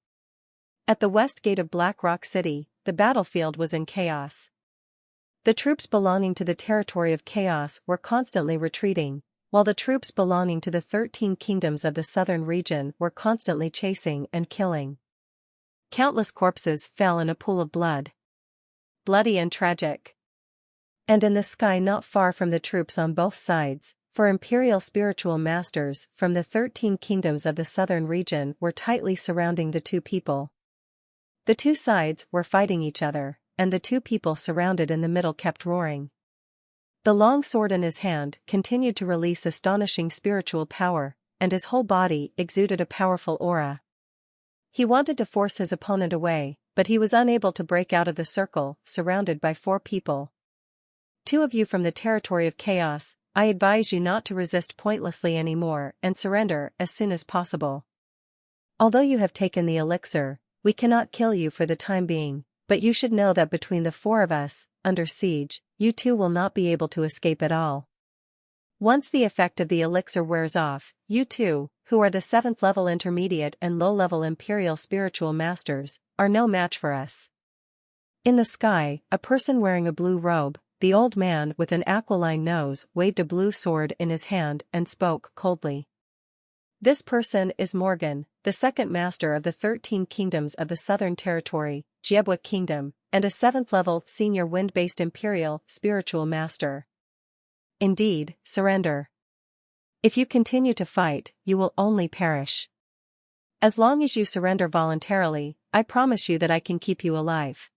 At the west gate of Black Rock City, the battlefield was in chaos. The troops belonging to the territory of chaos were constantly retreating, while the troops belonging to the 13 kingdoms of the southern region were constantly chasing and killing. Countless corpses fell in a pool of blood. Bloody and tragic. And in the sky not far from the troops on both sides, 4 imperial spiritual masters from the 13 kingdoms of the southern region were tightly surrounding the 2 people. The 2 sides were fighting each other, and the 2 people surrounded in the middle kept roaring. The long sword in his hand continued to release astonishing spiritual power, and his whole body exuded a powerful aura. He wanted to force his opponent away, but he was unable to break out of the circle, surrounded by 4 people. 2 of you from the territory of chaos, I advise you not to resist pointlessly anymore and surrender as soon as possible. Although you have taken the elixir, we cannot kill you for the time being, but you should know that between the 4 of us, under siege, you 2 will not be able to escape at all. Once the effect of the elixir wears off, you 2, who are the 7th level intermediate and low-level imperial spiritual masters, are no match for us. In the sky, a person wearing a blue robe, the old man with an aquiline nose waved a blue sword in his hand and spoke coldly. This person is Morgan, the second master of the 13 kingdoms of the Southern Territory, Jiebwa Kingdom, and a 7th-level senior wind-based imperial spiritual master. Indeed, surrender. If you continue to fight, you will only perish. As long as you surrender voluntarily, I promise you that I can keep you alive.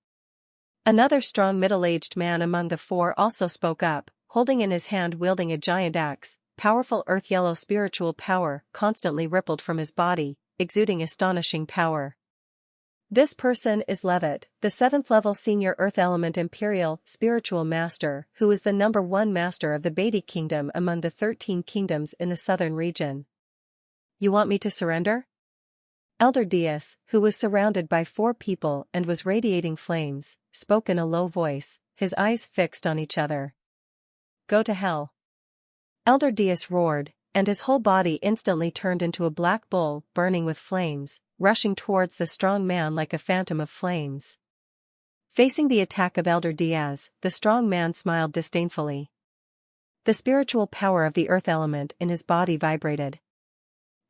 Another strong middle-aged man among the four also spoke up, holding in his hand wielding a giant axe. Powerful earth-yellow spiritual power constantly rippled from his body, exuding astonishing power. This person is Levitt, the 7th-level senior earth element imperial spiritual master, who is the number 1 master of the Beatty Kingdom among the 13 kingdoms in the southern region. You want me to surrender? Elder Diaz, who was surrounded by 4 people and was radiating flames, spoke in a low voice, his eyes fixed on each other. Go to hell. Elder Diaz roared, and his whole body instantly turned into a black bull burning with flames, rushing towards the strong man like a phantom of flames. Facing the attack of Elder Diaz, the strong man smiled disdainfully. The spiritual power of the earth element in his body vibrated.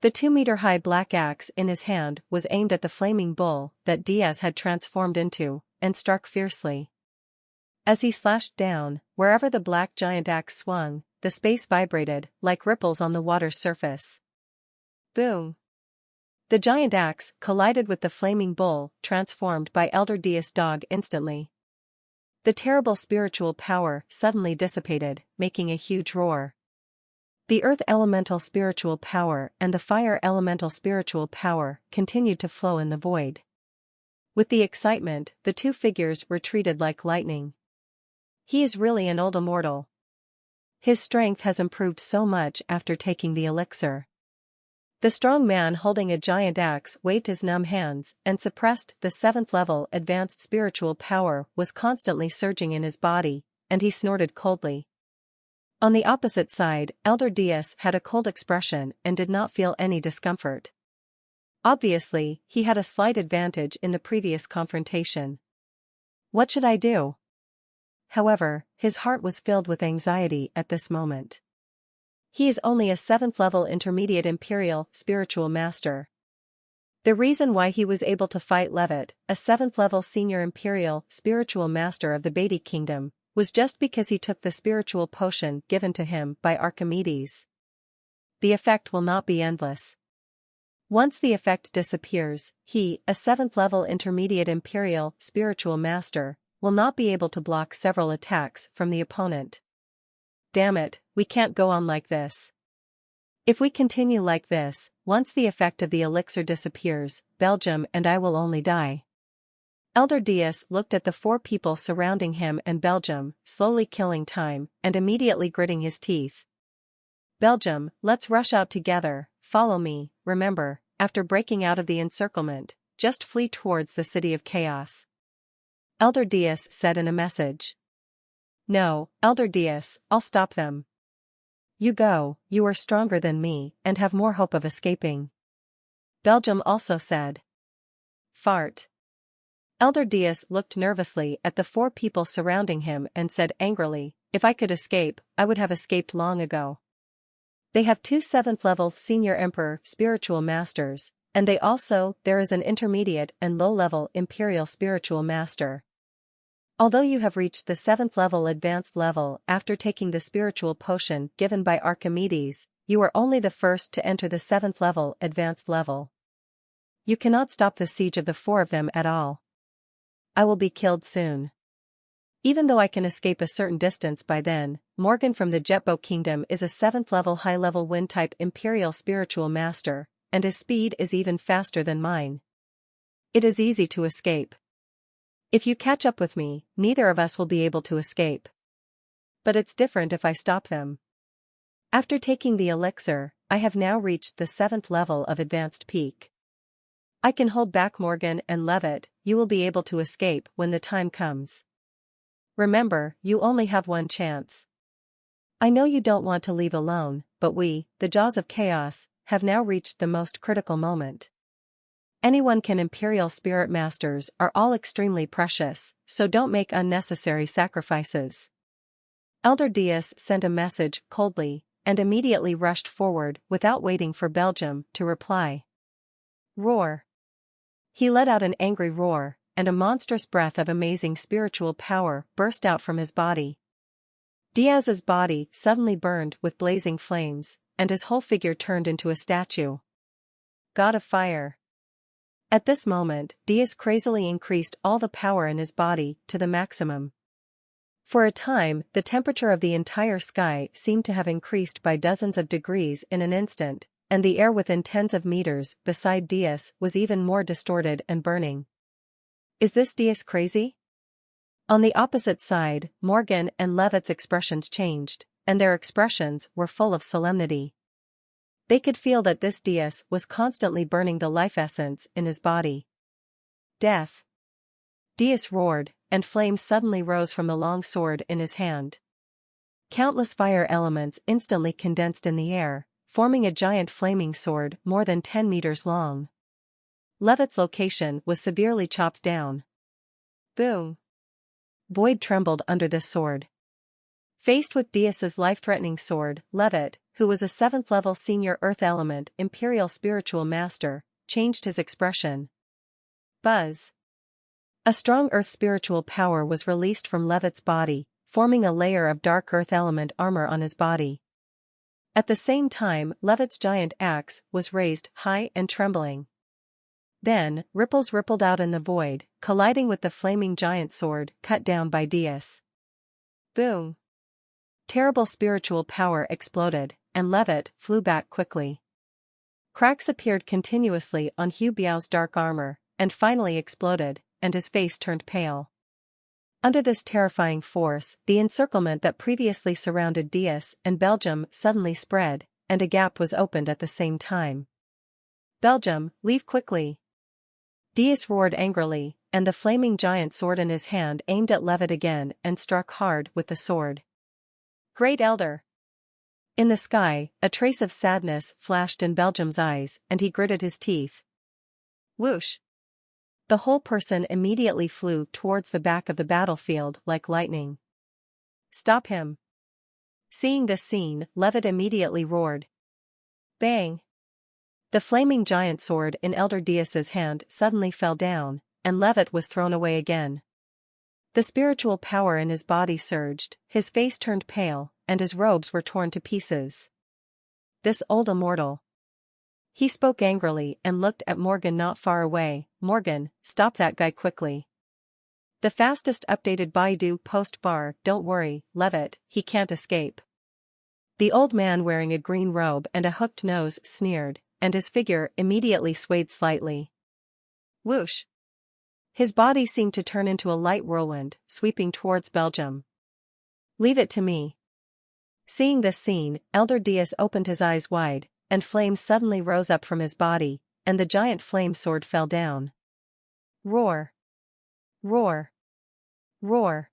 The 2-meter-high black axe in his hand was aimed at the flaming bull that Diaz had transformed into, and struck fiercely. As he slashed down, wherever the black giant axe swung, the space vibrated, like ripples on the water's surface. Boom! The giant axe collided with the flaming bull, transformed by Elder Diaz's dog instantly. The terrible spiritual power suddenly dissipated, making a huge roar. The earth elemental spiritual power and the fire elemental spiritual power continued to flow in the void. With the excitement, the 2 figures retreated like lightning. He is really an old immortal. His strength has improved so much after taking the elixir. The strong man holding a giant axe waved his numb hands and suppressed the 7th-level advanced spiritual power was constantly surging in his body, and he snorted coldly. On the opposite side, Elder Diaz had a cold expression and did not feel any discomfort. Obviously, he had a slight advantage in the previous confrontation. What should I do? However, his heart was filled with anxiety at this moment. He is only a 7th-level intermediate imperial spiritual master. The reason why he was able to fight Levitt, a 7th-level senior imperial spiritual master of the Beatty Kingdom, was just because he took the spiritual potion given to him by Archimedes. The effect will not be endless. Once the effect disappears, he, a 7th-level intermediate imperial spiritual master, will not be able to block several attacks from the opponent. Damn it, we can't go on like this. If we continue like this, once the effect of the elixir disappears, Belgium and I will only die. Elder Diaz looked at the 4 people surrounding him and Belgium, slowly killing time, and immediately gritting his teeth. Belgium, let's rush out together, follow me, remember, after breaking out of the encirclement, just flee towards the City of Chaos. Elder Diaz said in a message. No, Elder Diaz, I'll stop them. You go, you are stronger than me, and have more hope of escaping. Belgium also said. Fart. Elder Diaz looked nervously at the 4 people surrounding him and said angrily, if I could escape, I would have escaped long ago. They have 2 7th-level senior emperor spiritual masters, and there is an intermediate and low-level imperial spiritual master. Although you have reached the 7th-level advanced level after taking the spiritual potion given by Archimedes, you are only the first to enter the 7th-level advanced level. You cannot stop the siege of the 4 of them at all. I will be killed soon. Even though I can escape a certain distance by then, Morgan from the Jiebwa Kingdom is a 7th-level high-level wind-type imperial spiritual master, and his speed is even faster than mine. It is easy to escape. If you catch up with me, neither of us will be able to escape. But it's different if I stop them. After taking the elixir, I have now reached the 7th level of advanced peak. I can hold back Morgan and Levitt, you will be able to escape when the time comes. Remember, you only have one chance. I know you don't want to leave alone, but we, the Jaws of Chaos, have now reached the most critical moment. Anyone can Imperial Spirit Masters are all extremely precious, so don't make unnecessary sacrifices. Elder Diaz sent a message coldly, and immediately rushed forward without waiting for Belgium to reply. Roar! He let out an angry roar, and a monstrous breath of amazing spiritual power burst out from his body. Diaz's body suddenly burned with blazing flames, and his whole figure turned into a statue. God of Fire. At this moment, Diaz crazily increased all the power in his body to the maximum. For a time, the temperature of the entire sky seemed to have increased by dozens of degrees in an instant, and the air within tens of meters beside Diaz was even more distorted and burning. Is this Diaz crazy? On the opposite side, Morgan and Levitt's expressions changed, and their expressions were full of solemnity. They could feel that this Diaz was constantly burning the life essence in his body. Death! Diaz roared, and flames suddenly rose from the long sword in his hand. Countless fire elements instantly condensed in the air, forming a giant flaming sword more than 10 meters long. Levitt's location was severely chopped down. Boom! Boyd trembled under this sword. Faced with Diaz's life-threatening sword, Levitt, who was a 7th-level senior Earth Element Imperial Spiritual Master, changed his expression. Buzz! A strong Earth spiritual power was released from Levitt's body, forming a layer of dark Earth Element armor on his body. At the same time, Levitt's giant axe was raised high and trembling. Then, ripples rippled out in the void, colliding with the flaming giant sword cut down by Diaz. Boom! Terrible spiritual power exploded, and Levitt flew back quickly. Cracks appeared continuously on Hu Biao's dark armor, and finally exploded, and his face turned pale. Under this terrifying force, the encirclement that previously surrounded Diaz and Belgium suddenly spread, and a gap was opened at the same time. Belgium, leave quickly! Diaz roared angrily, and the flaming giant sword in his hand aimed at Levitt again and struck hard with the sword. Great Elder! In the sky, a trace of sadness flashed in Belgium's eyes, and he gritted his teeth. Whoosh! The whole person immediately flew towards the back of the battlefield like lightning. Stop him! Seeing this scene, Levitt immediately roared. Bang! The flaming giant sword in Elder Diaz's hand suddenly fell down, and Levitt was thrown away again. The spiritual power in his body surged, his face turned pale, and his robes were torn to pieces. This old immortal! He spoke angrily and looked at Morgan not far away. Morgan, stop that guy quickly. The fastest updated Baidu post bar, don't worry, Levitt, he can't escape. The old man wearing a green robe and a hooked nose sneered, and his figure immediately swayed slightly. Whoosh! His body seemed to turn into a light whirlwind, sweeping towards Belgium. Leave it to me. Seeing this scene, Elder Diaz opened his eyes wide, and flames suddenly rose up from his body, and the giant flame sword fell down. Roar! Roar! Roar!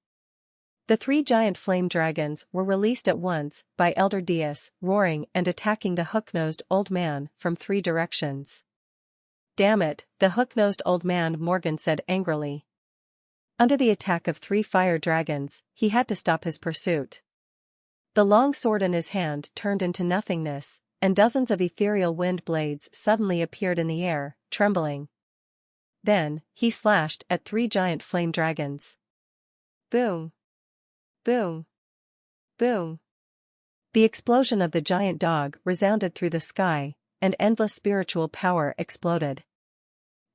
The 3 giant flame dragons were released at once by Elder Diaz, roaring and attacking the hook-nosed old man from 3 directions. Damn it, the hook-nosed old man, Morgan said angrily. Under the attack of 3 fire dragons, he had to stop his pursuit. The long sword in his hand turned into nothingness, and dozens of ethereal wind blades suddenly appeared in the air, trembling. Then, he slashed at 3 giant flame dragons. Boom! Boom! Boom! The explosion of the giant dog resounded through the sky, and endless spiritual power exploded.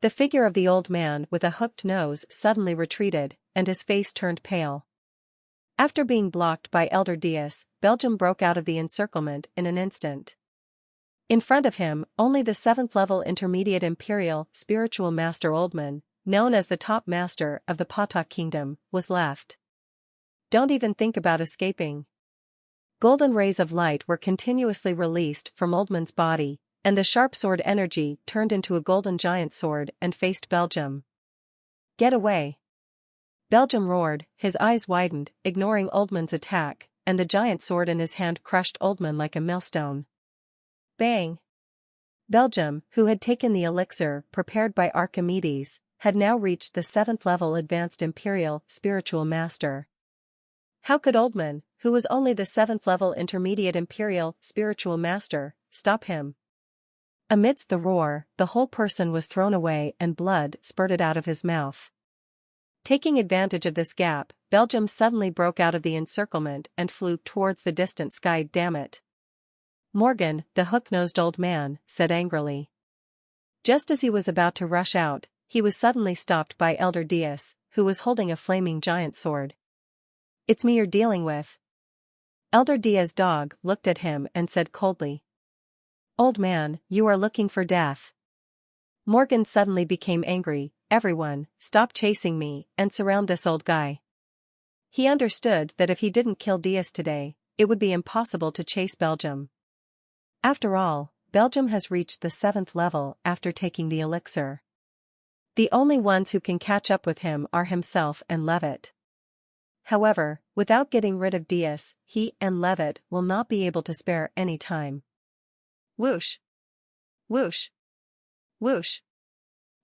The figure of the old man with a hooked nose suddenly retreated, and his face turned pale. After being blocked by Elder Diaz, Belgium broke out of the encirclement in an instant. In front of him, only the 7th-level Intermediate Imperial Spiritual Master Oldman, known as the top master of the Patak Kingdom, was left. Don't even think about escaping. Golden rays of light were continuously released from Oldman's body, and the sharp sword energy turned into a golden giant sword and faced Belgium. Get away! Belgium roared, his eyes widened, ignoring Oldman's attack, and the giant sword in his hand crushed Oldman like a millstone. Bang! Belgium, who had taken the elixir prepared by Archimedes, had now reached the 7th-level Advanced Imperial Spiritual Master. How could Oldman, who was only the 7th level intermediate imperial spiritual master, stop him? Amidst the roar, the whole person was thrown away and blood spurted out of his mouth. Taking advantage of this gap, Belgium suddenly broke out of the encirclement and flew towards the distant sky. Damn it. Morgan, the hook-nosed old man, said angrily. Just as he was about to rush out, he was suddenly stopped by Elder Diaz, who was holding a flaming giant sword. It's me you're dealing with. Elder Diaz's dog looked at him and said coldly. Old man, you are looking for death. Morgan suddenly became angry. Everyone, stop chasing me and surround this old guy. He understood that if he didn't kill Diaz today, it would be impossible to chase Belgium. After all, Belgium has reached the 7th level after taking the elixir. The only ones who can catch up with him are himself and Levitt. However, without getting rid of Diaz, he and Levitt will not be able to spare any time. Whoosh! Whoosh! Whoosh!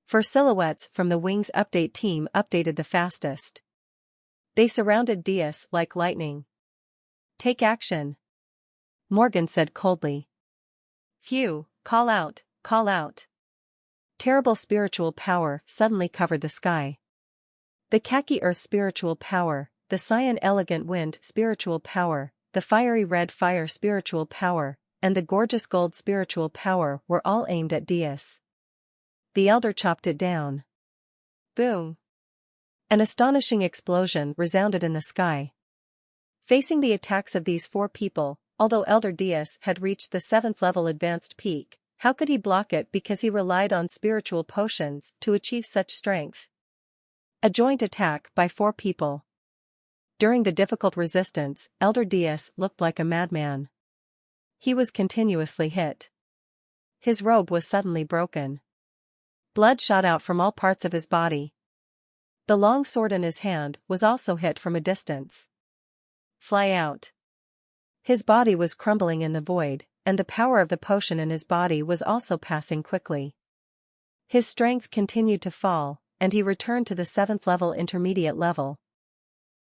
4 silhouettes from the Wings update team updated the fastest. They surrounded Diaz like lightning. Take action. Morgan said coldly. Phew, call out, call out. Terrible spiritual power suddenly covered the sky. The khaki earth spiritual power, the cyan elegant wind spiritual power, the fiery red fire spiritual power, and the gorgeous gold spiritual power were all aimed at Diaz. The elder chopped it down. Boom! An astonishing explosion resounded in the sky. Facing the attacks of these 4 people, although Elder Diaz had reached the 7th level advanced peak, how could he block it because he relied on spiritual potions to achieve such strength? A joint attack by 4 people. During the difficult resistance, Elder Diaz looked like a madman. He was continuously hit. His robe was suddenly broken. Blood shot out from all parts of his body. The long sword in his hand was also hit from a distance. Fly out. His body was crumbling in the void, and the power of the potion in his body was also passing quickly. His strength continued to fall, and he returned to the 7th level intermediate level.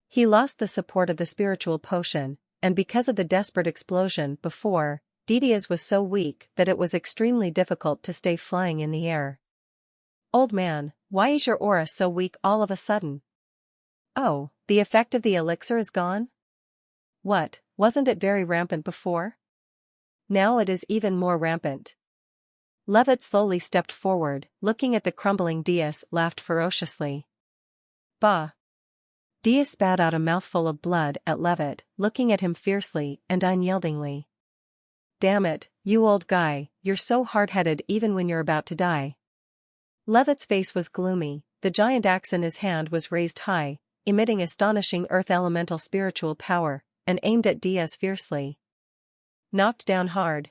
He lost the support of the spiritual potion, and because of the desperate explosion before, Diaz was so weak that it was extremely difficult to stay flying in the air. Old man, why is your aura so weak all of a sudden? Oh, the effect of the elixir is gone? What, wasn't it very rampant before? Now it is even more rampant. Levitt slowly stepped forward, looking at the crumbling Diaz, laughed ferociously. Bah! Diaz spat out a mouthful of blood at Levitt, looking at him fiercely and unyieldingly. Damn it, you old guy, you're so hard-headed even when you're about to die. Levitt's face was gloomy, the giant axe in his hand was raised high, emitting astonishing earth elemental spiritual power, and aimed at Diaz fiercely. Knocked down hard.